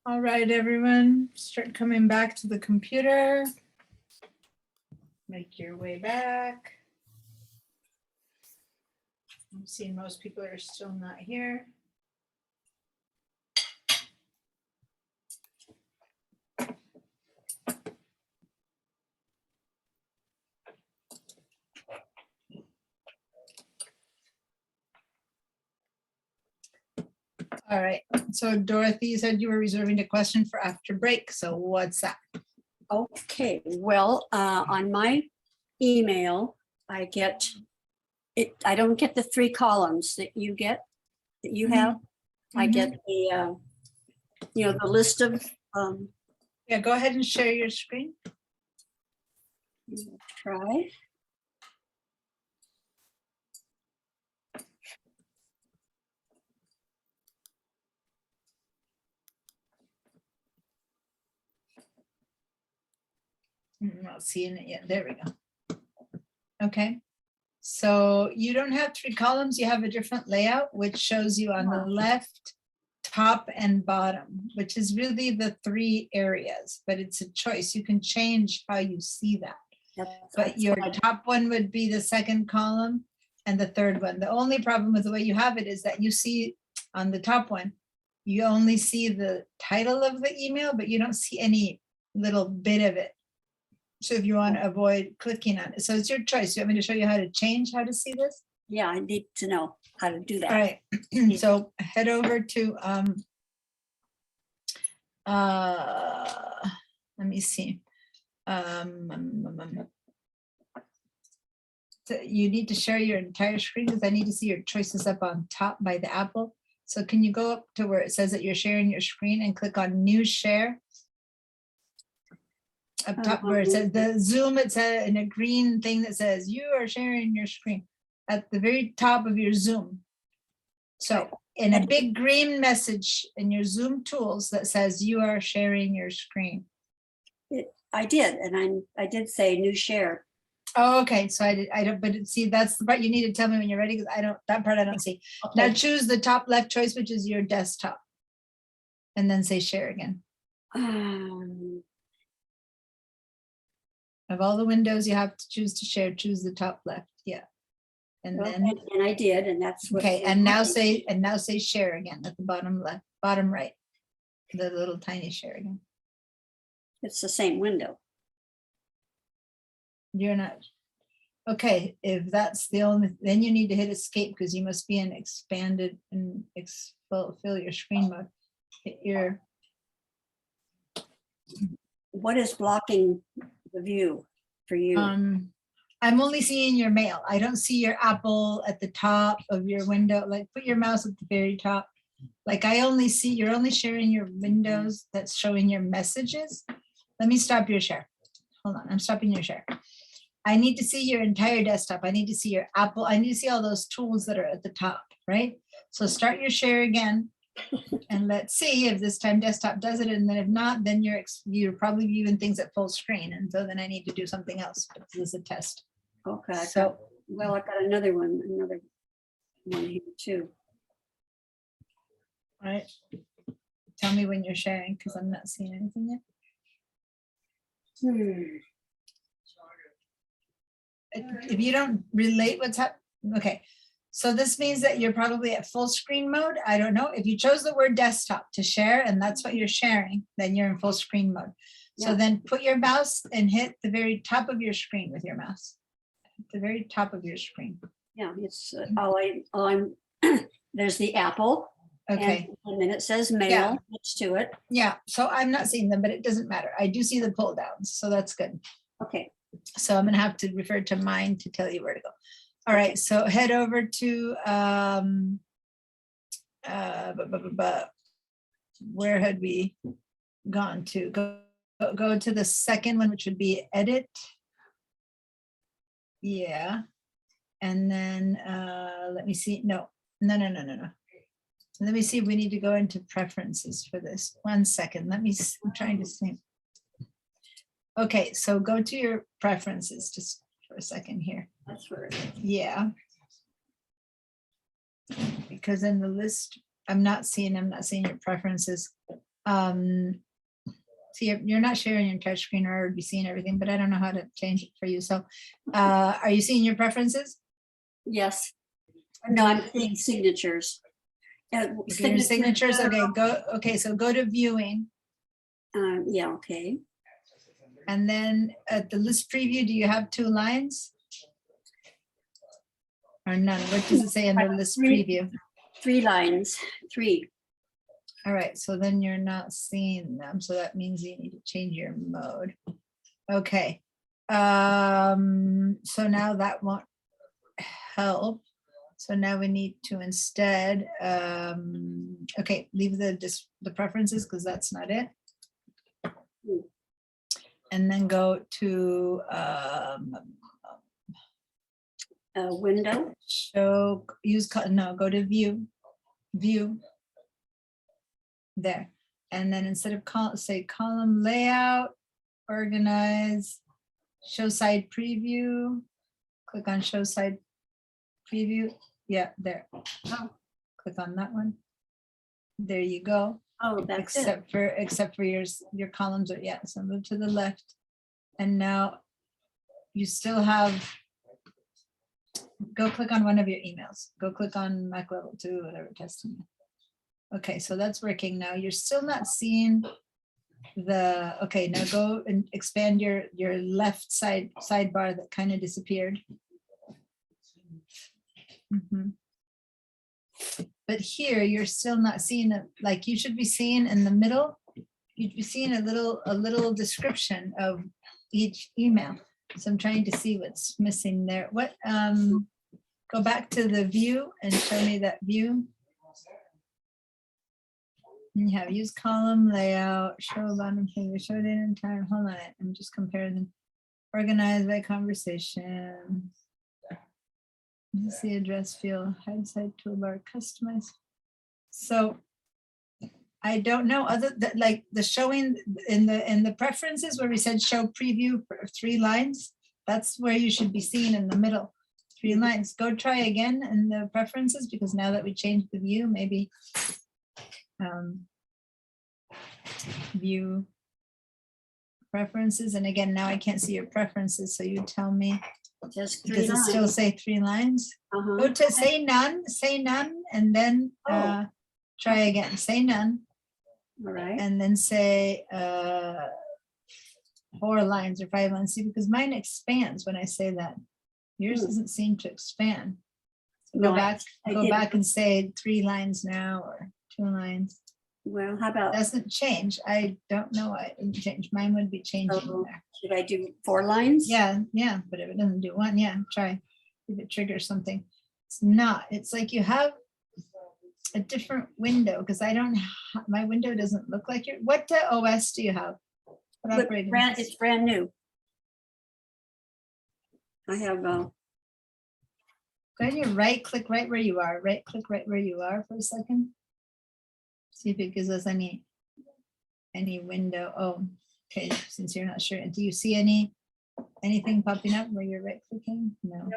All right, everyone, start coming back to the computer. Make your way back. I'm seeing most people are still not here. All right, so Dorothy, you said you were reserving a question for after break, so what's that? Okay, well, on my email, I get it, I don't get the 3 columns that you get, that you have. I get the, the list of, Yeah, go ahead and share your screen. try. I'm not seeing it yet. There we go. Okay. So you don't have 3 columns. You have a different layout, which shows you on the left, top and bottom, which is really the 3 areas, but it's a choice. You can change how you see that. But your top one would be the 2nd column and the 3rd one. The only problem with the way you have it is that you see on the top one, you only see the title of the email, but you don't see any little bit of it. So if you want to avoid clicking on it, so it's your choice. You want me to show you how to change how to see this? Yeah, I need to know how to do that. All right, so head over to, let me see. So you need to share your entire screen because I need to see your choices up on top by the apple. So can you go up to where it says that you're sharing your screen and click on new share? Up top where it says the Zoom, it's in a green thing that says you are sharing your screen at the very top of your Zoom. So in a big green message in your Zoom tools that says you are sharing your screen. I did, and I did say new share. Oh, okay. So I don't, but see, that's the part you need to tell me when you're ready because that part I don't see. Now Okay. choose the top left choice, which is your desktop. And then say share again. Of all the windows you have to choose to share, choose the top left. Yeah. And Well, then, and I did, and that's what. okay, and now say share again at the bottom left, bottom right. The little tiny share again. It's the same window. You're not. Okay, if that's the only, then you need to hit escape because you must be in expanded and fill your screen mode. Hit your, What is blocking the view for you? I'm only seeing your mail. I don't see your Apple at the top of your window. Like put your mouse at the very top. Like I only see, you're only sharing your windows that's showing your messages. Let me stop your share. Hold on, I'm stopping your share. I need to see your entire desktop. I need to see your Apple. I need to see all those tools that are at the top, right? So start your share again. And let's see if this time desktop does it. And then if not, then you're probably viewing things at full screen. And so then I need to do something else. But this is a test. Okay. So, Well, I got another one here too. all right. Tell me when you're sharing because I'm not seeing anything yet. If you don't relate what's happening, okay. So this means that you're probably at full screen mode. I don't know. If you chose the word desktop to share and that's what you're sharing, then you're in full screen mode. So Yeah. then put your mouse and hit the very top of your screen with your mouse. The very top of your screen. Yeah, it's I'm there's the Apple. Okay. And then it says mail next to it. Yeah. So I'm not seeing them, but it doesn't matter. I do see the pull downs. So that's good. Okay. So I'm going to have to refer to mine to tell you where to go. All right, so head over to, where had we gone to? Go to the second one, which would be edit. Yeah. And then let me see. No. Let me see if we need to go into preferences for this. 1 second. I'm trying to think. Okay, so go to your preferences just for a second here. That's where. Yeah. Because in the list, I'm not seeing your preferences. See, you're not sharing your touch screen or be seeing everything, but I don't know how to change it for you. So are you seeing your preferences? Yes. No, I'm seeing signatures. Okay, your signatures, okay, so go to viewing. Yeah, okay. And then at the list preview, do you have 2 lines? Or none? What does it say under list preview? 3 lines, 3. All right, so then you're not seeing them. So that means you need to change your mode. Okay. So now that won't help. So now we need to instead, okay, leave the preferences because that's not it. And then go to Window. show, go to view. There. And then instead of say column layout, organize, show side preview, click on show side preview. Yeah, there. Click on that one. There you go. Oh, that's it. Except for your columns are, yeah, so move to the left. And now you still have, go click on one of your emails. Go click on Mac level 2, whatever testing. Okay, so that's working now. You're still not seeing okay, now go and expand your left sidebar that kind of disappeared. But here you're still not seeing it, like you should be seeing in the middle, you'd be seeing a little description of each email. So I'm trying to see what's missing there. What go back to the view and show me that view. And you have use column layout, show bottom finger, show date and time. Hold on, I'm just comparing them. Organize by conversation. This is the address field, hide side toolbar, customize. So I don't know, other than like the showing in the preferences where we said show preview for 3 lines, that's where you should be seeing in the middle, 3 lines. Go try again in the preferences, because now that we changed the view, maybe view preferences. And again, now I can't see your preferences. So you tell me, Just 3 does it lines. still say 3 lines? Go to say none, and then try again, say none. All right. And then say 4 lines or 5 lines. See, because mine expands when I say that. Yours doesn't seem to expand. So No, go back, I go did. back and say 3 lines now or 2 lines. Well, how about, Doesn't change. I don't know why it didn't change. Mine would be changing So- there. should I do 4 lines? Yeah, but if it doesn't do 1, try. If it triggers something. It's not. It's like you have a different window, because I don't, my window doesn't look like your, what OS do you have? What But operating it's system? brand new. I have, Go ahead and right click right where you are. Right click right where you are for a second. See if it gives us any window. Oh, okay, since you're not sure. Do you see anything popping up where you're right clicking? No.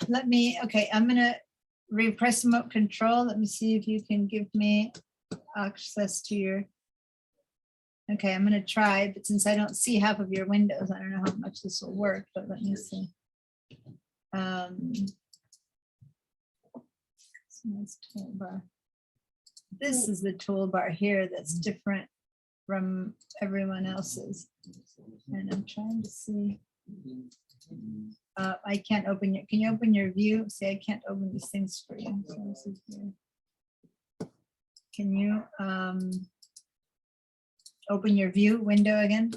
Let me, okay, I'm gonna repress remote control. Let me see if you can give me access to your, okay, I'm gonna try, but since I don't see half of your windows, I don't know how much this will work, but let me see. Nice toolbar. This is the toolbar here that's different from everyone else's. And I'm trying to see. I can't open your, can you open your view? See, I can't open these things for you. So this is your, can you open your view window again?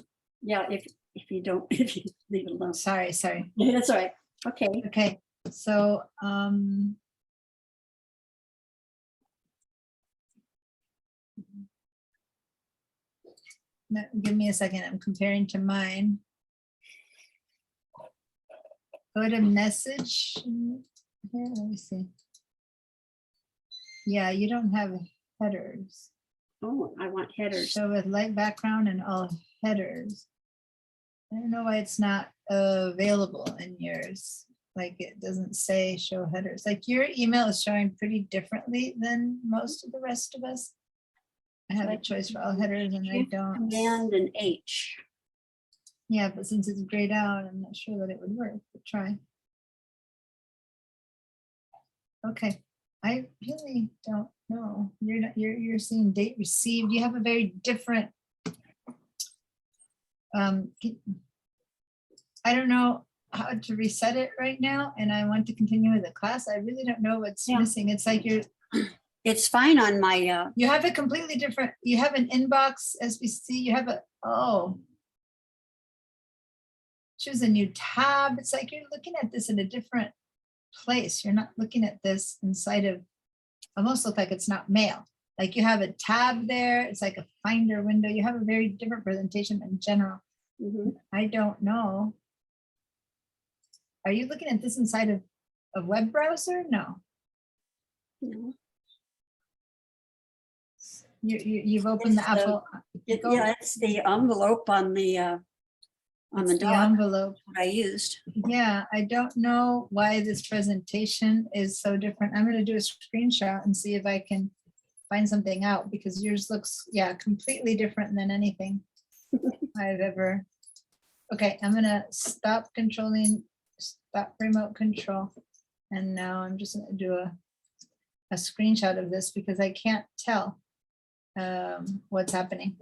yeah, if you don't, if you leave it alone. Sorry. That's all right. Okay. Okay, so give me a second. I'm comparing to mine. Go to message. Here, let me see. Yeah, you don't have headers. Oh, I want headers. Show with light background and all headers. I don't know why it's not available in yours. like it doesn't say show headers. Like your email is showing pretty differently than most of the rest of us. I have a choice for all headers and I Shift, don't. Command and H. Yeah, but since it's grayed out, I'm not sure that it would work, but try. Okay, I really don't know. You're not, you're seeing date received. You have a very different. I don't know how to reset it right now, and I want to continue with the class. I really don't know what's Yeah. missing. It's like It's fine on my, you have a completely different, you have an inbox SBC, you have a, oh. Choose a new tab. It's like you're looking at this in a different place. You're not looking at this inside of, almost look like it's not mail. Like you have a tab there. It's like a finder window. You have a very different presentation in general. Mhm. I don't know. Are you looking at this inside of a web browser? No. no. You've opened the It's the- Apple. Go- Yeah, it's the envelope on the it's the doc envelope. that I used. Yeah, I don't know why this presentation is so different. I'm going to do a screenshot and see if I can find something out because yours looks, yeah, completely different than anything I've ever. Okay, I'm going to stop remote control. And now I'm just going to do a screenshot of this because I can't tell what's happening.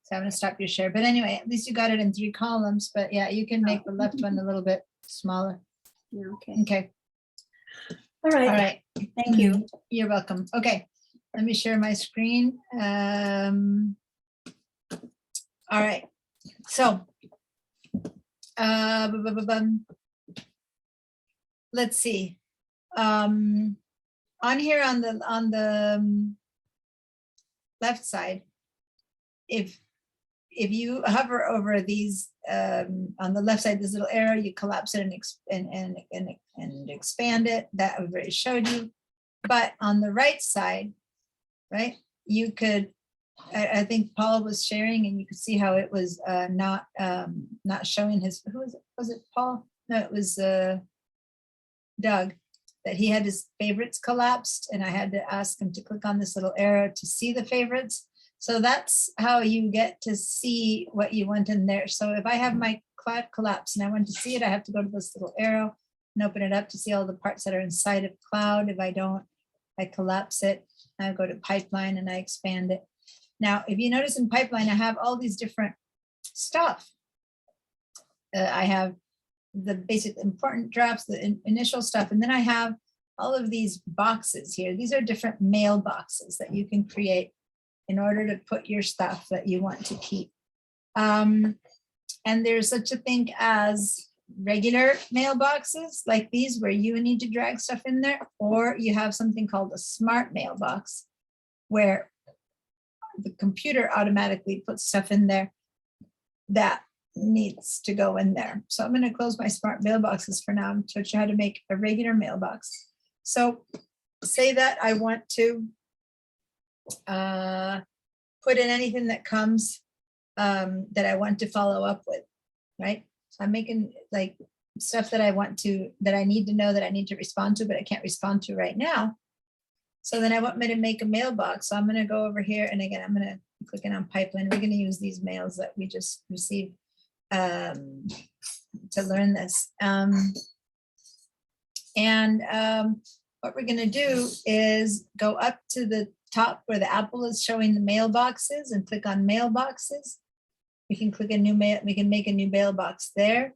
So I'm going to stop your share. But anyway, at least you got it in 3 columns. But yeah, you can make the left one a little bit smaller. Yeah, okay. Okay. All right. All right. Thank you. You're welcome. Okay. Let me share my screen. All right. So let's see. On here on the left side, if you hover over these on the left side, this little arrow, you collapse it and expand it. That I've already showed you. But on the right side, right, you could. I think Paul was sharing, and you could see how it was not showing his. Who was it? Was it Paul? No, it was Doug. That he had his favorites collapsed, and I had to ask him to click on this little arrow to see the favorites. So that's how you get to see what you want in there. So if I have my cloud collapse and I want to see it, I have to go to this little arrow and open it up to see all the parts that are inside of cloud. If I don't, I collapse it. I go to pipeline and I expand it. Now, if you notice in pipeline, I have all these different stuff. I have the basic important drafts, the initial stuff, and then I have all of these boxes here. These are different mail boxes that you can create in order to put your stuff that you want to keep. And there's such a thing as regular mailboxes like these where you need to drag stuff in there, or you have something called a smart mailbox where the computer automatically puts stuff in there that needs to go in there. So I'm going to close my smart mailboxes for now and teach you how to make a regular mailbox. So say that I want to put in anything that comes that I want to follow up with, right? So I'm making like stuff that I want to, that I need to know, that I need to respond to, but I can't respond to right now. So then I want me to make a mailbox. So I'm going to go over here, and again, I'm going to click in on pipeline. We're going to use these mails that we just received to learn this. What we're going to do is go up to the top where the apple is showing the mailboxes and click on mailboxes. We can click a new mail, we can make a new mailbox there.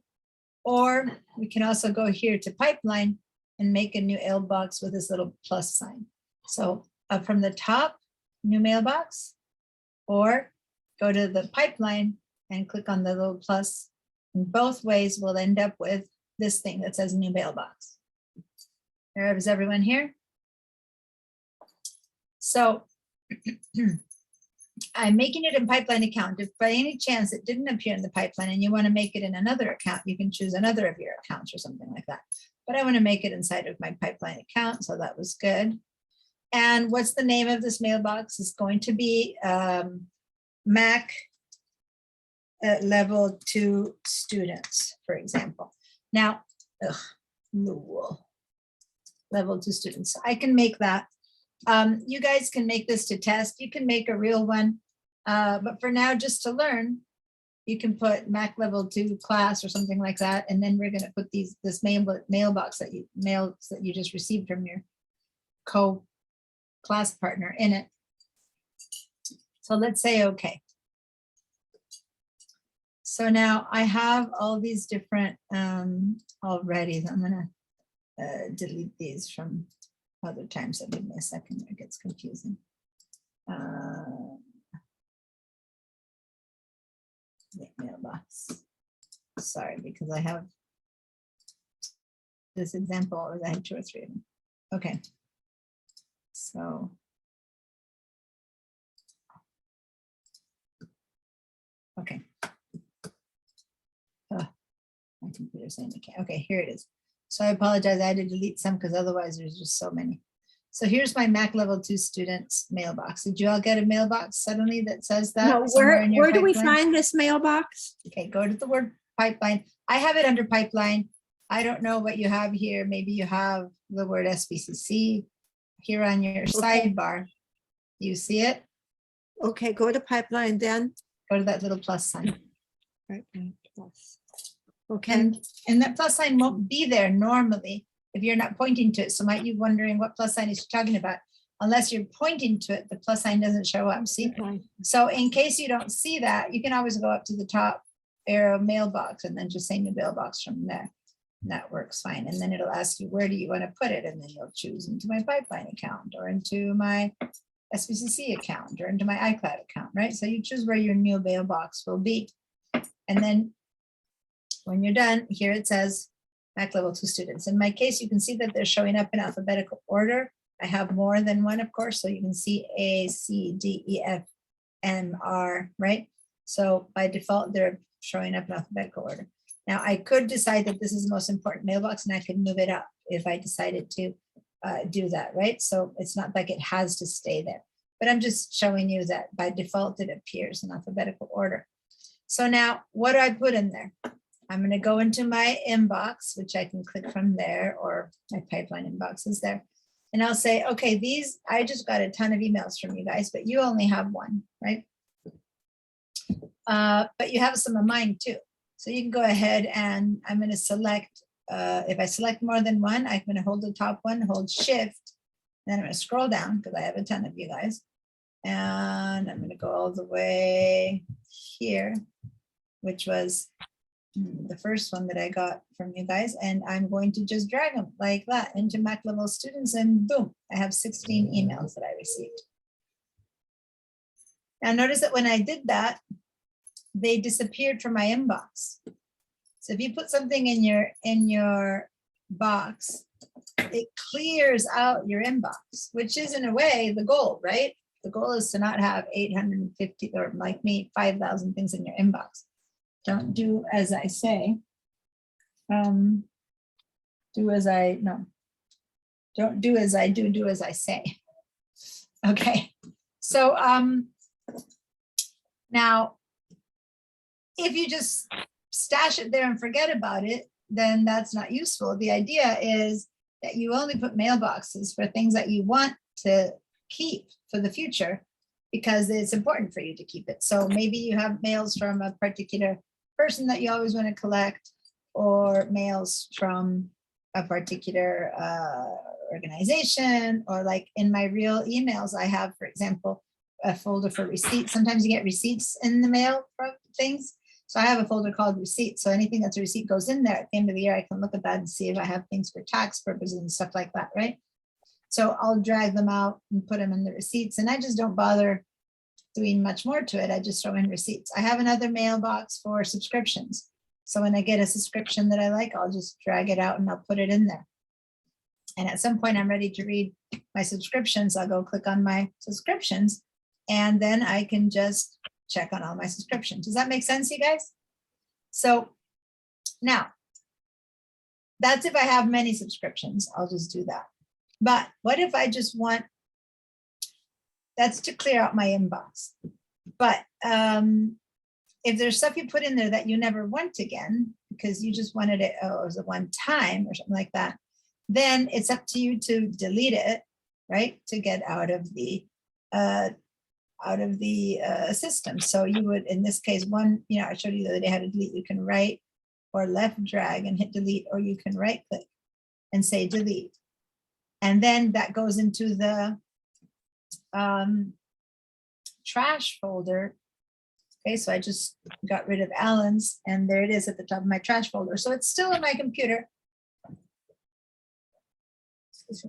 Or we can also go here to pipeline and make a new mailbox with this little plus sign. So up from the top, new mailbox, or go to the pipeline and click on the little plus. In both ways, we'll end up with this thing that says new mailbox. Is everyone here? So I'm making it in pipeline account. If by any chance it didn't appear in the pipeline and you want to make it in another account, you can choose another of your accounts or something like that. But I want to make it inside of my pipeline account, so that was good. And what's the name of this mailbox? Is going to be Mac level 2 students, for example. Now, Newell. Level 2 students. I can make that. You guys can make this to test. You can make a real one. But for now, just to learn, you can put Mac level 2 class or something like that. And then we're going to put this mailbox that you just received from your co-class partner in it. So let's say, okay. So now I have all these different already. I'm gonna delete these from other times. So give me a second, it gets confusing. Mailbox. Sorry, because I have this example, or I had 2 or 3 of them. Okay. So. Okay. My computer's saying I can't. Okay, here it is. So I apologize. I had to delete some because otherwise there's just so many. So here's my Mac level 2 students mailbox. Did you all get a mailbox suddenly that says that? No, somewhere in your where do we pipeline? find this mailbox? Okay, go to the word pipeline. I have it under pipeline. I don't know what you have here. Maybe you have the word SBCC here on your sidebar. You see it? Okay, go to pipeline then. Go to that little plus sign. Pipeline plus. Okay, And that plus sign won't be there normally if you're not pointing to it. So might you wondering what plus sign is she talking about? Unless you're pointing to it, the plus sign doesn't show up. See? okay. So in case you don't see that, you can always go up to the top arrow mailbox and then just say new mailbox from there. And that works fine. And then it'll ask you, where do you want to put it? And then you'll choose into my pipeline account or into my SBCC account or into my iCloud account, right? So you choose where your new mailbox will be. And then when you're done, here it says Mac level 2 students. In my case, you can see that they're showing up in alphabetical order. I have more than one, of course, so you can see A, C, D, E, F, M, R, right? So by default, they're showing up in alphabetical order. Now I could decide that this is the most important mailbox and I could move it up if I decided to do that, right? So it's not like it has to stay there, but I'm just showing you that by default, it appears in alphabetical order. So now what do I put in there? I'm going to go into my inbox, which I can click from there, or my pipeline inbox is there. And I'll say, okay, these, I just got a ton of emails from you guys, but you only have one, right? But you have some of mine too. So you can go ahead and I'm going to select, if I select more than one, I'm going to hold the top one, hold shift, then I'm going to scroll down because I have a ton of you guys. And I'm going to go all the way here, which was the first one that I got from you guys. And I'm going to just drag them like that into Mac level students and boom, I have 16 emails that I received. Now notice that when I did that, they disappeared from my inbox. So if you put something in your box, it clears out your inbox, which is in a way the goal, right? The goal is to not have 850 or like me, 5,000 things in your inbox. Don't do as I say. Do as I, no. Don't do as I do, do as I say. Okay, so now, if you just stash it there and forget about it, then that's not useful. The idea is that you only put mailboxes for things that you want to keep for the future because it's important for you to keep it. So maybe you have mails from a particular person that you always want to collect, or mails from a particular organization, or like in my real emails, I have, for example, a folder for receipts. Sometimes you get receipts in the mail from things. So I have a folder called receipts. So anything that's a receipt goes in there. At the end of the year, I can look at that and see if I have things for tax purposes and stuff like that, right? So I'll drag them out and put them in the receipts. And I just don't bother doing much more to it. I just throw in receipts. I have another mailbox for subscriptions. So when I get a subscription that I like, I'll just drag it out and I'll put it in there. And at some point I'm ready to read my subscriptions. I'll go click on my subscriptions and then I can just check on all my subscriptions. Does that make sense, you guys? So now that's if I have many subscriptions, I'll just do that. But what if I just want, that's to clear out my inbox. But if there's stuff you put in there that you never want again, because you just wanted it, oh, it was a one time or something like that, then it's up to you to delete it, right? To get out of the system. So you would, in this case, one, I showed you the other day how to delete. You can right or left drag and hit delete, or you can right click and say delete. And then that goes into the trash folder. Okay, so I just got rid of Alan's, and there it is at the top of my trash folder. So it's still in my computer. It's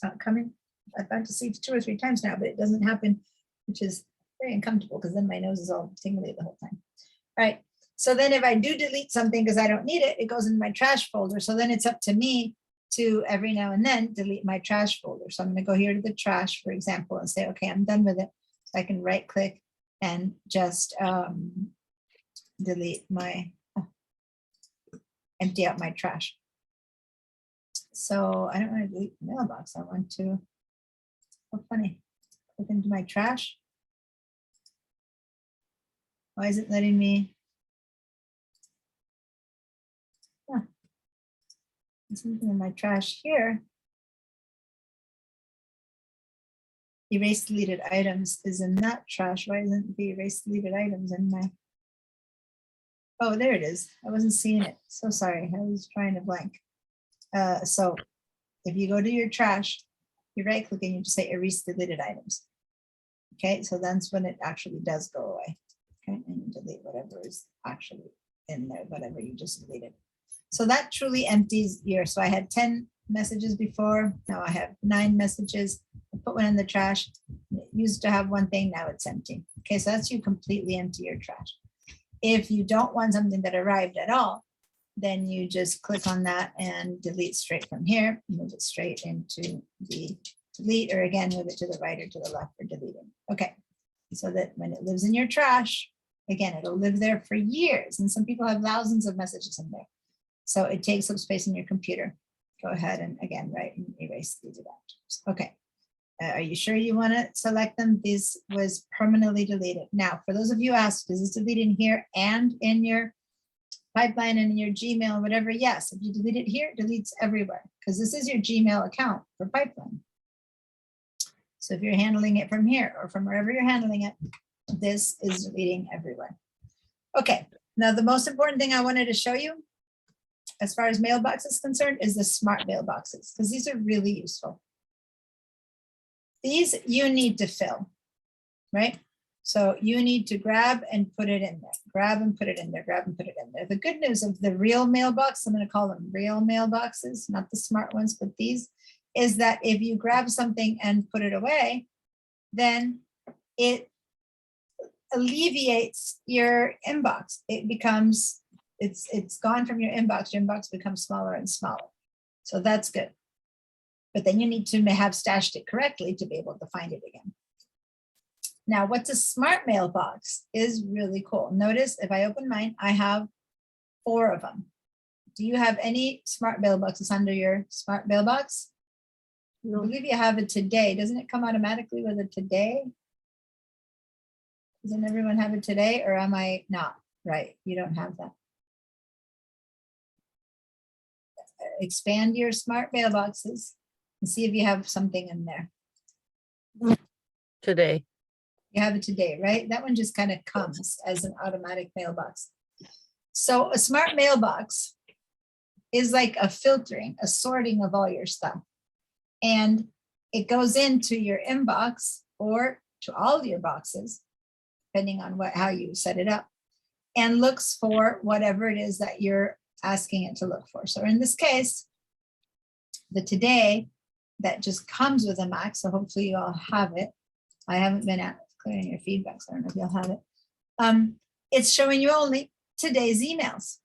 not coming. I've had to see it 2 or 3 times now, but it doesn't happen, which is very uncomfortable because then my nose is all tingly the whole time. All right, so then if I do delete something because I don't need it, it goes in my trash folder. So then it's up to me to every now and then delete my trash folder. So I'm going to go here to the trash, for example, and say, okay, I'm done with it. So I can right click and just delete my, empty out my trash. So I don't want to delete the mailbox. I want to, oh funny, click into my trash. Why is it letting me? Huh. There's something in my trash here. Erase deleted items is in that trash. Why isn't the erase deleted items in my? Oh, there it is. I wasn't seeing it. So sorry. I was trying to blank. So if you go to your trash, you right click and you just say erase deleted items. Okay, so that's when it actually does go away. Okay, and you delete whatever is actually in there, whatever you just deleted. So that truly empties your, so I had 10 messages before, now I have 9 messages. I put one in the trash. It used to have one thing, now it's empty. Okay, so that's you completely empty your trash. If you don't want something that arrived at all, then you just click on that and delete straight from here, move it straight into the delete, or again, move it to the right or to the left for deleting. Okay, so that when it lives in your trash, again, it'll live there for years. And some people have thousands of messages in there. So it takes up space in your computer. Go ahead and again, write and erase these items. Okay. Are you sure you want to select them? This was permanently deleted. Now, for those of you asked, is this deleted here and in your pipeline and in your Gmail, whatever? Yes, if you delete it here, it deletes everywhere because this is your Gmail account for pipeline. So if you're handling it from here or from wherever you're handling it, this is deleting everywhere. Okay, now the most important thing I wanted to show you as far as mailbox is concerned is the smart mailboxes, because these are really useful. These you need to fill, right? So you need to grab and put it in there, grab and put it in there, grab and put it in there. The good news of the real mailbox, I'm going to call them real mailboxes, not the smart ones, but these, is that if you grab something and put it away, then it alleviates your inbox. It becomes, it's gone from your inbox becomes smaller and smaller. So that's good. But then you need to have stashed it correctly to be able to find it again. Now, what's a smart mailbox is really cool. Notice if I open mine, I have 4 of them. Do you have any smart mailboxes under your smart mailbox? No. I believe you have it today. Doesn't it come automatically with a today? Doesn't everyone have it today, or am I not right? You don't have that. Expand your smart mailboxes and see if you have something in there. Today. You have it today, right? That one just kind of comes as an automatic mailbox. So a smart mailbox is like a filtering, a sorting of all your stuff. And it goes into your inbox or to all of your boxes, depending on how you set it up, and looks for whatever it is that you're asking it to look for. So in this case, the today that just comes with a Mac, so hopefully you all have it. I haven't been at clearing your feedback, so I don't know if you'll have it. It's showing you only today's emails.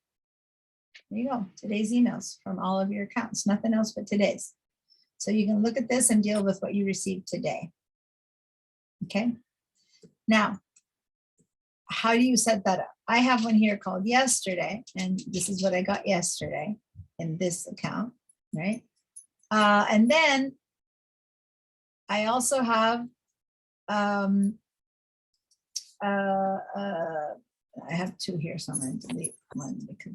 There you go, today's emails from all of your accounts, nothing else but today's. So you can look at this and deal with what you received today. Okay, now, how do you set that up? I have one here called yesterday, and this is what I got yesterday in this account, right? And then I also have I have two here, so I'm going to delete one because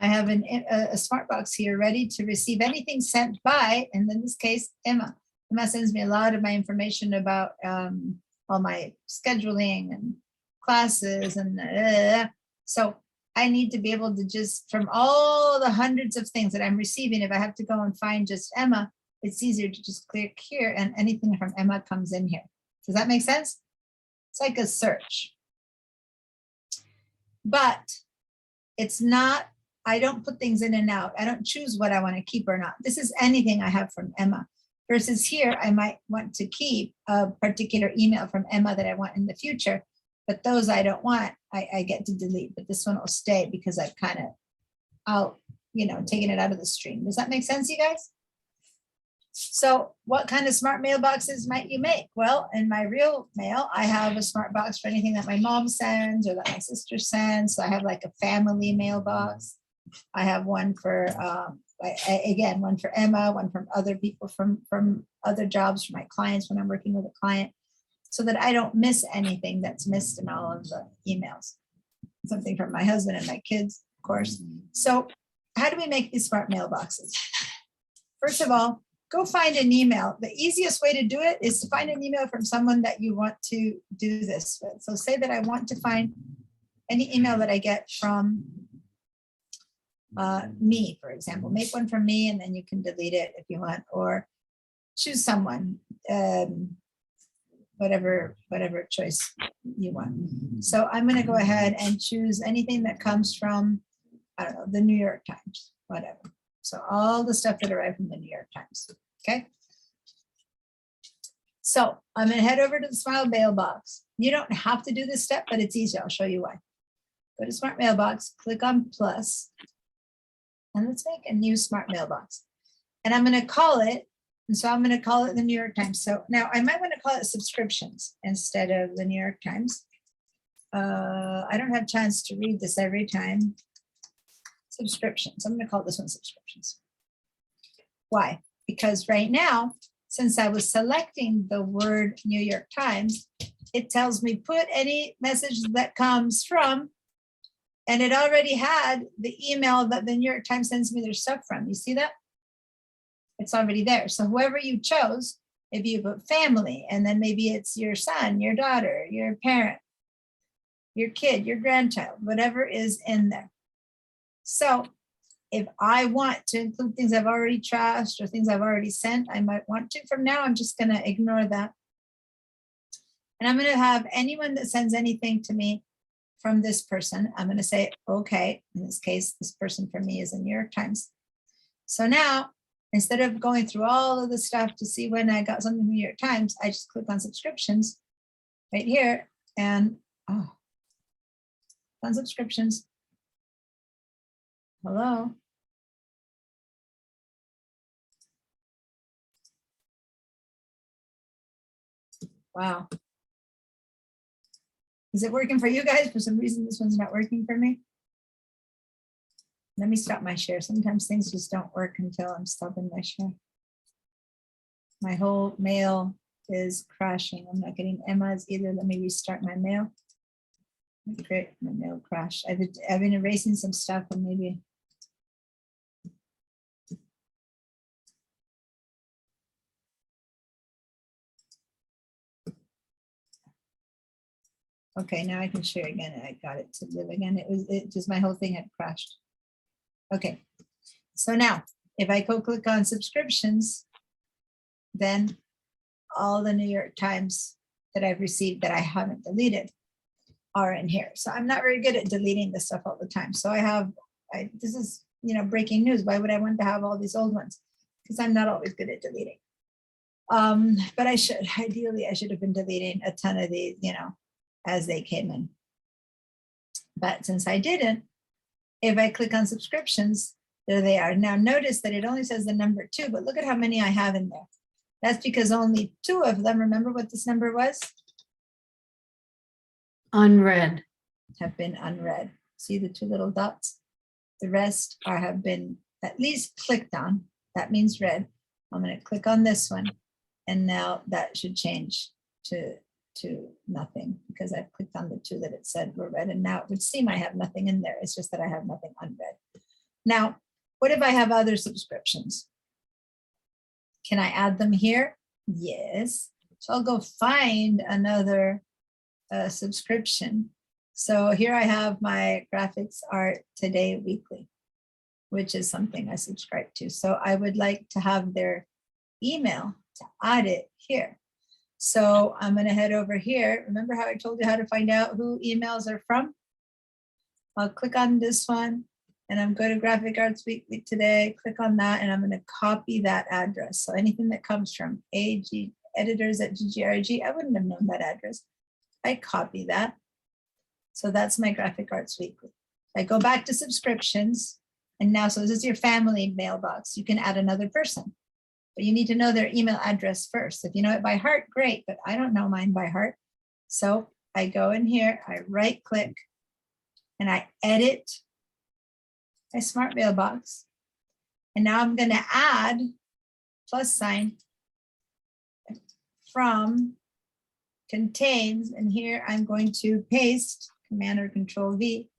I have a smart box here ready to receive anything sent by, and in this case, Emma. Emma sends me a lot of my information about all my scheduling and classes and so I need to be able to just, from all the hundreds of things that I'm receiving, if I have to go and find just Emma, it's easier to just click here and anything from Emma comes in here. Does that make sense? It's like a search. But it's not, I don't put things in and out. I don't choose what I want to keep or not. This is anything I have from Emma. Versus here, I might want to keep a particular email from Emma that I want in the future, but those I don't want, I get to delete, but this one will stay because I've kind of taken it out of the stream. Does that make sense, you guys? So what kind of smart mailboxes might you make? Well, in my real mail, I have a smart box for anything that my mom sends or that my sister sends. So I have like a family mailbox. I have one for, again, one for Emma, one from other people from other jobs, for my clients when I'm working with a client, so that I don't miss anything that's missed in all of the emails. Something from my husband and my kids, of course. So how do we make these smart mailboxes? First of all, go find an email. The easiest way to do it is to find an email from someone that you want to do this with. So say that I want to find any email that I get from me, for example. Make one from me and then you can delete it if you want, or choose someone, whatever choice you want. So I'm going to go ahead and choose anything that comes from, I don't know, the New York Times, whatever. So all the stuff that arrived from the New York Times, okay? So I'm going to head over to the Smart Mailbox. You don't have to do this step, but it's easy. I'll show you why. Go to Smart Mailbox, click on plus, and let's make a new Smart Mailbox. And I'm going to call it, and so I'm going to call it the New York Times. So now I might want to call it subscriptions instead of the New York Times. I don't have a chance to read this every time. Subscriptions. I'm going to call this one subscriptions. Why? Because right now, since I was selecting the word New York Times, it tells me put any message that comes from, and it already had the email that the New York Times sends me their stuff from. You see that? It's already there. So whoever you chose, if you put family, and then maybe it's your son, your daughter, your parent, your kid, your grandchild, whatever is in there. So if I want to include things I've already trashed or things I've already sent, I might want to. From now, I'm just going to ignore that. And I'm going to have anyone that sends anything to me from this person, I'm going to say, okay, in this case, this person for me is the New York Times. So now, instead of going through all of the stuff to see when I got something from the New York Times, I just click on subscriptions right here and, on subscriptions. Hello. Wow. Is it working for you guys? For some reason, this one's not working for me. Let me stop my share. Sometimes things just don't work until I'm stopping my share. My whole mail is crashing. I'm not getting Emma's either. Let me restart my mail. Great, my mail crashed. I've been erasing some stuff and maybe. Okay, now I can share again. I got it to live again. It just, my whole thing had crashed. Okay, so now if I go click on subscriptions, then all the New York Times that I've received that I haven't deleted are in here. So I'm not very good at deleting this stuff all the time. So this is, breaking news. Why would I want to have all these old ones? Because I'm not always good at deleting. But ideally I should have been deleting a ton of these, as they came in. But since I didn't, if I click on subscriptions, there they are. Now notice that it only says the number 2, but look at how many I have in there. That's because only 2 of them, remember what this number was? Unread. Have been unread. See the 2 little dots? The rest have been at least clicked on. That means read. I'm going to click on this one. And now that should change to to nothing because I clicked on the two that it said were read, and now it would seem I have nothing in there. It's just that I have nothing unread. Now, what if I have other subscriptions? Can I add them here? Yes. So I'll go find another subscription. So here I have my Graphics Art Today Weekly, which is something I subscribe to. So I would like to have their email to add it here. So I'm going to head over here. Remember how I told you how to find out who emails are from? I'll click on this one and I'm going to Graphic Arts Weekly Today, click on that, and I'm going to copy that address. So anything that comes from editors@GGRG, I wouldn't have known that address. I copy that. So that's my Graphic Arts Weekly. I go back to subscriptions, and now, so this is your family mailbox. You can add another person, but you need to know their email address first. If you know it by heart, great, but I don't know mine by heart. So I go in here, I right click, and I edit my smart mailbox. And now I'm going to add +, from, contains, and here I'm going to paste, Command or Control V,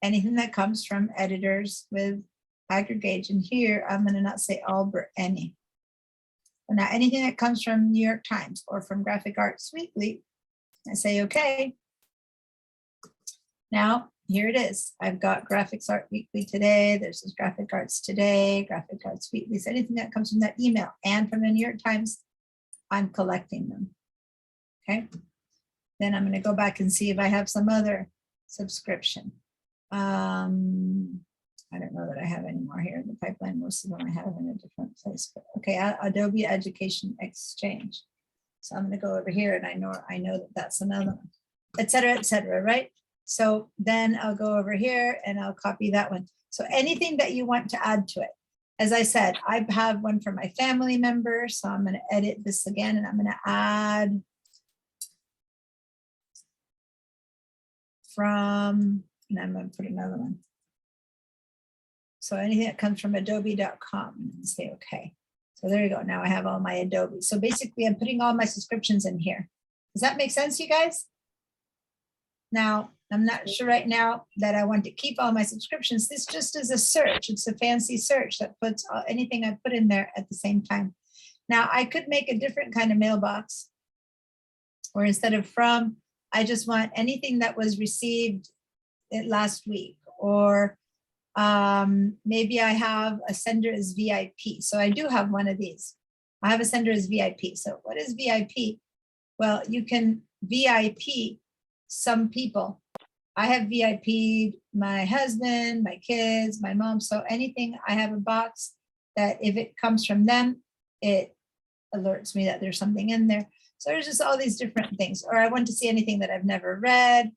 anything that comes from editors with aggregation. Here, I'm going to not say all, but any. And now anything that comes from New York Times or from Graphic Arts Weekly, I say, okay. Now, here it is. I've got Graphics Art Weekly Today. There's this Graphic Arts Today, Graphic Arts Weekly. So anything that comes from that email and from the New York Times, I'm collecting them. Okay. Then I'm going to go back and see if I have some other subscription. I don't know that I have any more here in the pipeline. Most of them I have in a different place. But okay, Adobe Education Exchange. So I'm going to go over here, and I know that that's another one, et cetera, right? So then I'll go over here and I'll copy that one. So anything that you want to add to it. As I said, I have one for my family member. So I'm going to edit this again, and I'm going to add from, and I'm going to put another one. So anything that comes from adobe.com, and say, okay. So there you go. Now I have all my Adobe. So basically I'm putting all my subscriptions in here. Does that make sense, you guys? Now, I'm not sure right now that I want to keep all my subscriptions. This just is a search. It's a fancy search that puts anything I put in there at the same time. Now I could make a different kind of mailbox, or instead of from, I just want anything that was received last week, or maybe I have a sender as VIP. So I do have one of these. I have a sender as VIP. So what is VIP? Well, you can VIP some people. I have VIP'd my husband, my kids, my mom. So anything, I have a box that if it comes from them, it alerts me that there's something in there. So there's just all these different things. Or I want to see anything that I've never read,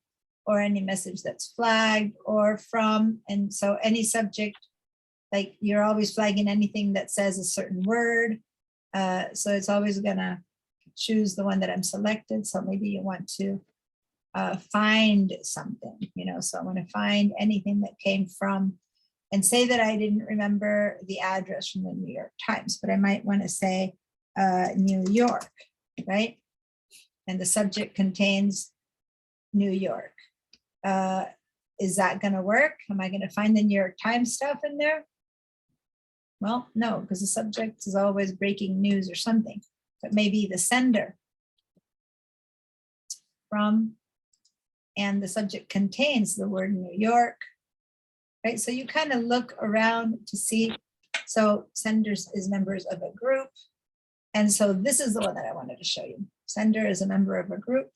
or any message that's flagged, or from. And so any subject, like you're always flagging anything that says a certain word. So it's always gonna choose the one that I'm selected. So maybe you want to find something, so I want to find anything that came from, and say that I didn't remember the address from the New York Times, but I might want to say New York, right? And the subject contains New York. Is that going to work? Am I going to find the New York Times stuff in there? Well, no, because the subject is always breaking news or something, but maybe the sender from, and the subject contains the word New York, right? So you kind of look around to see. So senders is members of a group. And so this is the one that I wanted to show you. Sender is a member of a group.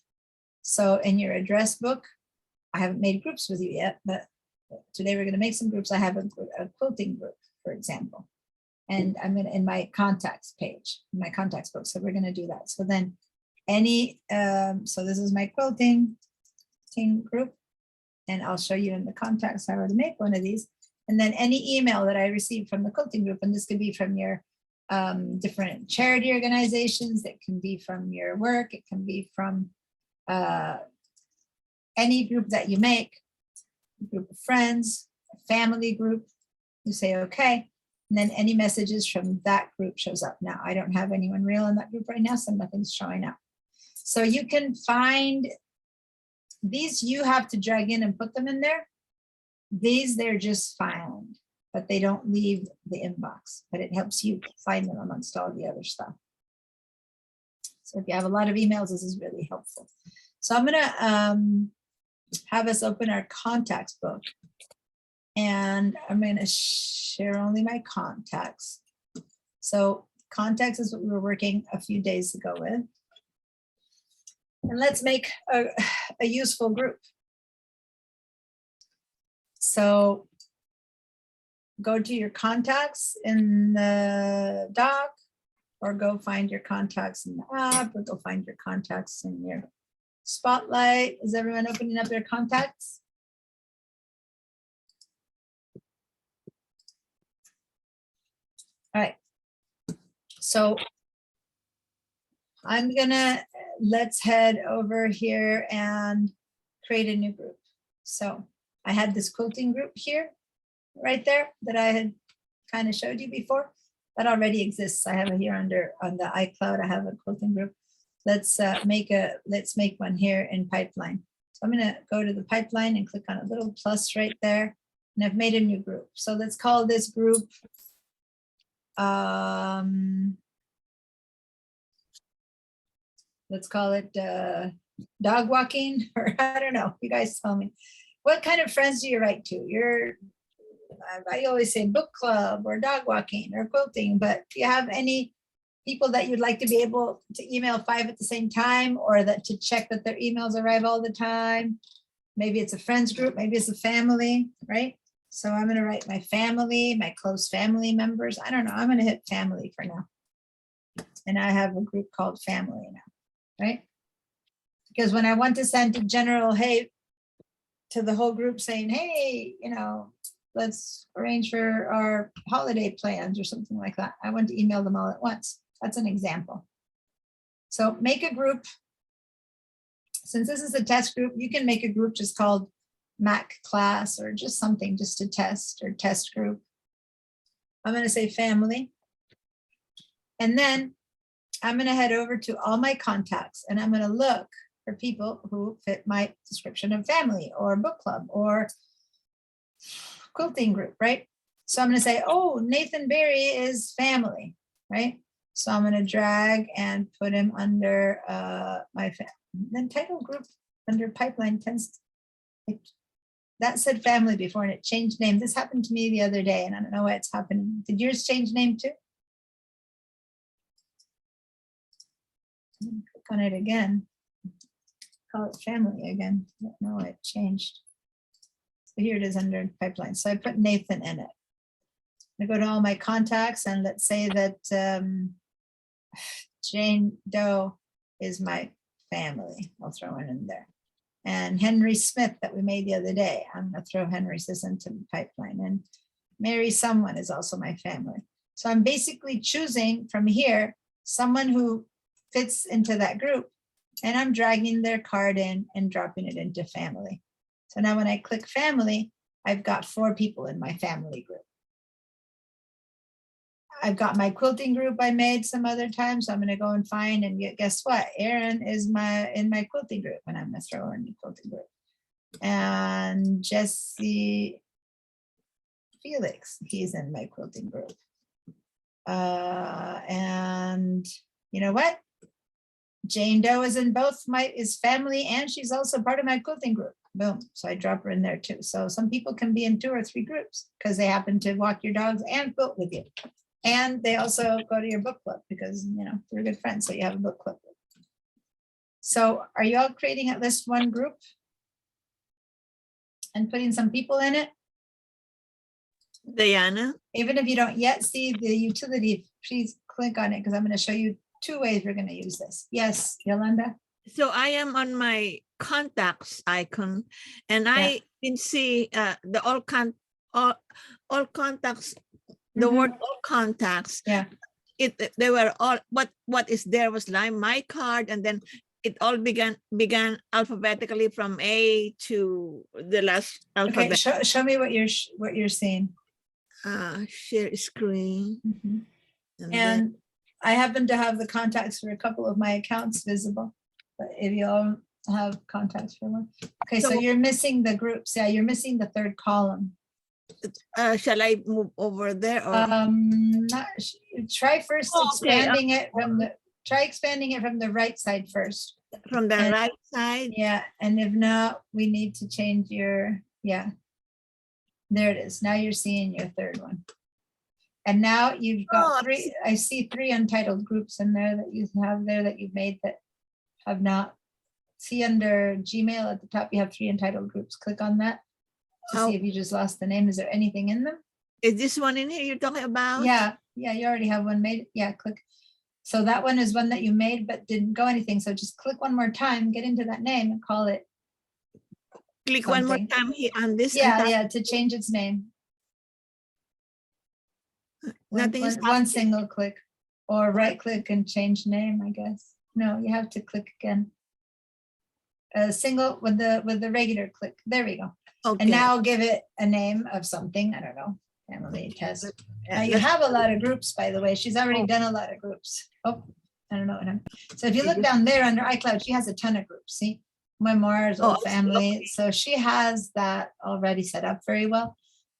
So in your address book, I haven't made groups with you yet, but today we're going to make some groups. I have a quilting group, for example, and I'm going to, in my contacts page, in my contacts book. So we're going to do that. So then any, so this is my quilting group, and I'll show you in the contacts how to make one of these. And then any email that I received from the quilting group, and this could be from your different charity organizations, it can be from your work, it can be from any group that you make, a group of friends, a family group, you say, okay. And then any messages from that group shows up. Now, I don't have anyone real in that group right now, so nothing's showing up. So you can find these, you have to drag in and put them in there. These, they're just found, but they don't leave the inbox, but it helps you find them amongst all the other stuff. So if you have a lot of emails, this is really helpful. So I'm gonna have us open our contacts book. And I'm gonna share only my contacts. So contacts is what we were working a few days ago with. And let's make a useful group. So go to your contacts in the doc, or go find your contacts in the app, or go find your contacts in your Spotlight. Is everyone opening up their contacts? All right. So I'm gonna, let's head over here and create a new group. So I had this quilting group here, right there, that I had kind of showed you before. That already exists. I have it here under on the iCloud. I have a quilting group. Let's make one here in Pipeline. So I'm gonna go to the Pipeline and click on a little plus right there. And I've made a new group. So let's call this group let's call it dog walking, or I don't know, you guys tell me. What kind of friends do you write to? I always say book club or dog walking or quilting, but do you have any people that you'd like to be able to email 5 at the same time, or that to check that their emails arrive all the time? Maybe it's a friends group, maybe it's a family, right? So I'm gonna write my family, my close family members. I don't know, I'm gonna hit family for now. And I have a group called family now, right? Because when I want to send a general, hey, to the whole group saying, hey, you know, let's arrange for our holiday plans or something like that, I want to email them all at once. That's an example. So make a group. Since this is a test group, you can make a group just called Mac class, or just something just to test, or test group. I'm going to say family. And then I'm going to head over to all my contacts, and I'm going to look for people who fit my description of family or book club or quilting group, right? So I'm going to say, oh, Nathan Berry is family, right? So I'm going to drag and put him under my then title group under Pipeline tends to, that said family before and it changed name. This happened to me the other day and I don't know why it's happening. Did yours change name too? Click on it again. Call it family again. I don't know why it changed. So here it is under Pipeline. So I put Nathan in it. I go to all my contacts and let's say that Jane Doe is my family. I'll throw it in there. And Henry Smith that we made the other day, I'm gonna throw Henry Smith into the Pipeline. And Mary someone is also my family. So I'm basically choosing from here someone who fits into that group, and I'm dragging their card in and dropping it into family. So now when I click family, I've got 4 people in my family group. I've got my quilting group I made some other time, so I'm going to go and find, and guess what? Erin is in my quilting group, and I'm going to throw her in the quilting group. And Jesse Felix, he's in my quilting group. And you know what? Jane Doe is in both is family, and she's also part of my quilting group. Boom. So I drop her in there too. So some people can be in 2 or 3 groups because they happen to walk your dogs and quilt with you. And they also go to your book club because, you know, they're good friends. So you have a book club. So are you all creating at least one group and putting some people in it? Diana? Even if you don't yet see the utility, please click on it because I'm going to show you 2 ways we're going to use this. Yes, Yolanda? So I am on my contacts icon, and I can see the all contacts, the word all contacts. Yeah. They were all, what is there was like my card, and then it all began alphabetically from A to the last Okay, alphabet. show me what you're seeing. Share screen. And I happen to have the contacts for a couple of my accounts visible. but if you all have contacts for one. Okay, so So- you're missing the groups. Yeah, you're missing the third column. Shall I move over there or? Try first Oh, okay, expanding it from try expanding it from the right side first. From the and- right side? Yeah, and if not, we need to change your, yeah. There it is. Now you're seeing your third one. And now you've Oh, got I three, I see 3 untitled groups in there that you have there that you've made that have not. See under Gmail at the top, you have 3 untitled groups. Click on that to Oh. see if you just lost the name. Is there anything in them? Is this one in here you're talking about? Yeah, yeah, you already have one made. Yeah, click. So that one is one that you made but didn't go anything. So just click one more time, get into that name and call it. Click one more something. time here on this. Yeah, yeah, to change its name. Nothing is One single click or right click and change name, I guess. No, you have to click again. A single with the regular click. There we go. Okay. And now give it a name of something. I don't know. Family test. Now you let's- have a lot of groups, by the way. She's already Oh. done a lot of groups. Oh, I don't know what I'm. So if you look down there under iCloud, she has a ton of groups. See, memoirs, Oh, old I see. family. Okay. So she has that already set up very well.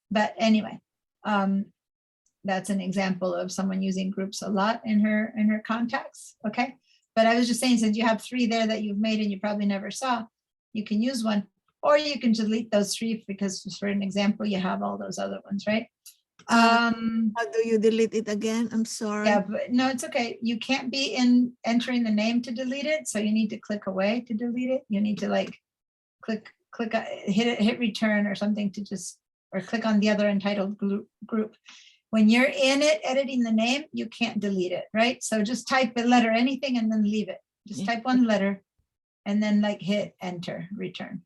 But anyway, that's an example of someone using groups a lot in her contacts. Okay, but I was just saying, since you have 3 there that you've made and you probably never saw, you can use one, or you can delete those 3 because for an example, you have all those other ones, right? How do you delete it again? I'm sorry. Yeah, but no, it's okay. You can't be in entering the name to delete it. So you need to click away to delete it. You need to like click, hit return or something to just, or click on the other entitled group. When you're in it, editing the name, you can't delete it, right? So just type a letter, anything, and then leave it. Just type one letter and then like hit enter, return.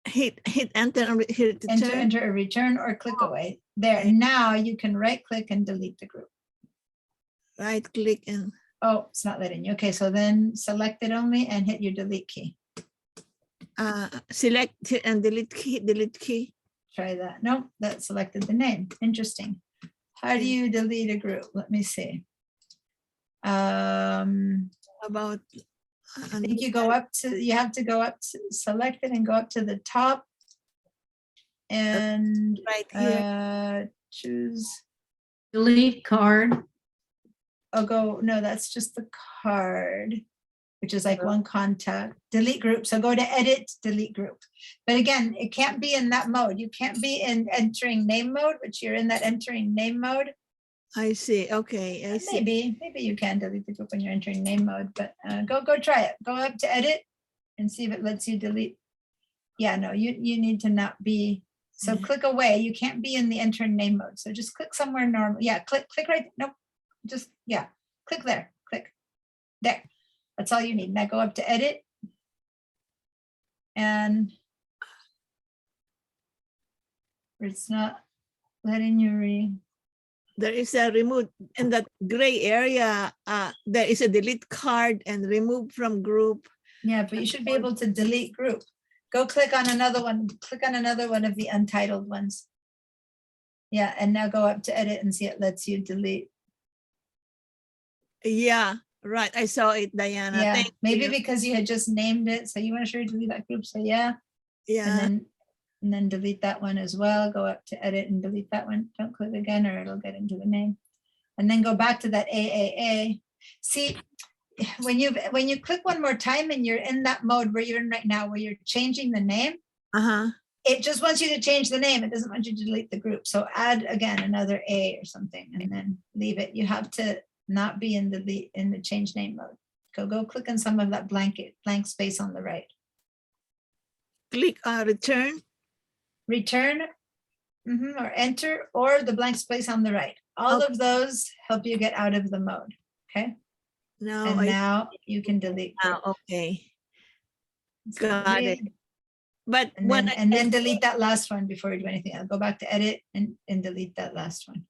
Hit enter and hit Enter, return. enter, or return, or click away. There, now you can right click and delete the group. Right click and Oh, it's not letting you. Okay, so then select it only and hit your delete key. select and delete key. Try that. Nope, that selected the name. Interesting. How do you delete a group? Let me see. About I think you go up to, you have to go up to select it and go up to the top. And right here. choose, Delete card. no, that's just the card, which is like one contact, delete group. So go to edit, delete group. But again, it can't be in that mode. You can't be in entering name mode, which you're in that entering name mode. I see. Okay, I see. Maybe you can delete the group when you're entering name mode, but go try it. Go up to edit and see if it lets you delete. Yeah, no, you need to not be. So click away. You can't be in the entering name mode. So just click somewhere normal. Yeah, click right. Nope. Just, yeah, click there. Click there. That's all you need. Now go up to edit. And it's not letting you There is a remove in that gray area. There is a delete card and remove from group. Yeah, but you should be able to delete group. Go click on another one. Click on another one of the untitled ones. Yeah, and now go up to edit and see it lets you delete. Yeah, right. I saw it, Diana. Yeah, Thank maybe you. because you had just named it. So you want to sure delete that group. So yeah, Yeah. and then delete that one as well. Go up to edit and delete that one. Don't click again or it'll get into the name. And then go back to that AAA. See, when you click one more time and you're in that mode where you're in right now, where you're changing the name, Uh-huh. it just wants you to change the name. It doesn't want you to delete the group. So add again another A or something and then leave it. You have to not be in the change name mode. Go click on some of that blank space on the right. Click return. Return or enter or the blank space on the right. All of those help you get out of the mode. Okay. No, And now you can delete. group. okay. So Got it. delete, But And when then delete that last one before you do anything. I'll go back to edit and delete that last one.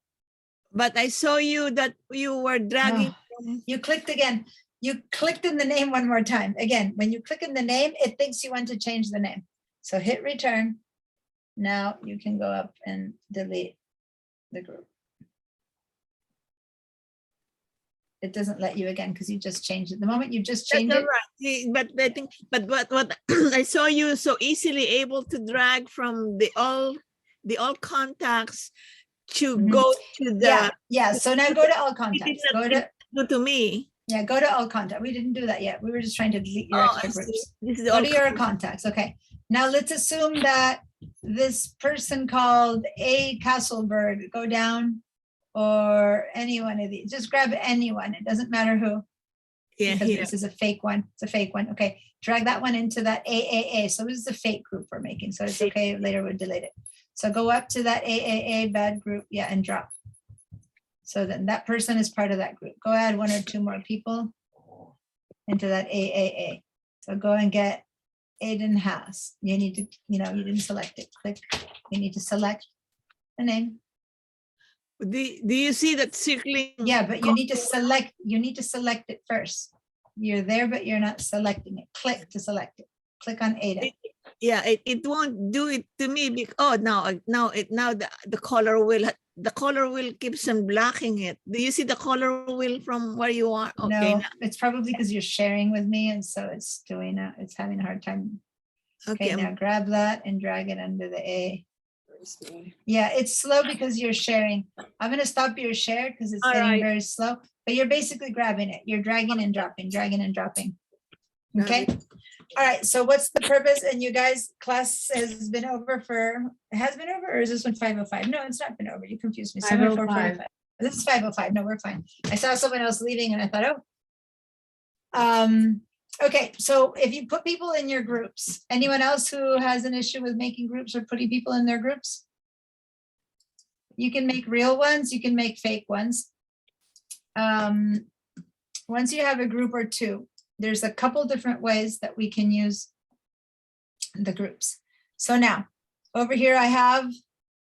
but I saw you that you were dragging. No. You clicked again. You clicked in the name one more time. Again, when you click in the name, it thinks you want to change the name. So hit return. Now you can go up and delete the group. it doesn't let you again because you just changed it. The moment you just That's change all it, right. But I think, but what I saw you so easily able to drag from the all contacts to Mhm. go to the yeah, yeah. So now go to all contacts. not Go to me. yeah, go to all contact. We didn't do that yet. We were just trying to delete your Oh, extra I see. groups. This is the Go all to your contacts. Okay. Now let's assume that this person called A Castleberg, go down, or any one of these. Just grab anyone. It doesn't matter who. yeah, Because here. this is a fake one. It's a fake one. Okay. Drag that one into that AAA. So this is a fake group we're making. So it's okay. Later we'll delete it. So go up to that AAA bad group. Yeah. And drop. So then that person is part of that group. Go add 1 or 2 more people into that AAA. So go and get Aiden Haas. You need to, you didn't select it. Click. You need to select the name. Do you see that circling? Yeah, but you need to select it first. You're there, but you're not selecting it. Click to select it. Click on Aiden. Yeah, it won't do it to me because now the color wheel keeps on blocking it. Do you see the color wheel from where you are? Okay, No, it's probably because you're sharing with me, and so it's doing it. It's having a hard time. okay. Okay, now grab that and drag it under the A. Yeah, it's slow because you're sharing. I'm gonna stop your share because it's All getting right. very slow, but you're basically grabbing it. You're dragging and dropping, dragging and dropping. Okay. All right, so what's the purpose? And you guys, class has been over or is this one 5:05? No, it's not been over. You confused me. Somewhere 5:05. 4:45. This is 5:05. No, we're fine. I saw someone else leaving and I thought, oh. Okay, so if you put people in your groups, anyone else who has an issue with making groups or putting people in their groups? You can make real ones, you can make fake ones. Once you have a group or 2, there's a couple different ways that we can use the groups. So now, over here I have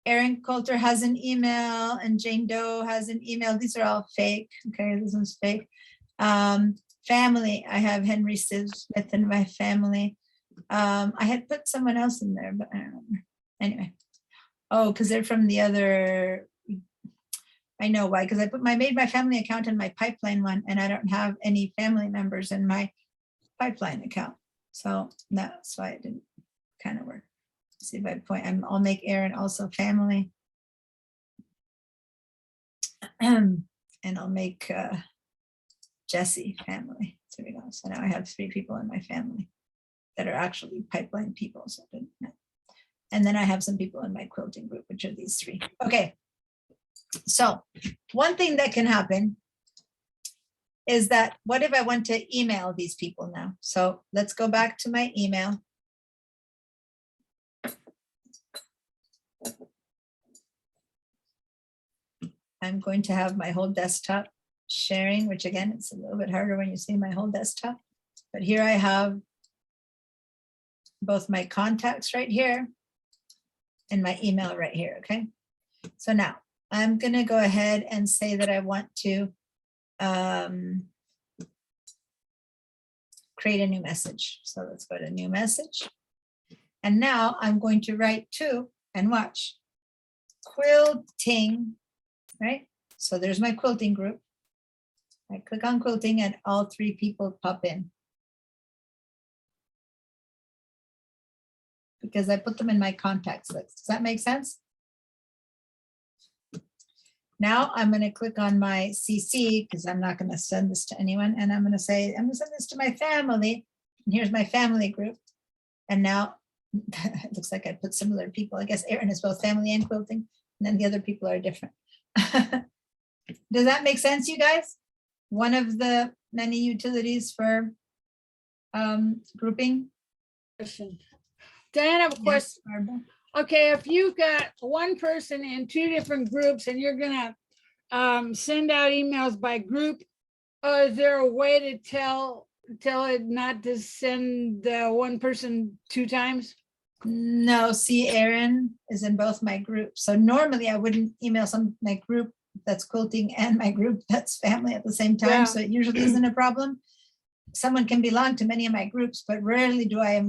Erin Coulter has an email and Jane Doe has an email. These are all fake. Okay, this one's fake. Family, I have Henry Smith in my family. I had put someone else in there, but I don't remember. Anyway. Oh, because they're from the other. I know why, because I made my family account in my pipeline one, and I don't have any family members in my pipeline account. So that's why it didn't kind of work. See if I point, I'll make Erin also family. And I'll make Jesse family. So we go. So now I have 3 people in my family that are actually pipeline people. So it didn't matter. And then I have some people in my quilting group, which are these 3. Okay. So one thing that can happen is that what if I want to email these people now? So let's go back to my email. I'm going to have my whole desktop sharing, which again, it's a little bit harder when you see my whole desktop. But here I have both my contacts right here and my email right here, okay? So now I'm gonna go ahead and say that I want to create a new message. So let's go to new message. And now I'm going to write to, and watch, quilting, right? So there's my quilting group. I click on quilting and all 3 people pop in. Because I put them in my contacts list. Does that make sense? Now I'm going to click on my CC because I'm not going to send this to anyone. And I'm going to say, I'm going to send this to my family. And here's my family group. And now it looks like I put similar people. I guess Erin is both family and quilting. And then the other people are different. Does that make sense, you guys? One of the many utilities for grouping. Diana, of course, Yes, Barbara? okay, if you've got one person in 2 different groups and you're gonna send out emails by group, is there a way to tell it not to send one person 2 times? No, see, Erin is in both my groups. So normally I wouldn't email my group that's quilting and my group that's family at the same time. Yeah. So it usually isn't a problem. Someone can belong to many of my groups, but rarely do I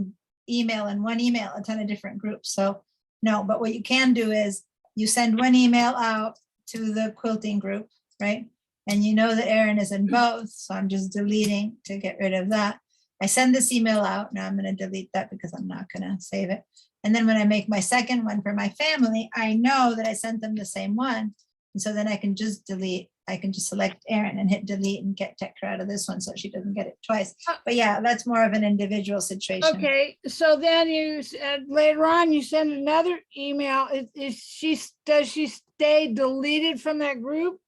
email in one email a ton of different groups. So no, but what you can do is you send one email out to the quilting group, right? And you know that Aaron is in both, so I'm just deleting to get rid of that. I send this email out. Now I'm going to delete that because I'm not going to save it. And then when I make my second one for my family, I know that I sent them the same one. And so then I can just delete, I can just select Erin and hit delete and get her out of this one so she doesn't get it twice. But yeah, that's more of an individual situation. Okay, so then you later on, you send another email. Does she stay deleted from that group?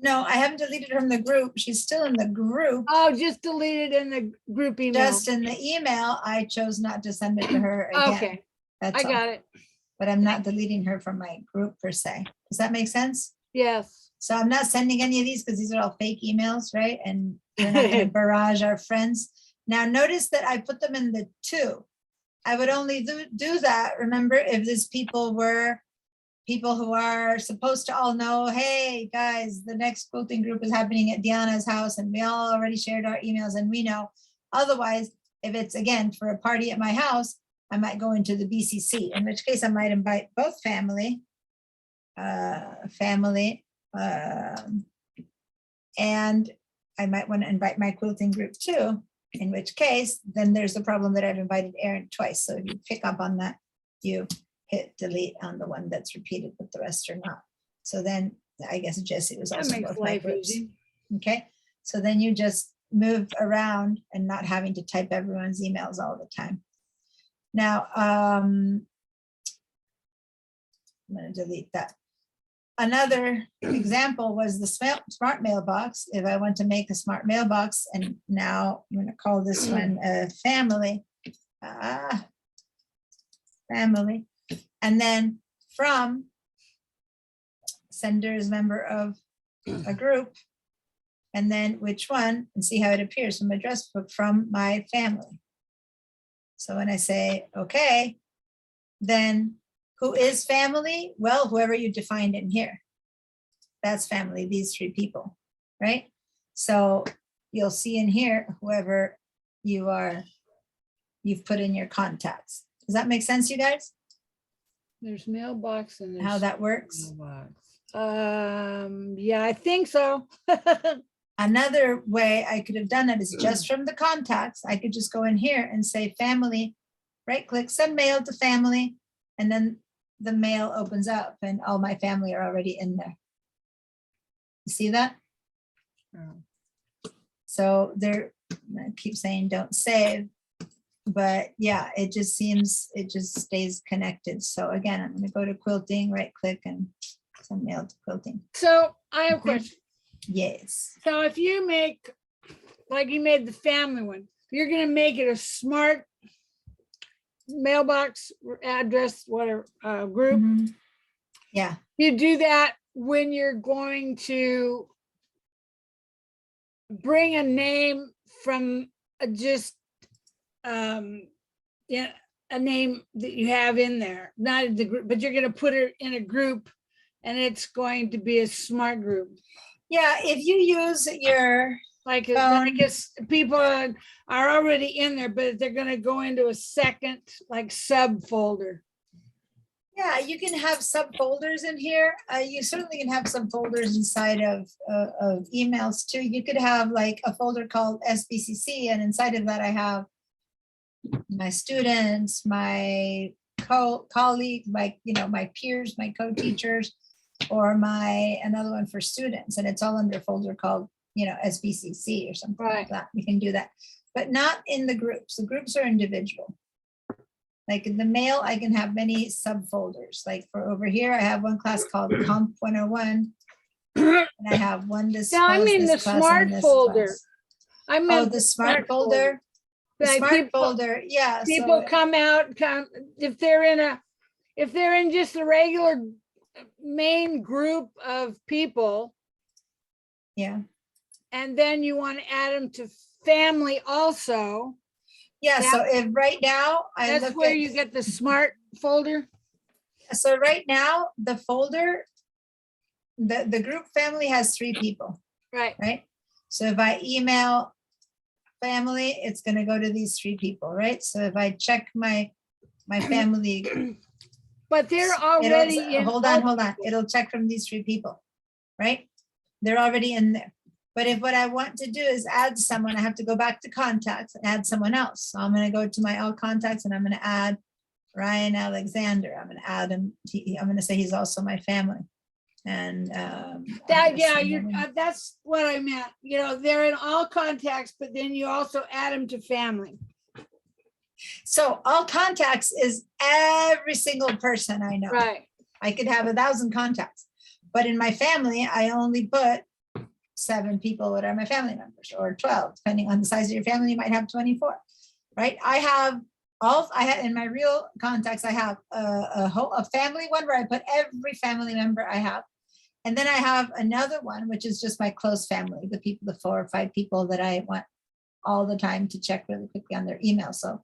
No, I haven't deleted her from the group. She's still in the group. Oh, just deleted in the group email. Just in the email, I chose not to send it to her again. Okay, That's I all. got it. But I'm not deleting her from my group per se. Does that make sense? Yes. So I'm not sending any of these because these are all fake emails, right? And we're not going to barrage our friends. Now notice that I put them in the 2. I would only do that, remember, if these people were people who are supposed to all know, hey, guys, the next quilting group is happening at Diana's house and we all already shared our emails and we know. Otherwise, if it's, again, for a party at my house, I might go into the BCC, in which case I might invite both family, and I might want to invite my quilting group too, in which case, then there's the problem that I've invited Erin twice. So if you pick up on that, you hit delete on the one that's repeated, but the rest are not. So then I guess Jesse was That also makes both my life groups. easy. Okay, so then you just move around and not having to type everyone's emails all the time. Now, I'm going to delete that. Another example was the smart mailbox. If I want to make a smart mailbox, and now I'm going to call this one a family. Family. And then from sender is member of a group. And then which one, and see how it appears from address book, from my family. So when I say, okay, then who is family? Well, whoever you defined in here. That's family, these 3 people, right? So you'll see in here, whoever you've put in your contacts. Does that make sense, you guys? There's mailbox and there's. How that works? mailbox. Yeah, I think so. Another way I could have done it is just from the contacts. I could just go in here and say family, right click, send mail to family, and then the mail opens up and all my family are already in there. You see that? So there, I keep saying don't save, but yeah, it just seems, it just stays connected. So again, I'm going to go to quilting, right click and send mail to quilting. So I have a question. Yes. So if you make, like you made the family one, you're gonna make it a smart mailbox address, whatever, group. Mhm. Yeah. You do that when you're going to bring a name from just, yeah, a name that you have in there, not in the group, but you're gonna put it in a group and it's going to be a smart group. Yeah, if you use your, Like, I guess people are already in there, but they're gonna go into a second, like, subfolder. yeah, you can have subfolders in here. You certainly can have subfolders inside of emails too. You could have like a folder called SBCC, and inside of that I have my students, my colleagues, my peers, my co-teachers, or another one for students, and it's all under a folder called, SBCC or something like that. We can do that, but not in the groups. The groups are individual. Like in the mail, I can have many subfolders. Like for over here, I have one class called Comp 101, and I have one this. No, I mean the this class, and smart this folder. class. I Oh, meant the smart folder. The Like smart people- folder, yeah. People so- come if they're in just a regular main group of people, Yeah. and then you want to add them to family also, Yeah, so if right now I that's look where at, you get the smart folder. so right now, the folder, the group family has 3 people, Right. right? So if I email family, it's gonna go to these 3 people, right? So if I check my family But they're It'll- already in. Hold on. It'll check from these 3 people, right? They're already in there. But if what I want to do is add someone, I have to go back to contacts and add someone else. So I'm gonna go to my all contacts and I'm gonna add Ryan Alexander. I'm gonna add him. I'm gonna say he's also my family. And I'm That, gonna yeah, send you, him in. that's what I meant. You know, they're in all contacts, but then you also add them to family. So all contacts is every single person I know. Right. I could have 1,000 contacts, but in my family, I only put 7 people that are my family members, or 12, depending on the size of your family, you might have 24, right? I have in my real contacts, I have a family one where I put every family member I have. And then I have another one, which is just my close family, the people, the 4 or 5 people that I want all the time to check really quickly on their email. So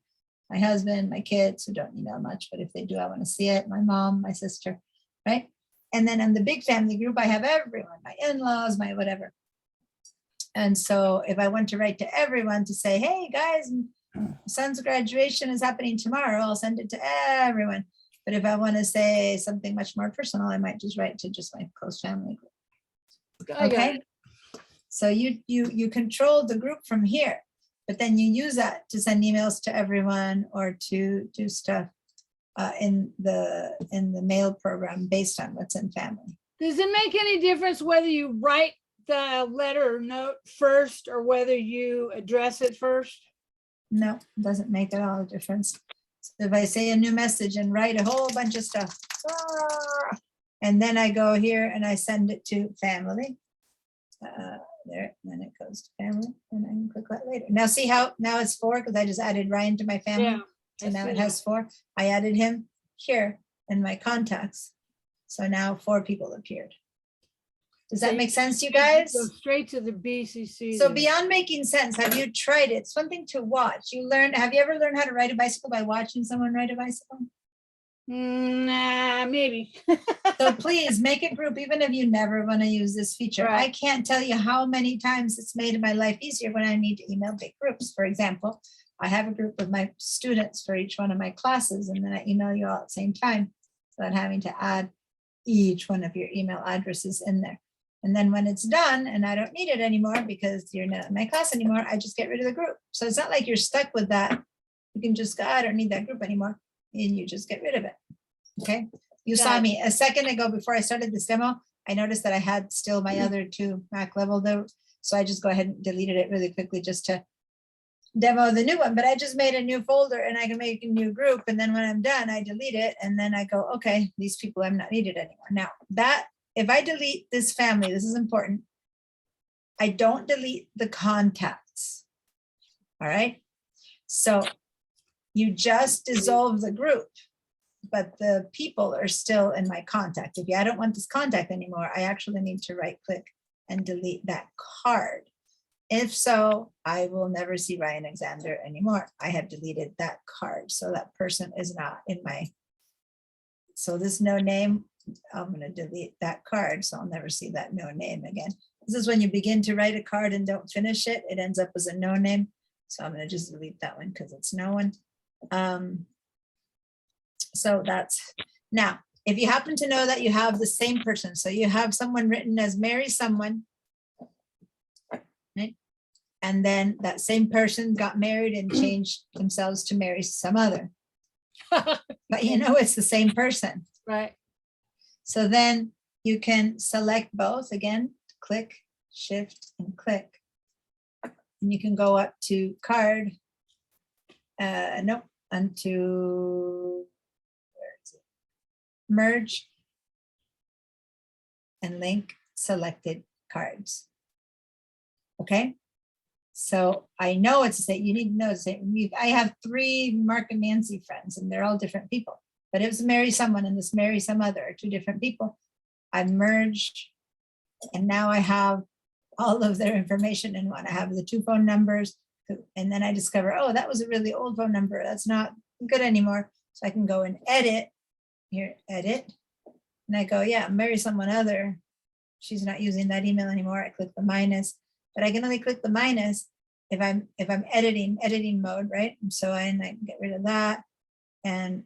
my husband, my kids who don't email much, but if they do, I want to see it. My mom, my sister, right? And then in the big family group, I have everyone, my in-laws, my whatever. And so if I want to write to everyone to say, hey guys, son's graduation is happening tomorrow, I'll send it to everyone. But if I want to say something much more personal, I might just write to just my close family group. I got Okay. it. So you control the group from here, but then you use that to send emails to everyone or to do stuff in the mail program based on what's in family. Does it make any difference whether you write the letter or note first or whether you address it first? No, doesn't make at all a difference. So if I say a new message and write a whole bunch of stuff, and then I go here and I send it to family. There, then it goes to family, and I can click that later. Now see how now it's 4 because I just added Ryan to my family. Yeah. So I now see it that. has 4. I added him here in my contacts. So now 4 people appeared. Does So that you make sense, you Go guys? straight to the BCC. So then. beyond making sense, have you tried it? It's one thing to watch. Have you ever learned how to ride a bicycle by watching someone ride a bicycle? Nah, maybe. So please make a group, even if you never want to use this feature. I Right. can't tell you how many times it's made my life easier when I need to email big groups. For example, I have a group with my students for each one of my classes, and then I email you all at the same time without having to add each one of your email addresses in there. And then when it's done and I don't need it anymore because you're not in my class anymore, I just get rid of the group. So it's not like you're stuck with that. You can just go, I don't need that group anymore, and you just get rid of it. Okay. You saw Got it. me a second ago before I started this demo. I noticed that I had still my other 2 Mac level though. So I just go ahead and deleted it really quickly just to demo the new one. But I just made a new folder and I can make a new group. And then when I'm done, I delete it. And then I go, okay, these people I'm not needed anymore. Now that if I delete this family, this is important. I don't delete the contacts. All right. So you just dissolve the group, but the people are still in my contact. If I don't want this contact anymore, I actually need to right click and delete that card. If so, I will never see Ryan Alexander anymore. I have deleted that card. So that person is not in my, so this no name, I'm going to delete that card. So I'll never see that no name again. This is when you begin to write a card and don't finish it. It ends up as a no name. So I'm going to just delete that one because it's no one. So that's now, if you happen to know that you have the same person, so you have someone written as Mary someone, right? And then that same person got married and changed themselves to marry some other. But you know, it's the same person. Right. So then you can select both again, click, shift, and click. And you can go up to card. Nope, onto where is it? Merge and link selected cards. Okay. So I know it's the same. You need to know it's the same. I have 3 Mark and Nancy friends, and they're all different people. But it was marry someone and this marry some other are 2 different people. I merged, and now I have all of their information in one. I have the 2 phone numbers, and then I discover, oh, that was a really old phone number. That's not good anymore. So I can go and edit here, edit, and I go, yeah, marry someone other. She's not using that email anymore. I click the minus, but I can only click the minus if I'm editing mode, right? And so I can get rid of that, and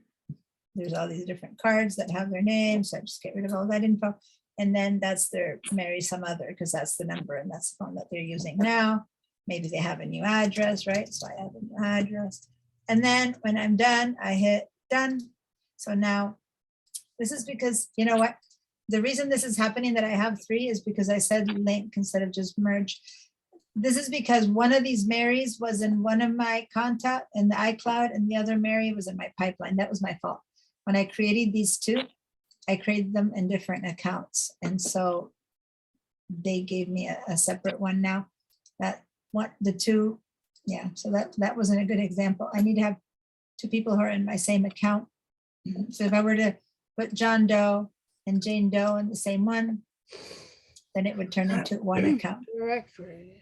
there's all these different cards that have their names. So I just get rid of all that info. And then that's their Mary some other, because that's the number and that's the phone that they're using now. Maybe they have a new address, right? So I add a new address. And then when I'm done, I hit done. So now this is because, you know what? The reason this is happening that I have 3 is because I said link instead of just merge. This is because one of these Marys was in one of my contact in the iCloud and the other Mary was in my pipeline. That was my fault. When I created these 2, I created them in different accounts. And so they gave me a separate one now. That one, the 2, yeah, so that wasn't a good example. I need to have 2 people who are in my same account. So if I were to put John Doe and Jane Doe in the same one, then it would turn into one account. Directories.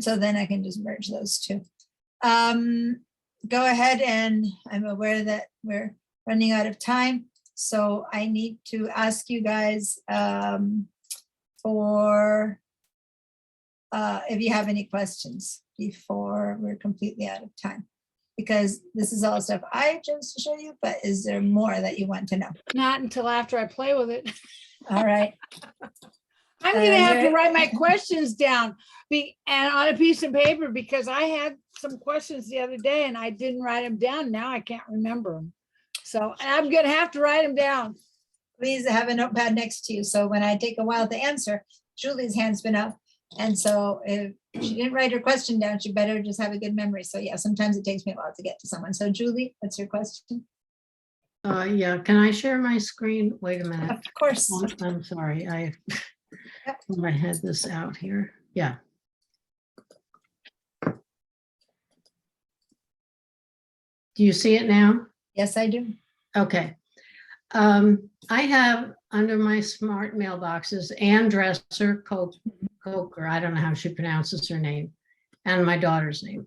So then I can just merge those 2. Go ahead, and I'm aware that we're running out of time. So I need to ask you guys for if you have any questions before we're completely out of time. Because this is all stuff I chose to show you, but is there more that you want to know? Not until after I play with it. All right. I'm gonna have to you're- write my questions down and on a piece of paper, because I had some questions the other day and I didn't write them down. Now I can't remember them. So I'm gonna have to write them down. Please have a notepad next to you. So when I take a while to answer, Julie's hand's been up. And so if she didn't write her question down, she better just have a good memory. So yeah, sometimes it takes me a while to get to someone. So Julie, what's your question? Yeah, can I share my screen? Wait a minute. Of course. Oh, I'm sorry, I Yep. thought I had this out here. Yeah. Do you see it now? Yes, I do. Okay. I have under my smart mailboxes Ann Dresser Coker, I don't know how she pronounces her name, and my daughter's name.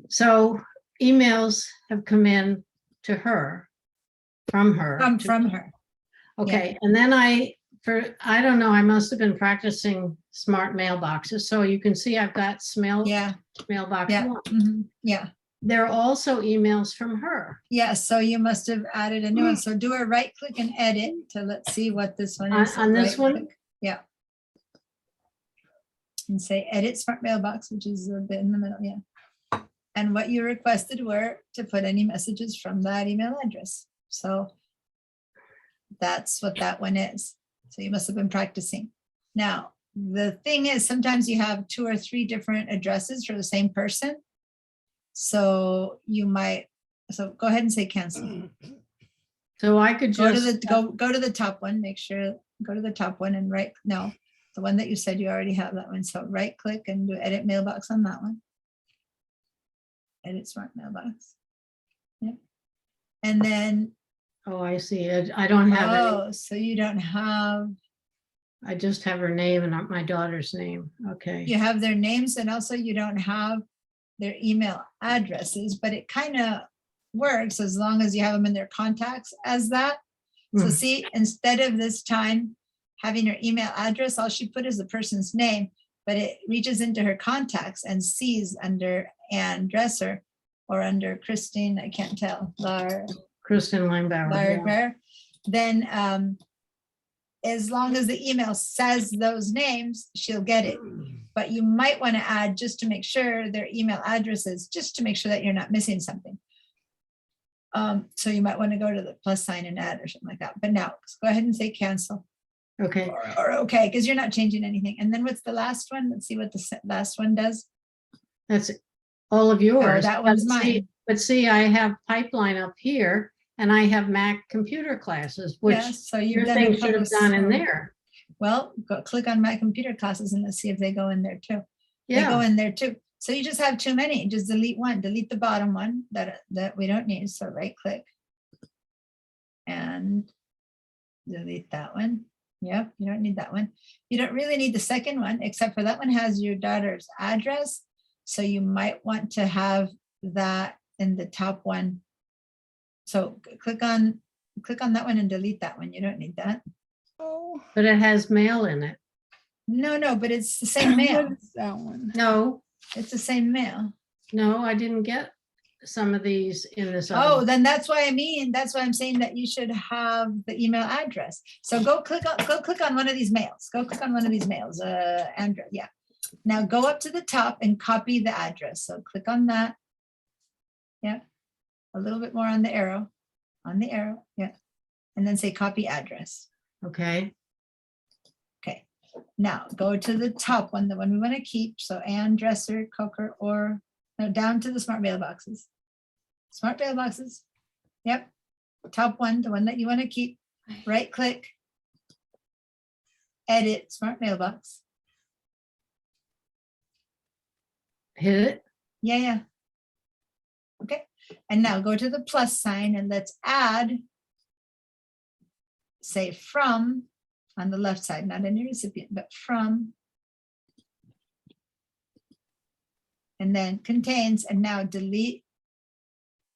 So emails have come in to her, from her. From her. Okay, and then I don't know, I must have been practicing smart mailboxes. So you can see I've got Yeah, mailbox yeah, one. mhm, yeah. There are also emails from her. Yeah, so you must have added a new one. So do a right click and edit to let's see what this one is. So On this one? right-click, yeah. And say edit smart mailbox, which is a bit in the middle, yeah. And what you requested were to put any messages from that email address. So that's what that one is. So you must have been practicing. Now, the thing is, sometimes you have 2 or 3 different addresses for the same person. So you might, so go ahead and say cancel. So I could Go to just, the, go to the top one, make sure, go to the top one and right, no, the one that you said you already have that one. So right click and do edit mailbox on that one. Edit smart mailbox. Yep. And then, oh, I see it. I don't have any. oh, so you don't have, I just have her name and not my daughter's name. Okay. you have their names and also you don't have their email addresses, but it kind of works as long as you have them in their contacts as that. So Hmm. see, instead of this time having her email address, all she put is the person's name, but it reaches into her contacts and sees under Ann Dresser or under Christine, I can't tell, Kristen Linebaugh. yeah. Larger, then as long as the email says those names, she'll get it. But you might want to add, just to make sure, their email addresses, just to make sure that you're not missing something. So you might want to go to the plus sign and add or something like that. But now go ahead and say cancel Okay. or okay, because you're not changing anything. And then what's the last one? Let's see what the last one does. That's all of yours. that one's But see- mine. But see, I have pipeline up here and I have Mac computer classes, which Yes, so your you've done thing a should have couple gone in of- there. Well, go click on my computer classes and let's see if they go in there too. They go Yeah, in there too. So you just have too many, just delete one, delete the bottom one that we don't need. So right click. And delete that one. Yep, you don't need that one. You don't really need the second one, except for that one has your daughter's address. So you might want to have that in the top one. So click on that one and delete that one. You don't need that. Oh, but it has mail in it. No, but it's the same mail. what is that one? No, It's the same mail. no, I didn't get, some of these in this. Oh, other then that's why that's why I'm saying that you should have the email address. So go click on one of these mails. Go click on one of these mails, Andrew, yeah. Now go up to the top and copy the address. So click on that. Yeah, a little bit more on the arrow, yeah. And then say copy address. Okay, Okay, now go to the top one, the one we want to keep. So Ann, Dresser, Coker, or no, down to the smart mailboxes. Smart mailboxes. Yep. Top one, the one that you want to keep. Right click. Edit smart mailbox. hit it. Yeah, yeah. Okay. And now go to the plus sign and let's add, say from on the left side, not any recipient, but from. And then contains, and now delete.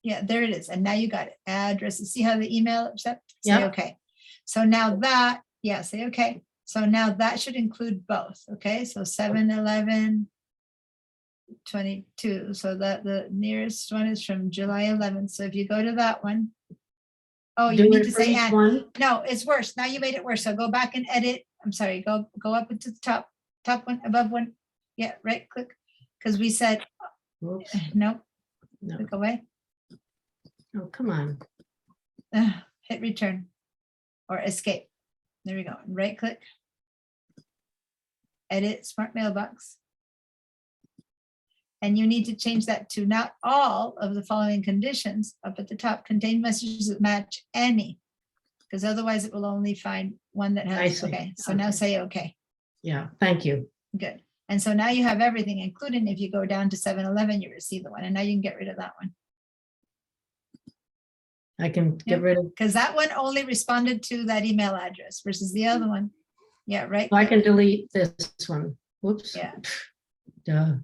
Yeah, there it is. And now you got it. Addresses. See how the email accept? Say Yeah. okay. So now that, yeah, say okay. So now that should include both. Okay, so 7/11, 22. So that the nearest one is from July 11th. So if you go to that one. Oh, you Do need it to for say each and. one. No, it's worse. Now you made it worse. So go back and edit. I'm sorry, go up into the top one, above one. Yeah, right click. Because we said, Whoops. no, No. click away. Oh, come on. Hit return or escape. There we go. Right click. Edit smart mailbox. And you need to change that to not all of the following conditions up at the top. Contain messages that match any. Because otherwise it will only find one that I has, see. okay. So now Okay. say okay. Yeah, thank you. Good. And so now you have everything, including if you go down to 7/11, you receive the one. And now you can get rid of that one. I can Yeah. get rid of, Because that one only responded to that email address versus the other one. Yeah, right. I can click. delete this one. Whoops. Yeah. Duh.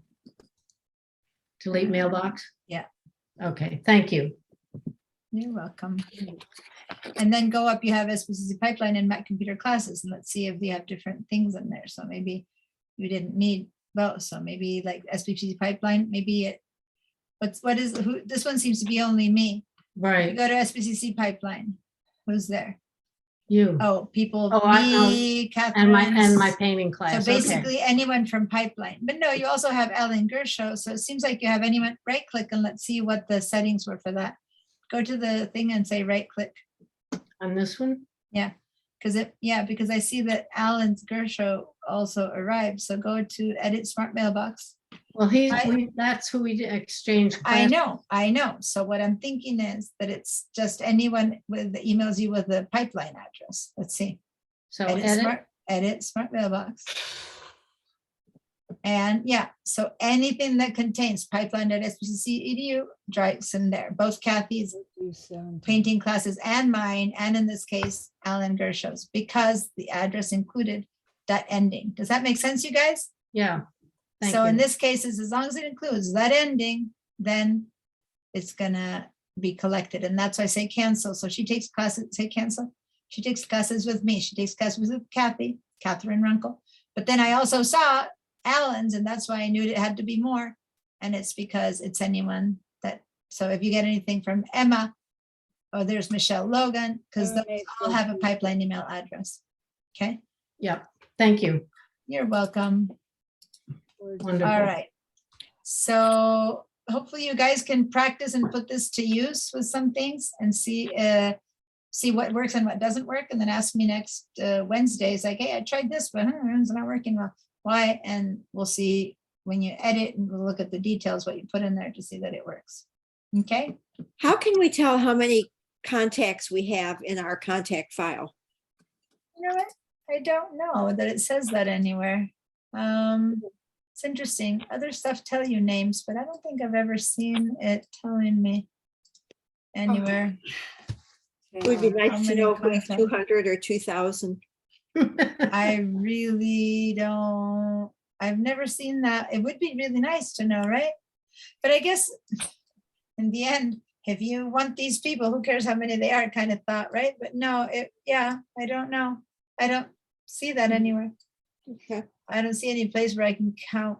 Delete mailbox? Yeah. Okay, thank you. You're welcome. And then go up, you have SPCC pipeline and Mac computer classes, and let's see if we have different things in there. So maybe you didn't need both. So maybe like SPCC pipeline, maybe it, this one seems to be only me. You Right, go to SPCC pipeline. Who's there? you. Oh, people, Oh, I know. me, And my Catherine. painting So class. Okay. basically anyone from pipeline, but no, you also have Ellen Gershow. So it seems like you have anyone, right click and let's see what the settings were for that. Go to the thing and say right click. On this one? Because I see that Alan's Gershow also arrived. So go to edit smart mailbox. Well, that's who we did exchange. I class- know. So what I'm thinking is that it's just anyone with the emails you with the pipeline address. Let's see. So edit, Edit smart mailbox. And yeah, so anything that contains pipeline.spcc.edu drives in there. Both Kathy's painting classes and mine, and in this case, Alan Gershow's, because the address included that ending. Does that make sense, you guys? yeah. Thank So in you. this case, as long as it includes that ending, then it's gonna be collected. And that's why I say cancel. So she takes classes, say cancel. She takes classes with me. She takes classes with Catherine Runkle. But then I also saw Alan's, and that's why I knew it had to be more. And it's because it's anyone that, so if you get anything from Emma, or there's Michelle Logan, because they all have a pipeline email address. Okay, Yeah, thank you. you're welcome. Wonderful. All right. So hopefully you guys can practice and put this to use with some things and see what works and what doesn't work. And then ask me next Wednesday. It's like, hey, I tried this, but it's not working well. Why? And we'll see when you edit and we'll look at the details, what you put in there to see that it works. Okay. How can we tell how many contacts we have in our contact file? You know what? I don't know that it says that anywhere. It's interesting. Other stuff tell you names, but I don't think I've ever seen it telling me anywhere. It would be How nice to many know if we have contacts? 200 or 2,000. I really don't, I've never seen that. It would be really nice to know, right? But I guess in the end, if you want these people, who cares how many they are kind of thought, right? But no, I don't know. I don't see that anywhere. Okay. I don't see any place where I can count.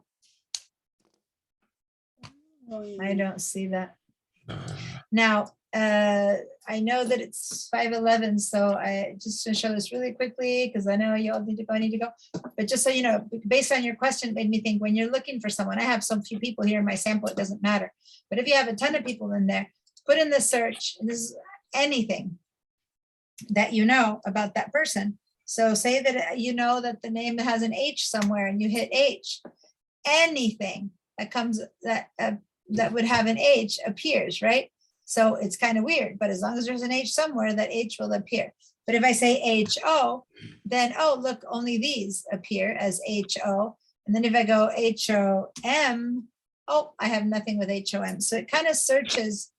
I don't see that. Now, I know that it's 5:11, so I just to show this really quickly, because I know you all need to go, I need to go. But just so you know, based on your question, it made me think when you're looking for someone, I have so few people here in my sample, it doesn't matter. But if you have a ton of people in there, put in the search, and this is anything that you know about that person. So say that you know that the name has an H somewhere and you hit H, anything that comes that would have an H appears, right? So it's kind of weird, but as long as there's an H somewhere, that H will appear. But if I say HO, then, oh, look, only these appear as HO. And then if I go HOM, oh, I have nothing with HOM. So it kind of searches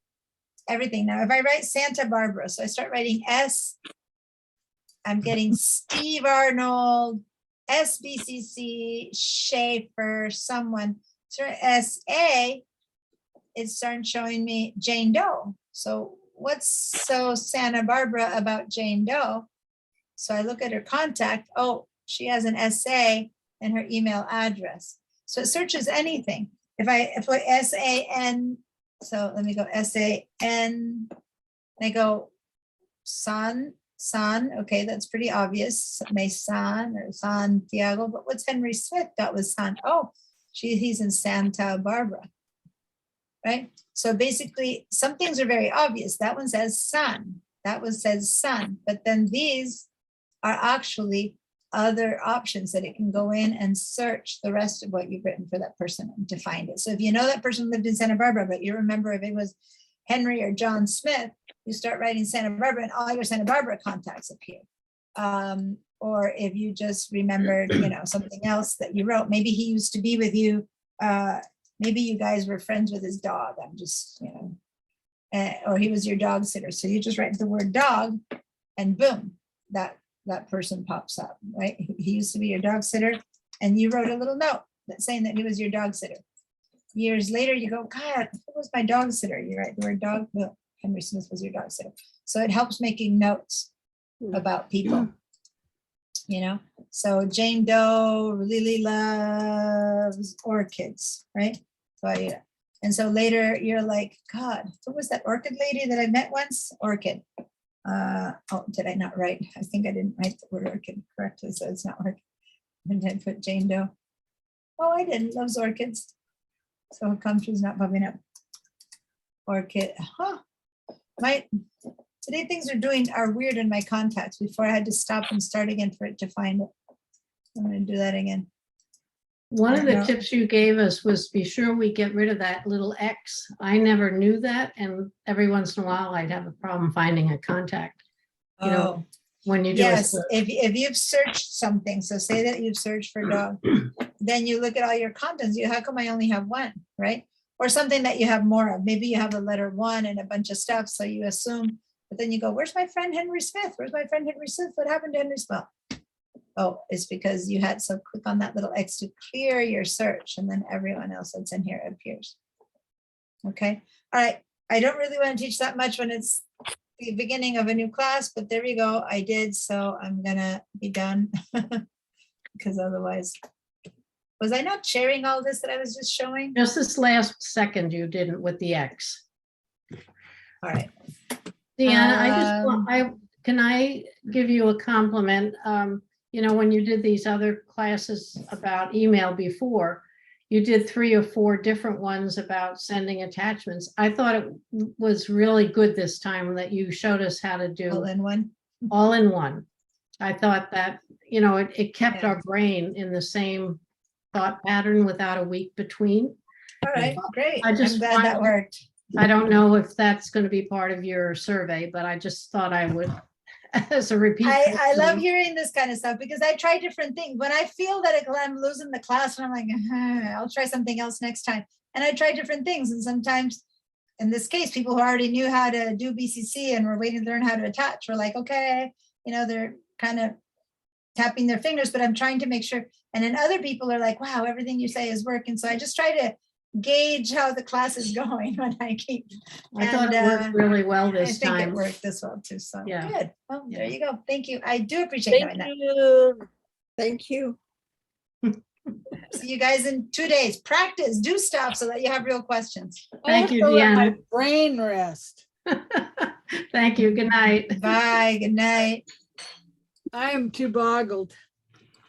everything. Now, if I write Santa Barbara, so I start writing S, I'm getting Steve Arnold, SBCC, Schaefer, someone. So SA, it started showing me Jane Doe. So what's so Santa Barbara about Jane Doe? So I look at her contact. Oh, she has an SA and her email address. So it searches anything. If I SAN, so let me go SAN, I go San, okay, that's pretty obvious. Mason or Santiago, but what's Henry Smith got with San? Oh, he's in Santa Barbara, right? So basically, some things are very obvious. That one says son, that one says son, but then these are actually other options that it can go in and search the rest of what you've written for that person to find it. So if you know that person lived in Santa Barbara, but you remember if it was Henry or John Smith, you start writing Santa Barbara and all your Santa Barbara contacts appear. Or if you just remembered, something else that you wrote, maybe he used to be with you. Maybe you guys were friends with his dog. I'm just, or he was your dog sitter. So you just write the word dog and boom, that person pops up, right? He used to be your dog sitter and you wrote a little note that's saying that he was your dog sitter. Years later, you go, God, who was my dog sitter? You write the word dog, well, Henry Smith was your dog sitter. So it helps making notes about people, So Jane Doe really loves orchids, right? And so later you're like, God, who was that orchid lady that I met once? Orchid. Oh, did I not write? I think I didn't write the word orchid correctly, so it's not orchid. And then put Jane Doe. Oh, I didn't. Loves orchids. So how come she's not popping up? Orchid. Today things are weird in my contacts. Before I had to stop and start again for it to find it. I'm going to do that again. One of the tips you gave us was be sure we get rid of that little X. I never knew that. And every once in a while I'd have a problem finding a contact. When you do yes, if you've searched something, so say that you've searched for dog, then you look at all your contents. How come I only have one, right? Or something that you have more of. Maybe you have a letter 1 and a bunch of stuff, so you assume, but then you go, where's my friend Henry Smith? Where's my friend Henry Smith? What happened to Henry Smith? Oh, it's because you had so click on that little X to clear your search, and then everyone else that's in here appears. Okay, all right. I don't really want to teach that much when it's the beginning of a new class, but there we go. I did, so I'm gonna be done because otherwise, was I not sharing all this that I was just showing? Just this last second you didn't with the X. All right. Deanna, can I give you a compliment? When you did these other classes about email before, you did 3 or 4 different ones about sending attachments. I thought it was really good this time that you showed us how to do All in one. all in one. I thought that, it kept our brain in the same thought pattern without a week between. All right, great. I'm glad that worked. I don't know if that's going to be part of your survey, but I just thought I would as a repeat. I love hearing this kind of stuff because I try different things. When I feel that I'm losing the class and I'm like, I'll try something else next time. And I try different things. And sometimes in this case, people who already knew how to do BCC and were waiting to learn how to attach were like, okay, they're kind of tapping their fingers, but I'm trying to make sure. And then other people are like, wow, everything you say is working. So I just try to gauge how the class is going when I keep. I thought it worked really well this time. I think it worked this well too. So yeah. Good. Well, there you go. Thank you. I do appreciate knowing that. Thank you. See you guys in 2 days. Practice, do stuff so that you have real questions. I Thank have you, to let my Deanna. brain rest. Thank you. Good night. Bye, good night. I am too boggled.